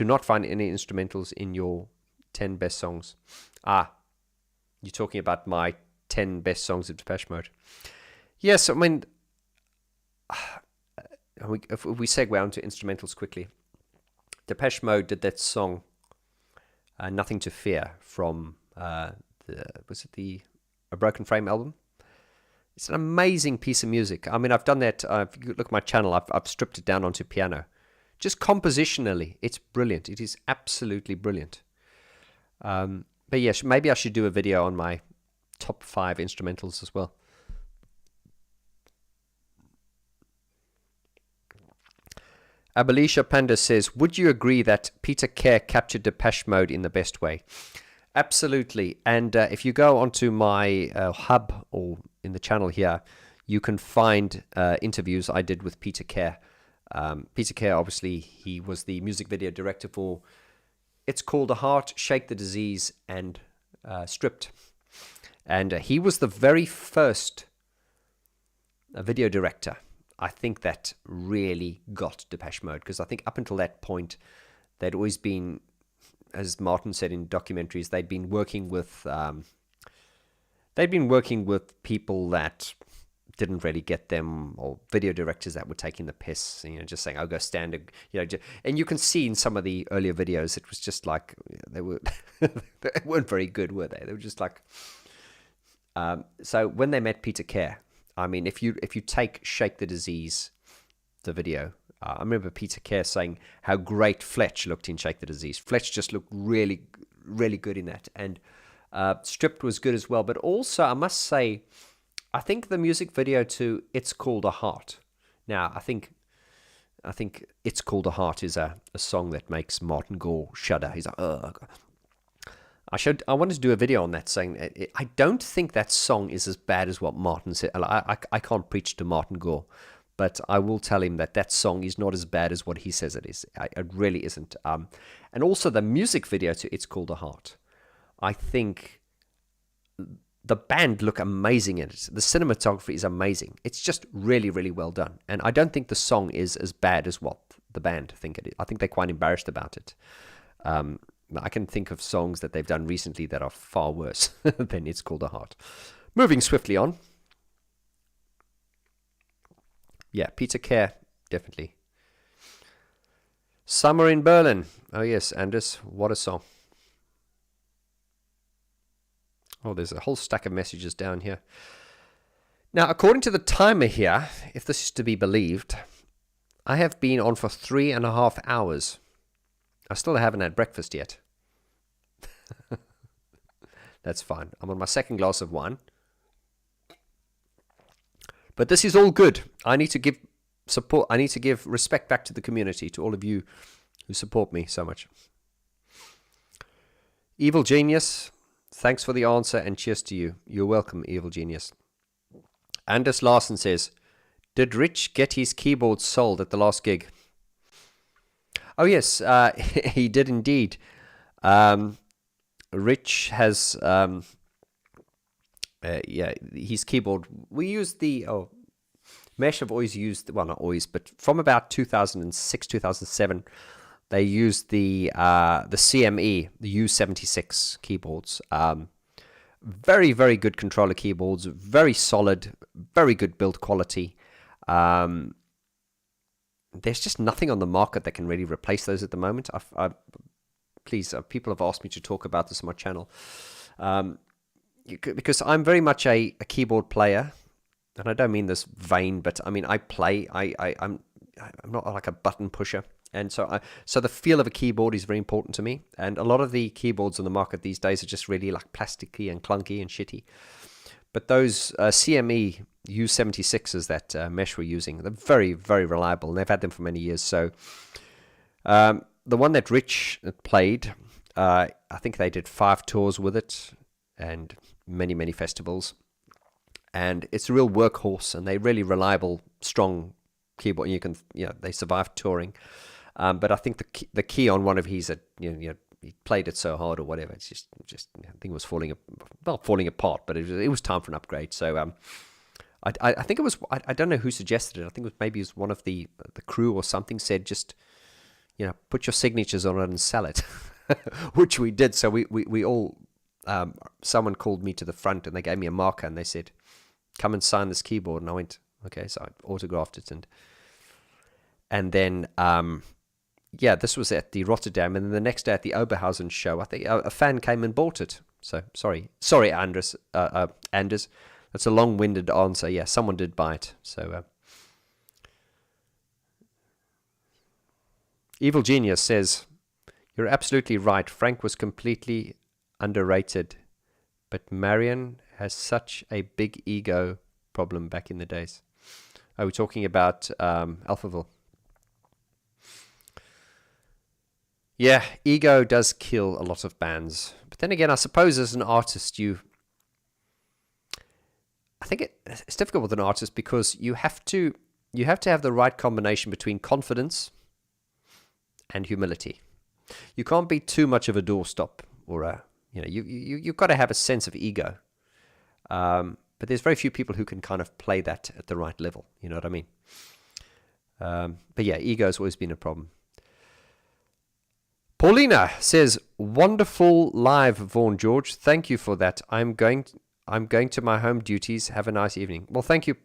not find any instrumentals in your 10 best songs. You're talking about my 10 best songs of Depeche Mode. Yes, I mean, if we segue onto instrumentals quickly, Depeche Mode did that song, Nothing to Fear, from A Broken Frame album. It's an amazing piece of music. I mean, I've done that. If you look at my channel, I've stripped it down onto piano just compositionally, it's brilliant. It is absolutely brilliant. But yes, maybe I should do a video on my top 5 instrumentals as well. Abalisha Panda says, would you agree that Peter Kerr captured Depeche Mode in the best way? Absolutely. And if you go onto my hub or in the channel here, you can find interviews I did with Peter Kerr. Peter Kerr, obviously, he was the music video director for It's Called a Heart, Shake the Disease, and Stripped. And he was the very first video director, I think, that really got Depeche Mode. Because I think up until that point, they'd always been, as Martin said in documentaries, they'd been working with people that didn't really get them, or video directors that were taking the piss, just saying, "I'll go stand," and you can see in some of the earlier videos, it was just like they weren't very good, were they? They were just like. So when they met Peter Kerr, I mean, if you take "Shake the Disease," the video, I remember Peter Kerr saying how great Fletch looked in "Shake the Disease." Fletch just looked really, really good in that, and Stripped was good as well. But also, I must say, I think the music video to "It's Called a Heart." Now, I think "It's Called a Heart" is a song that makes Martin Gore shudder. He's like, "Ugh." I wanted to do a video on that, saying I don't think that song is as bad as what Martin said. I can't preach to Martin Gore, but I will tell him that song is not as bad as what he says it is. It really isn't. And also the music video to "It's Called a Heart," I think the band look amazing in it. The cinematography is amazing. It's just really, really well done. And I don't think the song is as bad as what the band think it is. I think they're quite embarrassed about it. I can think of songs that they've done recently that are far worse than "It's Called a Heart." Moving swiftly on. Yeah, Peter Kerr, definitely. "Summer in Berlin." Oh yes, Anders, what a song. Oh, there's a whole stack of messages down here. Now, according to the timer here, if this is to be believed, I have been on for 3.5 hours. I still haven't had breakfast yet. That's fine. I'm on my second glass of wine. But this is all good. I need to give support. I need to give respect back to the community, to all of you who support me so much. Evil Genius, thanks for the answer and cheers to you. You're welcome, Evil Genius. Anders Larsen says, did Rich get his keyboard sold at the last gig? Oh, yes, he did indeed. Rich has, his keyboard. We used Mesh have always used, well, not always, but from about 2006, 2007, they used the CME, the U76 keyboards. Very, very good controller keyboards, very solid, very good build quality. There's just nothing on the market that can really replace those at the moment. Please, people have asked me to talk about this on my channel, because I'm very much a keyboard player, and I don't mean this vain, but I mean I play. I'm not like a button pusher, and so the feel of a keyboard is very important to me. And a lot of the keyboards on the market these days are just really like plasticky and clunky and shitty. But those CME U76s that Mesh were using, they're very, very reliable, and they've had them for many years. So the one that Rich played, I think they did 5 tours with it and many, many festivals. And it's a real workhorse, and they're really reliable, strong keyboard. And they survived touring. But I think the key on one of his, he played it so hard or whatever, it's just I think it was falling apart, but it was time for an upgrade. So I think it was, I don't know who suggested it. I think maybe it was one of the crew or something said, just put your signatures on it and sell it, which we did. So we all, someone called me to the front and they gave me a marker and they said, come and sign this keyboard. And I went, okay. So I autographed it, and then this was at the Rotterdam, and then the next day at the Oberhausen show, I think a fan came and bought it. So sorry, Anders. That's a long-winded answer. Yeah, someone did buy it. So Evil Genius says, you're absolutely right. Frank was completely underrated, but Marion has such a big ego problem back in the days. Are we talking about Alphaville? Yeah, ego does kill a lot of bands. But then again, I suppose as an artist, I think it's difficult with an artist because you have to have the right combination between confidence and humility. You can't be too much of a doorstop, or you've got to have a sense of ego. But there's very few people who can kind of play that at the right level. You know what I mean? But yeah, ego has always been a problem. Paulina says, wonderful live, Vaughn George. Thank you for that. I'm going to my home duties. Have a nice evening. Well, thank you,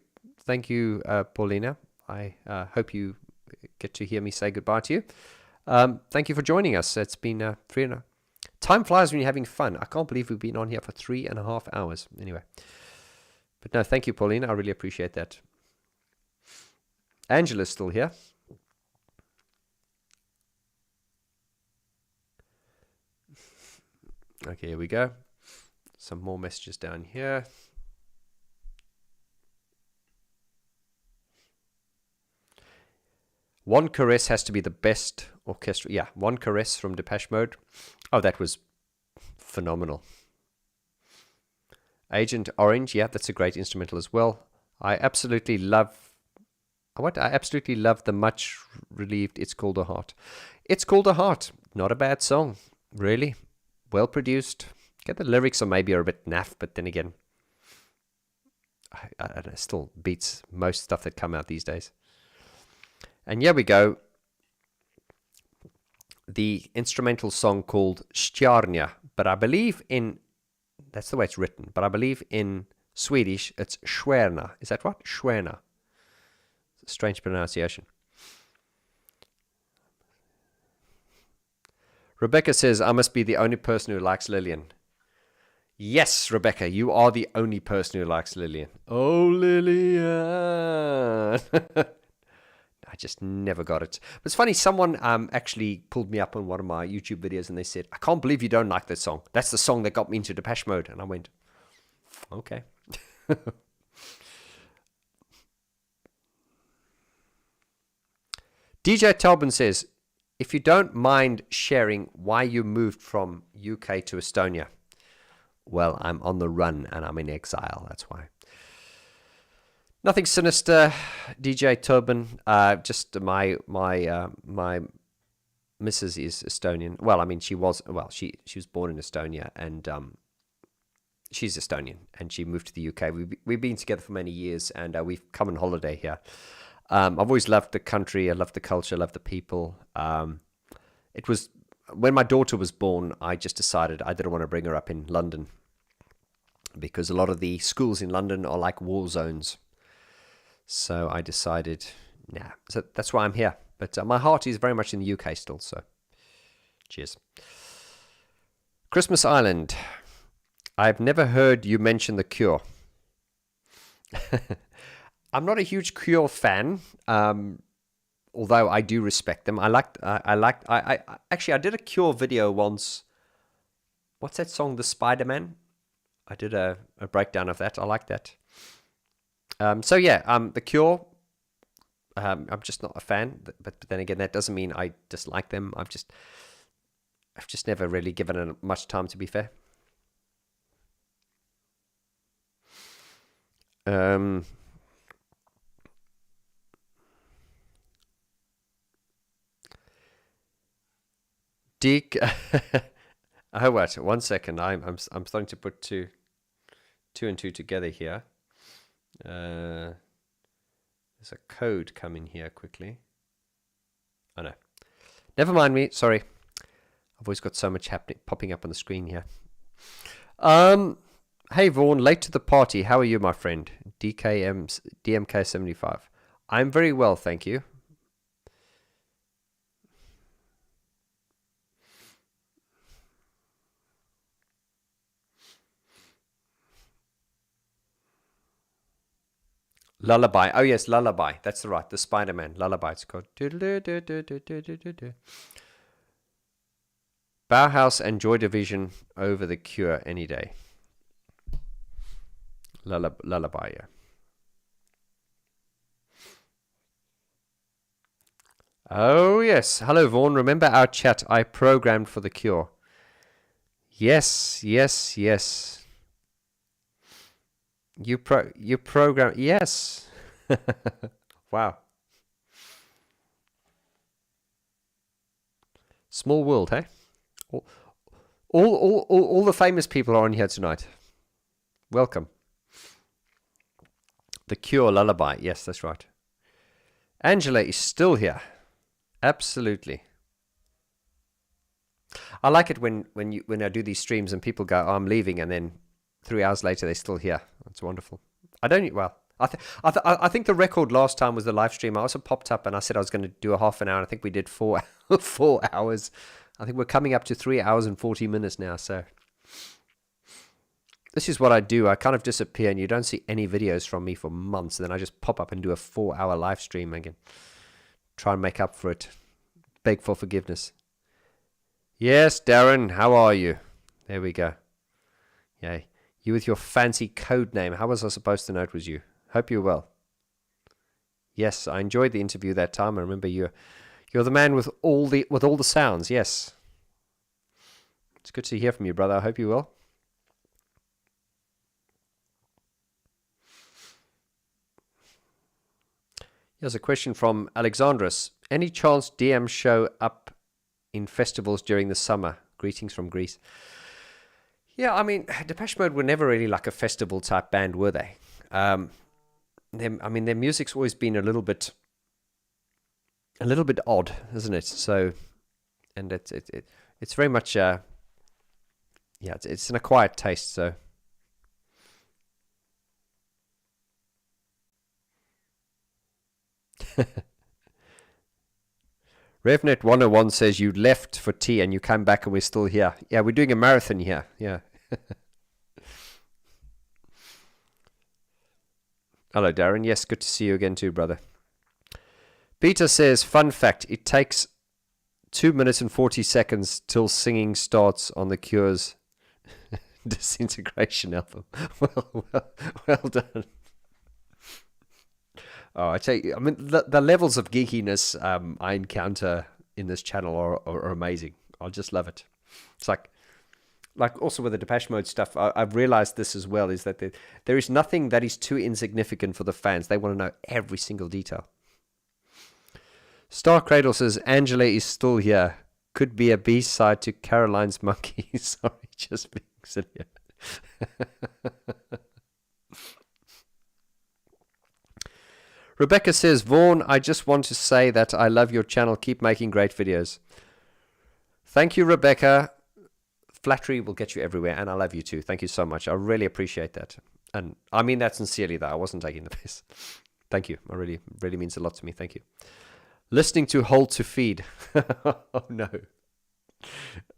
Paulina. I hope you get to hear me say goodbye to you. Thank you for joining us. It's been 3.5. Time flies when you're having fun. I can't believe we've been on here for 3.5 hours. Anyway, but no, thank you, Paulina. I really appreciate that. Angela's still here. Okay, here we go. Some more messages down here. One Caress has to be the best orchestra. Yeah, One Caress from Depeche Mode. Oh, that was phenomenal. Agent Orange, yeah, that's a great instrumental as well. I absolutely love the much relieved It's Called a Heart. It's Called a Heart. Not a bad song, really. Well produced. Get the lyrics are maybe a bit naff, but then again, I don't know, still beats most stuff that come out these days. And here we go. The instrumental song called Stjärna, but I believe that's the way it's written, but I believe in Swedish it's Stjärna. Is that right? Stjärna. It's a strange pronunciation. Rebecca says, I must be the only person who likes Lillian. Yes, Rebecca, you are the only person who likes Lillian. Oh, Lillian. I just never got it. But it's funny, someone actually pulled me up on one of my YouTube videos and they said, I can't believe you don't like that song. That's the song that got me into Depeche Mode. And I went, okay. DJ Talbot says, if you don't mind sharing why you moved from UK to Estonia. Well, I'm on the run and I'm in exile. That's why. Nothing sinister, DJ Tobin. Just my missus is Estonian. Well, I mean, she was born in Estonia, and she's Estonian, and she moved to the UK. We've been together for many years, and we've come on holiday here. I've always loved the country. I love the culture. I love the people. It was when my daughter was born, I just decided I didn't want to bring her up in London because a lot of the schools in London are like war zones. So I decided, nah. So that's why I'm here. But my heart is very much in the UK still. So cheers. Christmas Island. I've never heard you mention The Cure. I'm not a huge Cure fan, although I do respect them. I actually I did a Cure video once. What's that song, The Spider-Man? I did a breakdown of that. I like that. The Cure. I'm just not a fan, but then again, that doesn't mean I dislike them. I've just never really given it much time, to be fair. Dick. Oh, wait, 1 second. I'm starting to put two and two together here. There's a code coming here quickly. Oh no, never mind me. Sorry, I've always got so much popping up on the screen here. Hey Vaughn, late to the party. How are you, my friend? DMK75. I'm very well, thank you. Lullaby. Oh yes, Lullaby. That's the Spider-Man Lullaby. It's called. Bauhaus and Joy Division over The Cure any day. Lullaby, yeah. Oh yes. Hello Vaughn. Remember our chat I programmed for The Cure? Yes. You program. Yes. Wow. Small world, hey? All the famous people are on here tonight. Welcome. The Cure Lullaby. Yes, that's right. Angela is still here. Absolutely. I like it when I do these streams and people go, oh, I'm leaving, and then 3 hours later they're still here. That's wonderful. I think the record last time was the live stream. I also popped up and I said I was going to do a half an hour. And I think we did 4 hours. I think we're coming up to 3 hours and 40 minutes now. So this is what I do. I kind of disappear and you don't see any videos from me for months. And then I just pop up and do a 4-hour live stream again. Try and make up for it. Beg for forgiveness. Yes, Darren, how are you? There we go. Yay. You with your fancy code name. How was I supposed to know it was you? Hope you're well. Yes, I enjoyed the interview that time. I remember you're the man with all the sounds. Yes. It's good to hear from you, brother. I hope you're well. Here's a question from Alexandros. Any chance DM show up in festivals during the summer? Greetings from Greece. Yeah, I mean, Depeche Mode were never really like a festival type band, were they? Their music's always been a little bit odd, isn't it? So, and it's very much it's an acquired taste. So. RevNet 101 says you left for tea and you came back and we're still here. Yeah, we're doing a marathon here. Yeah. Hello, Darren. Yes, good to see you again too, brother. Peter says, fun fact, it takes 2 minutes and 40 seconds till singing starts on The Cure's Disintegration album. Well done. Oh, I tell you, I mean, the levels of geekiness I encounter in this channel are amazing. I just love it. It's like also with the Depeche Mode stuff, I've realized this as well, is that there is nothing that is too insignificant for the fans. They want to know every single detail. Star Cradle says, Angela is still here. Could be a B-side to Caroline's Monkey. Sorry, just being silly. Rebecca says, Vaughn, I just want to say that I love your channel. Keep making great videos. Thank you, Rebecca. Flattery will get you everywhere, and I love you too. Thank you so much. I really appreciate that. And I mean that sincerely, though. I wasn't taking the piss. Thank you. It really means a lot to me. Thank you. Listening to Hold to Feed. Oh, no.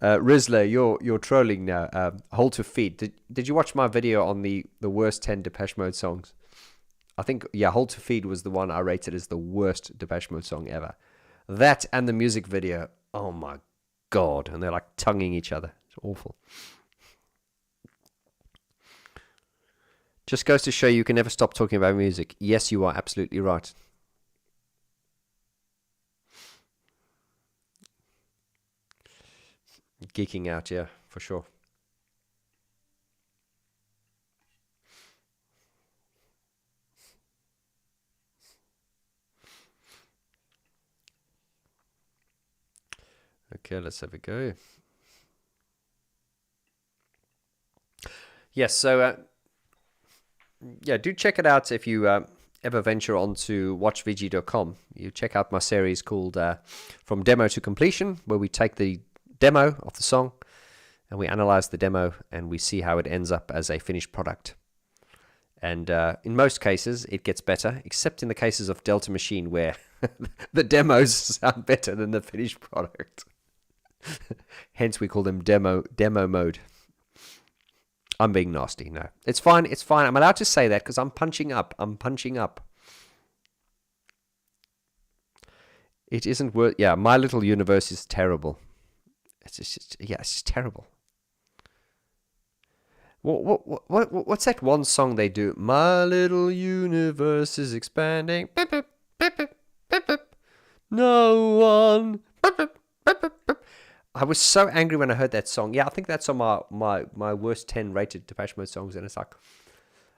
Rizla, you're trolling now. Hold to Feed. Did you watch my video on the worst 10 Depeche Mode songs? I think, yeah, Hold to Feed was the one I rated as the worst Depeche Mode song ever. That and the music video, oh my God. And they're like tonguing each other. It's awful. Just goes to show you can never stop talking about music. Yes, you are absolutely right. Geeking out, yeah, for sure. Okay, let's have a go. Yes, so do check it out if you ever venture onto watchvg.com. You check out my series called From Demo to Completion, where we take the demo of the song and we analyze the demo and we see how it ends up as a finished product. And in most cases, it gets better, except in the cases of Delta Machine, where the demos sound better than the finished product. Hence, we call them demo mode. I'm being nasty. No, it's fine. It's fine. I'm allowed to say that because I'm punching up. It isn't worth. Yeah, My Little Universe is terrible. It's just it's just terrible. What's that one song they do? My little universe is expanding. Beep, beep, beep, beep, beep, beep. No one. Beep, beep, beep, beep, beep. I was so angry when I heard that song. Yeah, I think that's on my worst 10 rated Depeche Mode songs, and it's like,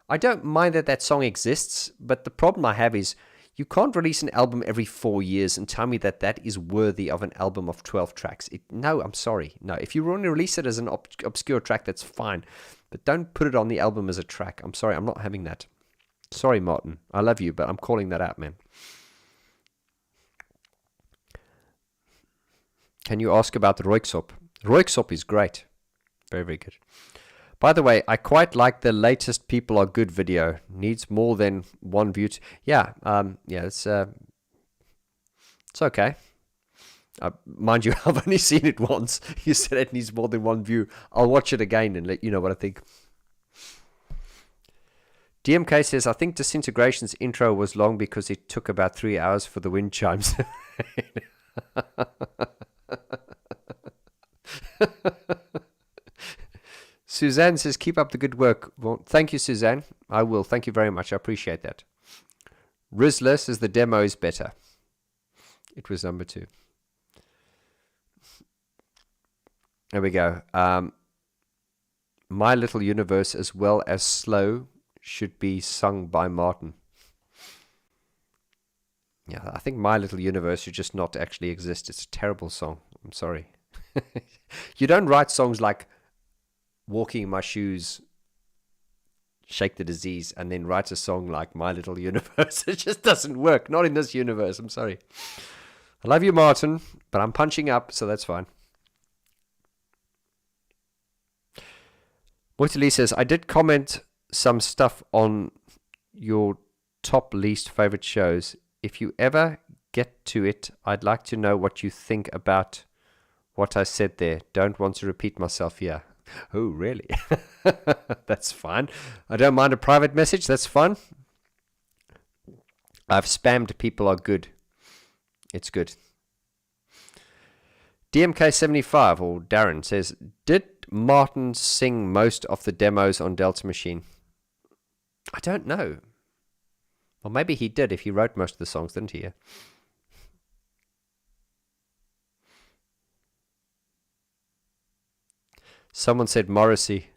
I don't mind that song exists, but the problem I have is you can't release an album every 4 years and tell me that is worthy of an album of 12 tracks. No, I'm sorry. No, if you want to release it as an obscure track, that's fine. But don't put it on the album as a track. I'm sorry, I'm not having that. Sorry, Martin. I love you, but I'm calling that out, man. Can you ask about the Rooiksop? Rooiksop is great. Very, very good. By the way, I quite like the latest People Are Good video. Needs more than one view. It's okay. Mind you, I've only seen it once. You said it needs more than one view. I'll watch it again and let you know what I think. DMK says, I think Disintegration's intro was long because it took about 3 hours for the wind chimes. Suzanne says, keep up the good work. Well, thank you, Suzanne. I will. Thank you very much. I appreciate that. Rizzler says the demo is better. It was number 2. There we go. My Little Universe, as well as Slow, should be sung by Martin. Yeah, I think My Little Universe should just not actually exist. It's a terrible song. I'm sorry. You don't write songs like Walking in My Shoes, Shake the Disease, and then write a song like My Little Universe. It just doesn't work. Not in this universe. I'm sorry. I love you, Martin, but I'm punching up, so that's fine. Mortally says, I did comment some stuff on your top least favorite shows. If you ever get to it, I'd like to know what you think about what I said there. Don't want to repeat myself here. Oh, really? That's fine. I don't mind a private message. That's fun. I've spammed People Are Good. It's good. DMK75, or Darren, says, did Martin sing most of the demos on Delta Machine? I don't know. Well, maybe he did if he wrote most of the songs, didn't he? Someone said Morrissey.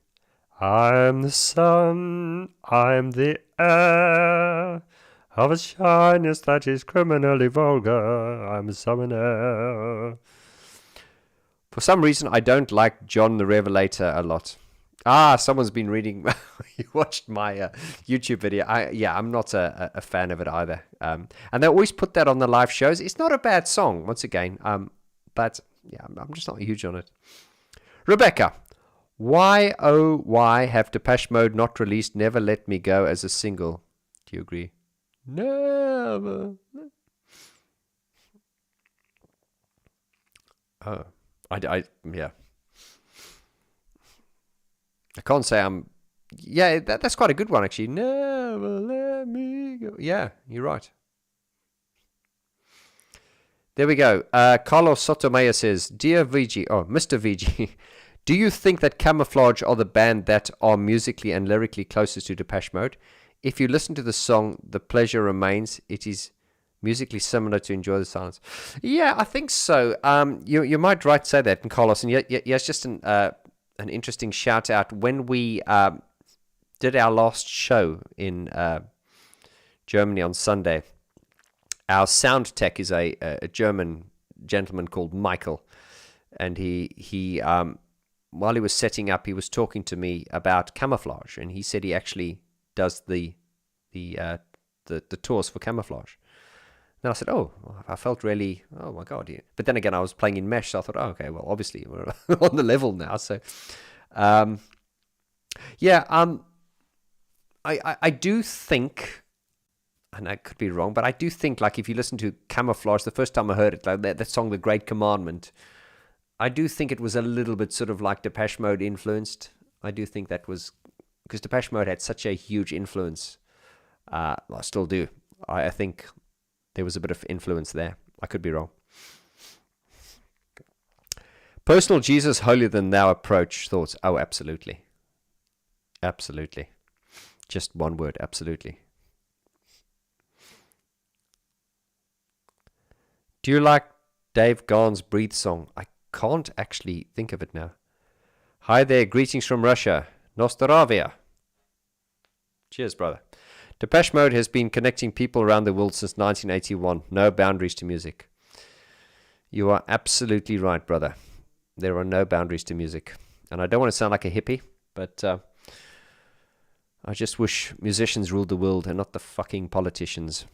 I'm the sun, I'm the air, of a shyness that is criminally vulgar. I'm a summoner. For some reason, I don't like John the Revelator a lot. Someone's been reading. You watched my YouTube video. I'm not a fan of it either. And they always put that on the live shows. It's not a bad song, once again. But yeah, I'm just not huge on it. Rebecca, why have Depeche Mode not released Never Let Me Go as a single? Do you agree? Never. Oh, yeah. I can't say I'm... Yeah, that's quite a good one, actually. Never let me go. Yeah, you're right. There we go. Carlos Sotomayor says, Dear VG... Oh, Mr. VG. Do you think that Camouflage are the band that are musically and lyrically closest to Depeche Mode? If you listen to the song, The Pleasure Remains, it is musically similar to Enjoy the Silence. Yeah, I think so. You might right say that, and Carlos. And it's just an interesting shout out. When we did our last show in Germany on Sunday, our sound tech is a German gentleman called Michael, and he while he was setting up, he was talking to me about Camouflage, and he said he actually does the tours for Camouflage. Then I said, oh, I felt really, oh my God. Yeah. But then again, I was playing in Mesh, so I thought, oh, okay, well, obviously we're on the level now. So, I do think, and I could be wrong, but I do think, like, if you listen to Camouflage, the first time I heard it, like that song, The Great Commandment, I do think it was a little bit sort of like Depeche Mode influenced. I do think that was, because Depeche Mode had such a huge influence. I still do. I think there was a bit of influence there. I could be wrong. Personal Jesus, holier than thou approach thoughts. Oh, absolutely. Absolutely. Just one word, absolutely. Do you like Dave Gaughan's Breathe song? I can't actually think of it now. Hi there, greetings from Russia. Nostravia. Cheers, brother. Depeche Mode has been connecting people around the world since 1981. No boundaries to music. You are absolutely right, brother. There are no boundaries to music. And I don't want to sound like a hippie, but I just wish musicians ruled the world and not the fucking politicians.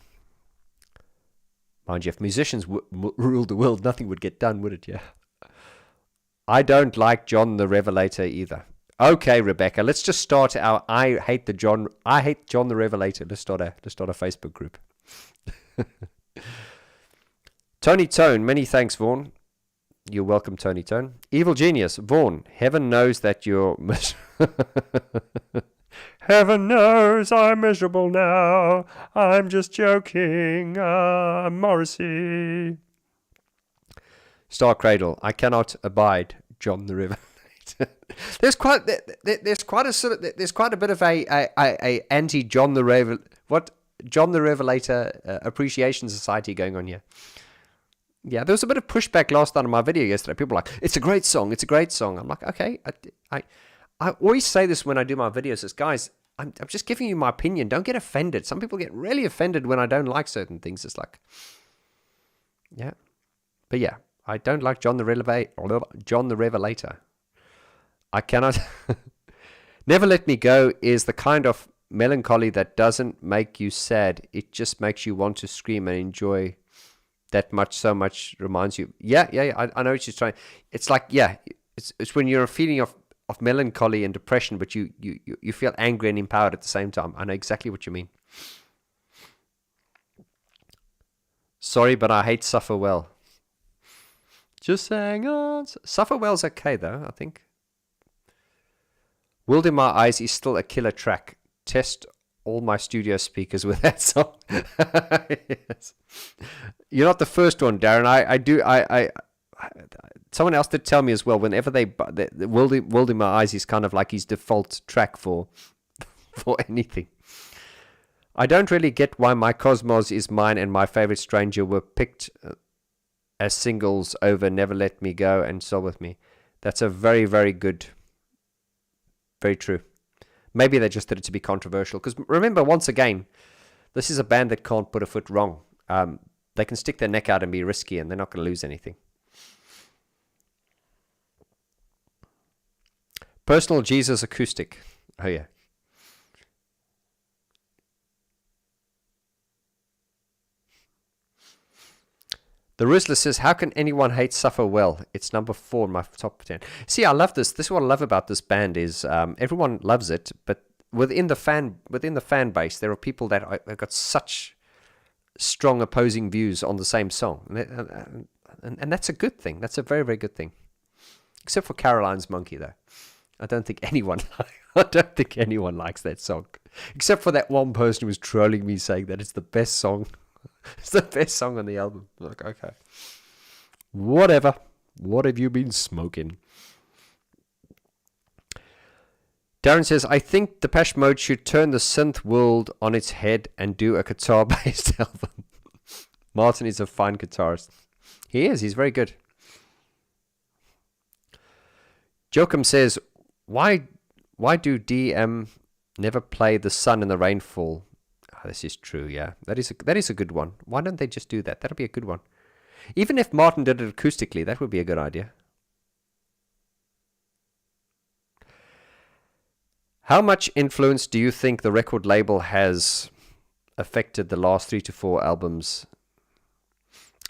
Mind you, if musicians ruled the world, nothing would get done, would it? Yeah. I don't like John the Revelator either. Okay, Rebecca, let's just start our I hate John the Revelator. Let's start a Facebook group. Tony Tone, many thanks, Vaughn. You're welcome, Tony Tone. Evil Genius, Vaughn, heaven knows that you're heaven knows I'm miserable now. I'm just joking. Morrissey. Star Cradle, I cannot abide John the Revelator. There's quite a bit of a anti John the Revelator appreciation society going on here. Yeah, there was a bit of pushback last night on my video yesterday. People were like, it's a great song. It's a great song. I'm like, okay. I always say this when I do my videos is, guys, I'm just giving you my opinion. Don't get offended. Some people get really offended when I don't like certain things. It's like, yeah. But yeah, I don't like John the Revelator. I cannot. Never Let Me Go is the kind of melancholy that doesn't make you sad. It just makes you want to scream and enjoy that much. So much reminds you. Yeah. I know what you're trying. It's like, yeah, it's when you're a feeling of melancholy and depression, but you feel angry and empowered at the same time. I know exactly what you mean. Sorry, but I hate Suffer Well. Just hang on. Suffer Well's okay though, I think. World in My Eyes is still a killer track. Test all my studio speakers with that song. Yes. You're not the first one, Darren. I someone else did tell me as well, whenever the World in My Eyes is kind of like his default track for anything. I don't really get why My Cosmos Is Mine and My Favorite Stranger were picked as singles over Never Let Me Go and Soul With Me. That's a very, very good, very true. Maybe they just did it to be controversial. Because remember, once again, this is a band that can't put a foot wrong. They can stick their neck out and be risky, and they're not going to lose anything. Personal Jesus Acoustic. Oh, yeah. The Rizzler says, how can anyone hate Suffer Well? It's number 4 in my top 10. See, I love this. This is what I love about this band is everyone loves it, but within the fan base, there are people that have got such strong opposing views on the same song. And that's a good thing. That's a very, very good thing. Except for Caroline's Monkey, though. I don't think anyone likes that song. Except for that one person who was trolling me saying that it's the best song. It's the best song on the album. I'm like, okay. Whatever. What have you been smoking? Darren says, I think Depeche Mode should turn the synth world on its head and do a guitar-based album. Martin is a fine guitarist. He is. He's very good. Joachim says, why do DM never play The Sun and the Rainfall? Oh, this is true, yeah. That is a good one. Why don't they just do that? That'll be a good one. Even if Martin did it acoustically, that would be a good idea. How much influence do you think the record label has affected the last 3 to 4 albums?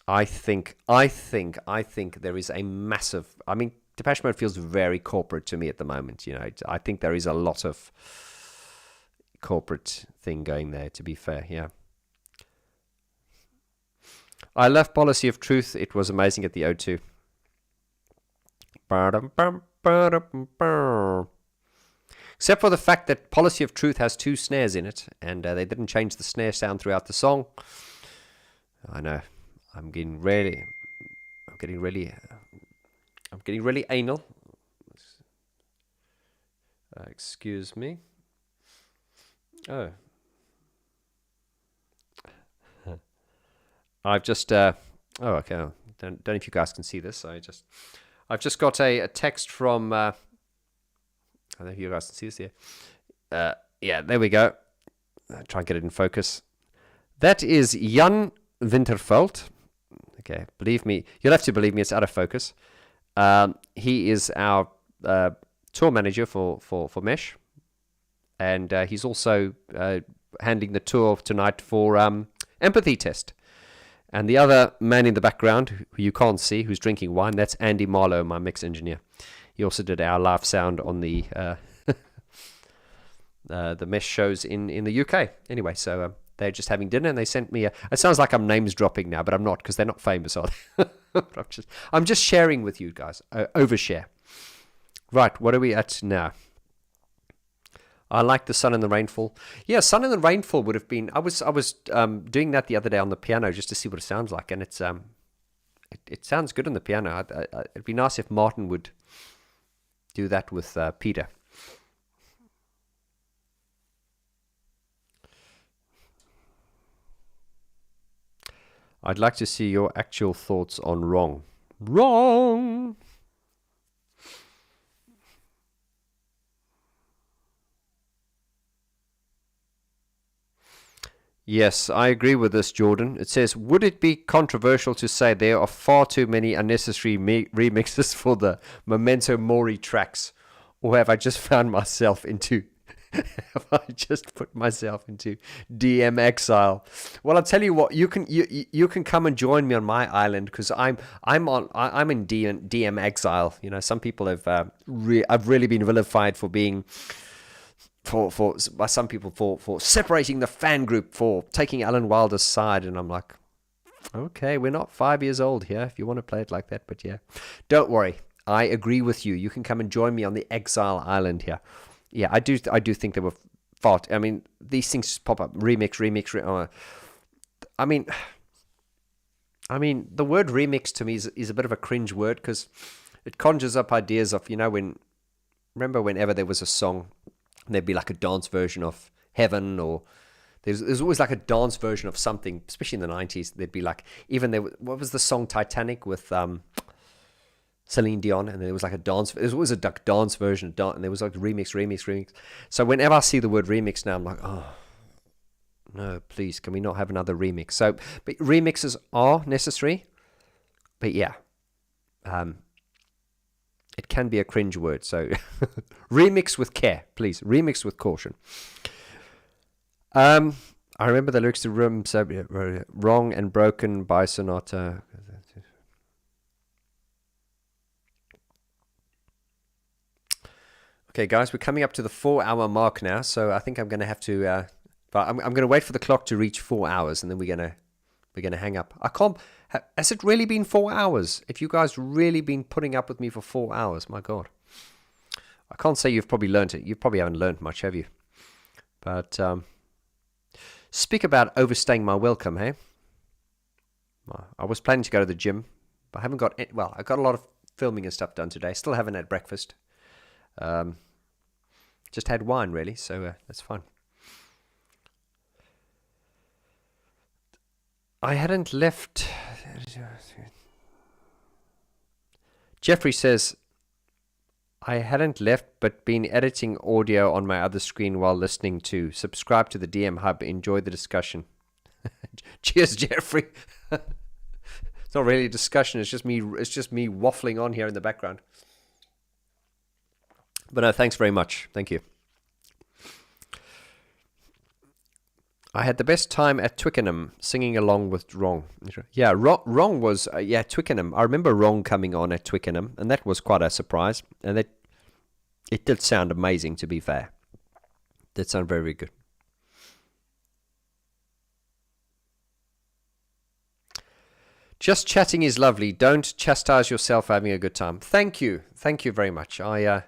I think there is a massive... I mean, Depeche Mode feels very corporate to me at the moment. You know, I think there is a lot of corporate thing going there, to be fair. Yeah, I love Policy of Truth. It was amazing at the O2. Except for the fact that Policy of Truth has 2 snares in it, and they didn't change the snare sound throughout the song. I know I'm getting really, I'm getting really, I'm getting really anal. Excuse me. Oh, I've just. Oh, okay. Don't know if you guys can see this. I've just got a text from. I don't know if you guys can see this here. Yeah, there we go. Try and get it in focus. That is Jan Winterveld. Okay, believe me. You'll have to believe me. It's out of focus. He is our tour manager for Mesh, and he's also handling the tour tonight for Empathy Test. And the other man in the background, who you can't see, who's drinking wine, that's Andy Marlowe, my mix engineer. He also did our live sound on the Mesh shows in the UK. Anyway, so they're just having dinner, and they sent me it sounds like I'm names dropping now, but I'm not, because they're not famous, are they? I'm just sharing with you guys. Overshare. Right, what are we at now? I like the sun and the rainfall. Yeah, sun and the rainfall would have been. I was doing that the other day on the piano just to see what it sounds like, and it sounds good on the piano. It'd be nice if Martin would do that with Peter. I'd like to see your actual thoughts on wrong. Wrong. Yes, I agree with this, Jordan. It says, would it be controversial to say there are far too many unnecessary remixes for the Memento Mori tracks? Or have I just found myself into... have I just put myself into DM exile? Well, I'll tell you what, you can come and join me on my island, because I'm in DM exile. You know, some people have I've really been vilified for being... by some people for separating the fan group, for taking Alan Wilder's side, and I'm like, okay, we're not 5 years old here if you want to play it like that, but yeah, don't worry, I agree with you. You can come and join me on the Exile Island here. Yeah, I do think they were fought. I mean, these things pop up, remix. I mean, the word remix to me is a bit of a cringe word, because it conjures up ideas of, you know, whenever there was a song, there'd be like a dance version of Heaven, or there's always like a dance version of something, especially in the 90s. There'd be like, what was the song Titanic with Celine Dion, and there was like a dance, there was always a dance version of dance, and there was like remix. So whenever I see the word remix now, I'm like, oh no, please, can we not have another remix? So, but remixes are necessary, but yeah, it can be a cringe word, so remix with care, please. Remix with caution. I remember the lyrics to Room, so Wrong and Broken by Sonata. Okay, guys, we're coming up to the 4-hour mark now, so I think I'm going to have to... but I'm going to wait for the clock to reach 4 hours, and then we're going to hang up. I can't... Has it really been 4 hours? If you guys really been putting up with me for 4 hours, my God. I can't say you've probably learned it. You probably haven't learned much, have you? But speak about overstaying my welcome, hey? I was planning to go to the gym, but I haven't got... Well, I got a lot of filming and stuff done today. Still haven't had breakfast. Just had wine, really, so that's fine. I hadn't left... Jeffrey says, I hadn't left but been editing audio on my other screen while listening to. Subscribe to the DM Hub. Enjoy the discussion. Cheers, Jeffrey. It's not really a discussion. It's just me waffling on here in the background. But no, thanks very much. Thank you. I had the best time at Twickenham singing along with Wrong. Yeah, Wrong was, Twickenham. I remember Wrong coming on at Twickenham, and that was quite a surprise. And it did sound amazing, to be fair. It did sound very, very good. Just chatting is lovely. Don't chastise yourself for having a good time. Thank you. Thank you very much. I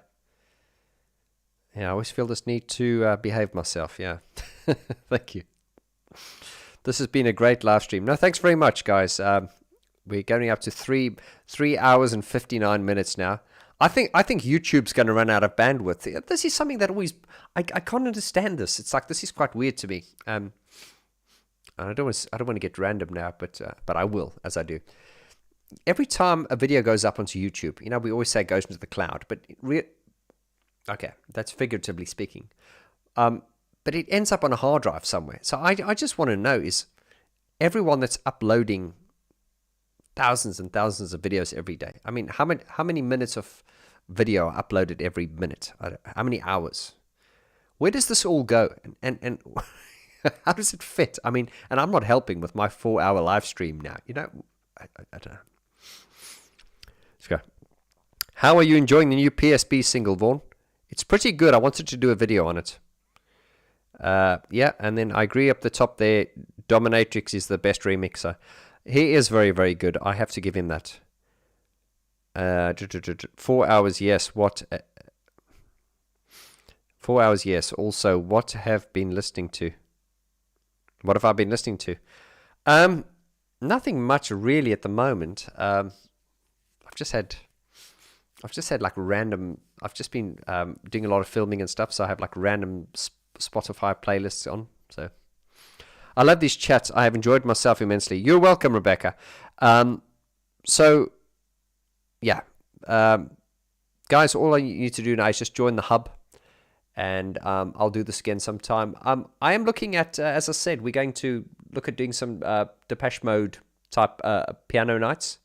always feel this need to behave myself. Yeah. Thank you. This has been a great live stream. No, thanks very much, guys. We're going up to 3 hours and 59 minutes now. I think YouTube's going to run out of bandwidth. This is something that always I can't understand this. It's like, this is quite weird to me. And I don't want to get random now, but I will, as I do. Every time a video goes up onto YouTube, we always say it goes into the cloud, but okay, that's figuratively speaking. But it ends up on a hard drive somewhere. So I just want to know, is everyone that's uploading thousands and thousands of videos every day, I mean, how many minutes of video are uploaded every minute? How many hours? Where does this all go? And how does it fit? I mean, and I'm not helping with my 4-hour live stream now. I don't know. Let's go. How are you enjoying the new PSP single, Vaughn? It's pretty good. I wanted to do a video on it. Yeah, and then I agree up the top there, Dominatrix is the best remixer. He is very, very good. I have to give him that. 4 hours, yes. What? 4 hours, yes. Also, what have been listening to? What have I been listening to? Nothing much really at the moment. I've just had like random. I've just been doing a lot of filming and stuff, so I have like random Spotify playlists on. So I love these chats. I have enjoyed myself immensely. You're welcome, Rebecca. So yeah, guys, all I need to do now is just join the hub, and I'll do this again sometime. I am looking at, as I said, we're going to look at doing some Depeche Mode type piano nights.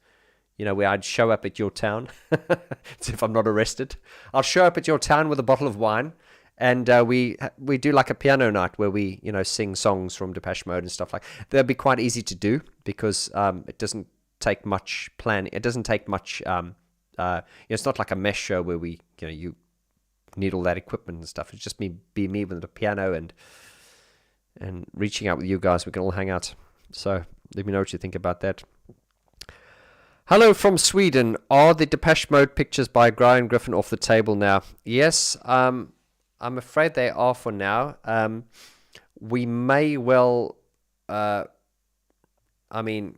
Where I'd show up at your town, as if I'm not arrested. I'll show up at your town with a bottle of wine, and we do like a piano night where we, sing songs from Depeche Mode and stuff like that. That'd be quite easy to do because it doesn't take much planning. It doesn't take much. It's not like a mesh show where we, you need all that equipment and stuff. It's just me with the piano and reaching out with you guys. We can all hang out. So let me know what you think about that. Hello from Sweden. Are the Depeche Mode pictures by Brian Griffin off the table now? Yes, I'm afraid they are for now. We may well. I mean,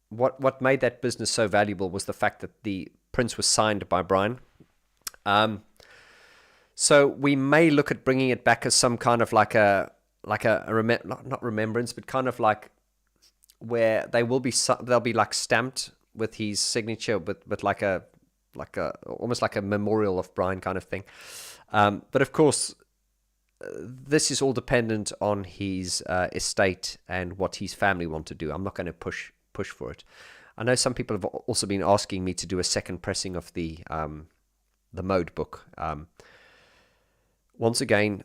what made that business so valuable was the fact that the prints were signed by Brian. So we may look at bringing it back as some kind of not remembrance, but kind of like, where they'll be like stamped with his signature, with like a almost like a memorial of Brian kind of thing. But of course, this is all dependent on his estate and what his family want to do. I'm not going to push for it. I know some people have also been asking me to do a second pressing of the Mode book. Once again,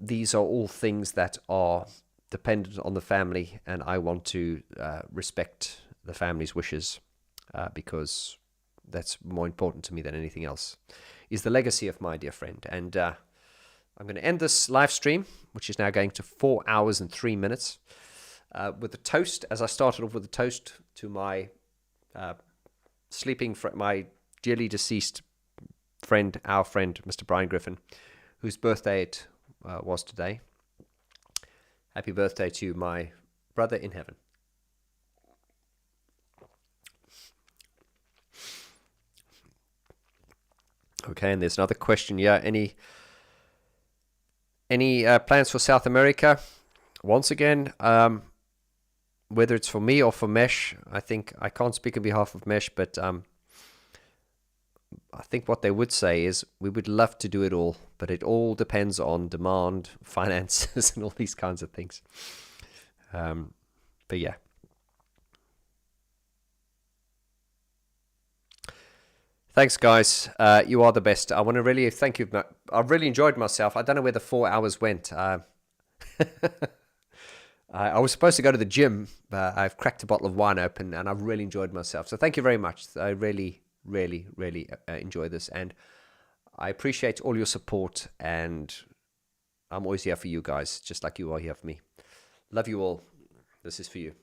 these are all things that are dependent on the family, and I want to respect the family's wishes because that's more important to me than anything else, is the legacy of my dear friend. And I'm going to end this live stream, which is now going to 4 hours and 3 minutes, with a toast, as I started off with a toast to my my dearly deceased friend, our friend, Mr. Brian Griffin, whose birthday it was today. Happy birthday to my brother in heaven. Okay, and there's another question. Yeah, any plans for South America? Once again, whether it's for me or for Mesh, I think I can't speak on behalf of Mesh, but I think what they would say is we would love to do it all, but it all depends on demand, finances, and all these kinds of things. But yeah. Thanks, guys. You are the best. I want to really thank you. I've really enjoyed myself. I don't know where the 4 hours went. I was supposed to go to the gym, but I've cracked a bottle of wine open, and I've really enjoyed myself. So thank you very much. I really enjoy this, and I appreciate all your support, and I'm always here for you guys, just like you are here for me. Love you all. This is for you.